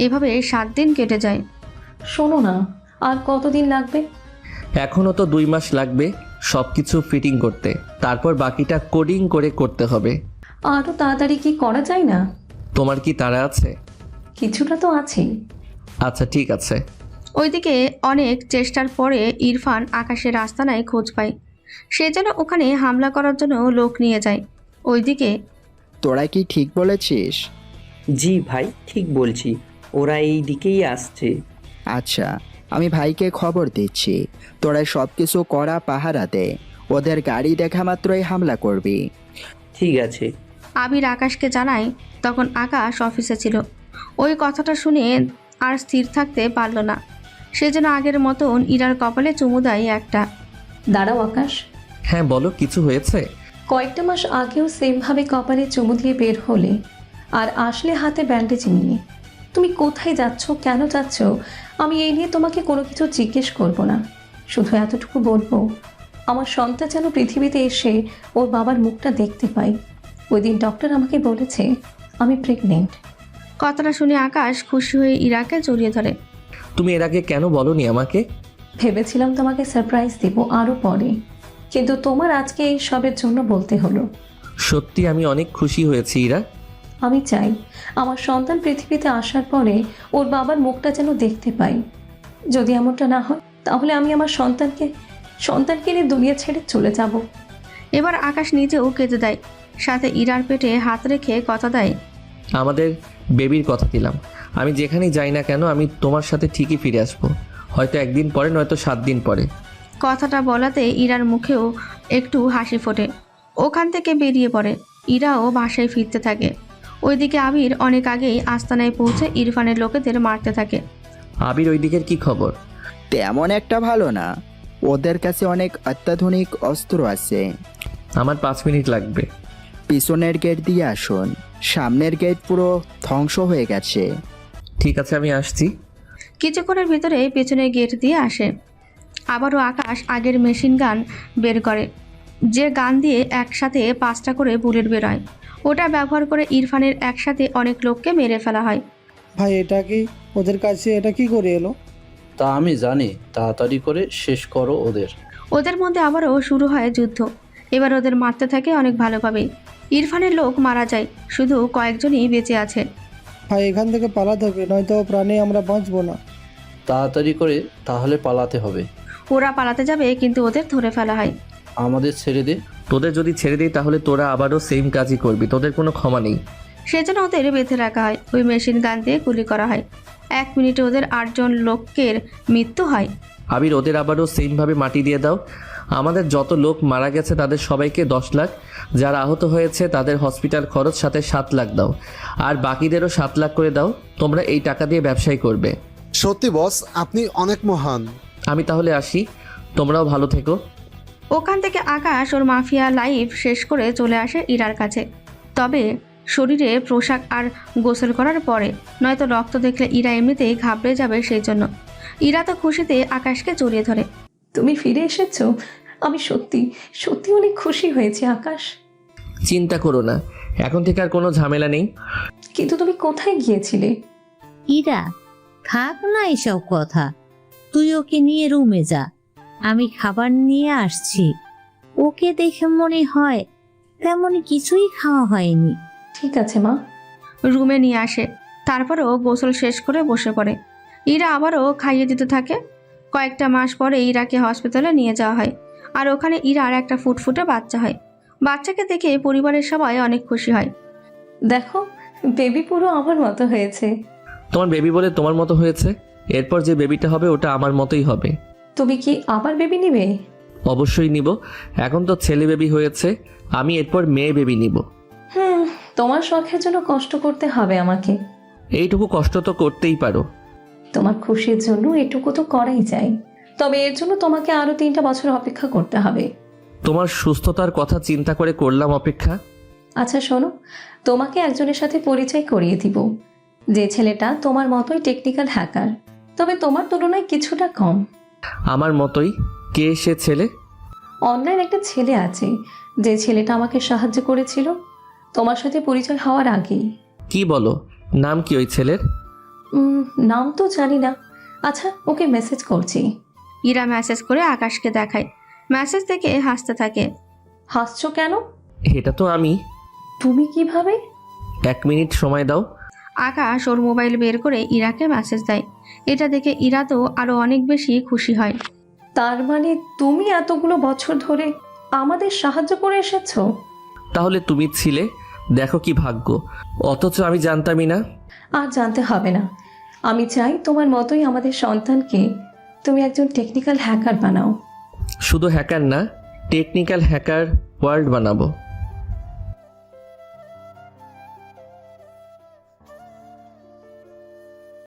এভাবে 7 দিন কেটে যায়। শোনো না, আর কতদিন লাগবে? এখনও তো 2 মাস লাগবে সব কিছু ফিটিং করতে, তারপর বাকিটা কোডিং করে করতে হবে। আরও তাড়াতাড়ি কি করা যায় না? তোমার কি তাড়া আছে? কিছুটা তো আছেই। আচ্ছা ঠিক আছে। ওইদিকে অনেক চেষ্টার পরে ইরফান আকাশের আস্তানায় খোঁজ পায়। সে যেন ওখানে হামলা করার জন্য লোক নিয়ে যায়। ওইদিকে তোরা কি ঠিক বলেছিস? জি ভাই, ঠিক বলছি, ওরা এই দিকেই আসছে। আচ্ছা, আমি ভাইকে খবর দিচ্ছি। তোরা সব কিছু করা পাহারা দে, ওদের গাড়ি দেখা মাত্রই হামলা করবি। ঠিক আছে। আবির আকাশকে জানায়। তখন আকাশ অফিসে ছিল। ওই কথাটা শুনে আর স্থির থাকতে পারল না। সে যেন আগের মতন ইরার কপালে চুমু দেয় একটা। দাঁড়াও আকাশ। হ্যাঁ বলো, কিছু হয়েছে? কয়েকটা মাস আগেও সেমভাবে কপালে চুমু দিয়ে বের হলে, আর আসলে হাতে ব্যান্ডেজ নিয়ে। তুমি কোথায় যাচ্ছ, কেন যাচ্ছ, আমি এই নিয়ে তোমাকে কোনো কিছু জিজ্ঞেস করব না। শুধু এতটুকু বলবো, আমার সন্তান যেন পৃথিবীতে এসে ওর বাবার মুখটা দেখতে পাই। ওই দিন ডক্টর আমাকে বলেছে আমি প্রেগনেন্ট। কথাটা শুনে আকাশ খুশি হয়ে ইরাকে জড়িয়ে ধরে। তুমি এর আগে কেন বলনি আমাকে? ভেবেছিলাম তোমাকে সারপ্রাইজ দিব আরও পরে, কিন্তু তোমার আজকে এই সবের জন্য বলতে হলো। সত্যি আমি অনেক খুশি হয়েছি ইরা। আমি চাই আমার সন্তান পৃথিবীতে আসার পরে ওর বাবার মুখটা যেন দেখতে পাই। যদি এমনটা না হয় তাহলে আমি আমার সন্তানকে নিয়ে দুনিয়া ছেড়ে চলে যাব। এবার আকাশ নিজেও কেঁদে দেয়, সাথে ইরার পেটে হাত রেখে কথা দেয়, আমাদের বেবির কথা দিলাম, আমি যেখানেই যাই না কেন আমি তোমার সাথে ঠিকই ফিরে আসবো। হয়তো 1 দিন পরে, নয়তো 7 দিন পরে। কথাটা বলাতে ইরার মুখেও একটু হাসি ফোটে। ওখান থেকে বেরিয়ে পড়ে। ইরাও বাসায় ফিরতে থাকে। ওইদিকে আবির অনেক আগেই আস্তানায় পৌঁছে ইরফানের লোকেদের মারতে থাকে। আবির ওই দিকের কি খবর? তেমন একটা ভালো না, ওদের কাছে অনেক অত্যাধুনিক অস্ত্র আছে। আমার 5 মিনিট লাগবে। পিছনের গেট দিয়ে আসুন, সামনের গেট পুরো ধ্বংস হয়ে গেছে। ঠিক আছে, আমি আসছি। কিছুক্ষণের ভিতরে পেছনের গেট দিয়ে আসে। আবারও আকাশ আগের মেশিন গান বের করে, যে গান দিয়ে একসাথে 5টা করে বুলেট বেরোয়। ওটা ব্যবহার করে ইরফানের একসাথে অনেক লোককে মেরে ফেলা হয়। ভাই এটা কি ওদের কাছে এটা কি করে এলো? তা আমি জানি, তাড়াতাড়ি করে শেষ করো ওদের। ওদের মধ্যে আবারও শুরু হয় যুদ্ধ। এবার ওদের মারতে থাকে অনেক ভালোভাবে। ইরফানের লোক মারা যায়, শুধু কয়েকজনই বেঁচে আছে। ভাই এখান থেকে পালাতে হবে, নয়তো প্রাণে আমরা বাঁচবো না। তাড়াতাড়ি করে তাহলে পালাতে হবে। ওরা পালাতে যাবে কিন্তু ওদের ধরে ফেলা হয়। আমাদের ছেড়ে দে। তোদের যদি ছেড়ে দিই তাহলে তোরা আবারও সেম কাজই করবি, তোদের কোনো ক্ষমা নেই। সেজন্য ওদের বেঁধে রাখা হয়। ওই মেশিন গান দিয়ে গুলি করা হয়। 1 মিনিটে ওদের 8 জন লোকের মৃত্যু হয়। আবির ওদের আবারও সেমভাবে মাটি দিয়ে দাও। আমাদের যত লোক মারা গেছে তাদের সবাইকে 10 লাখ, যারা আহত হয়েছে তাদের হসপিটাল খরচ সাথে 7 লাখ দাও, আর বাকিদেরও 7 লাখ করে দাও। তোমরা এই টাকা দিয়ে ব্যবসায় করবে। সত্যি বস, আপনি অনেক মহান। আমি তাহলে আসি, তোমরাও ভালো থেকো। ওখান থেকে আকাশ ওর মাফিয়া লাইফ শেষ করে চলে আসে ইরার কাছে। তবে শরীরে পোশাক আর গোসল করার পরে, নয়তো রক্ত দেখলে ইরা এমনিতেই ঘাবড়ে যাবে। সেই জন্য ইরা তো খুশিতে আকাশকে জড়িয়ে ধরে। তুমি ফিরে এসেছো, আমি সত্যি সত্যি অনেক খুশি হয়েছি আকাশ। চিন্তা করো না, এখন থেকে আর কোনো ঝামেলা নেই। কিন্তু তুমি কোথায় গিয়েছিলে? ইরা, থাক না এসব কথা, তুই ওকে নিয়ে রুমে যা, আমি খাবার নিয়ে আসছি। ওকে দেখে মনে হয় তেমন কিছুই খাওয়া হয়নি। ঠিক আছে মা। রুমে নিয়ে আসে, তারপরও গোসল শেষ করে বসে পড়ে। ইরা আবারও খাইয়ে দিতে থাকে। কয়েকটা মাস পরে ইরাকে হসপিটালে নিয়ে যাওয়া হয়, আর ওখানে ইরার একটা ফুটফুটে বাচ্চা হয়। বাচ্চাকে দেখে পরিবারের সবাই অনেক খুশি হয়। দেখো, বেবি পুরো আমার মতো হয়েছে। তোমার বেবি বলে তোমার মতো হয়েছে, এরপর যে বেবিটা হবে ওটা আমার মতোই হবে। তুমি কি আবার বেবি নিবে? অবশ্যই নিব। এখন তো ছেলে বেবি হয়েছে, আমি এরপর মেয়ে বেবি নিব। তোমার শখের জন্য কষ্ট করতে হবে আমাকে। এইটুকু কষ্ট তো করতেই পারো। তোমার খুশির জন্য এটুকু তো করাই যায়, তবে এর জন্য তোমাকে আরো 3টা বছর অপেক্ষা করতে হবে। তোমার সুস্থতার কথা চিন্তা করে করলাম অপেক্ষা। আচ্ছা শোনো, তোমাকে একজনের সাথে পরিচয় করিয়ে দিব, যে ছেলেটা তোমার মতোই টেকনিক্যাল হ্যাকার, তবে তোমার তুলনায় কিছুটা কম। আমার মতোই? কে সে ছেলে? অনলাইন একটা ছেলে আছে, যে ছেলেটা আমাকে সাহায্য করেছিল তোমার সাথে পরিচয় হওয়ার আগেই। কি বলো? নাম কি ওই ছেলের? নাম তো জানি না। আচ্ছা, ওকে মেসেজ করছি। ইরা মেসেজ করে আকাশকে দেখায়। মেসেজ দেখে হাসতে থাকে। হাসছো কেন? এটা তো আমি। তুমি কিভাবে? 1 মিনিট সময় দাও। আকাশ ওর মোবাইল বের করে ইরাকে মেসেজ দেয়। এটা দেখে ইরা তো আরো অনেক বেশি খুশি হয়। তার মানে তুমি এতগুলো বছর ধরে আমাদের সাহায্য করে এসেছো? তাহলে তুমি ছিলে, দেখো কি ভাগ্য, অথচ আমি জানতামই না। আর জানতে হবে না। আমি চাই তোমার মতোই আমাদের সন্তানকে তুমি একজন টেকনিক্যাল হ্যাকার বানাও। শুধু হ্যাকার না, টেকনিক্যাল হ্যাকার ওয়ার্ল্ড বানাবো।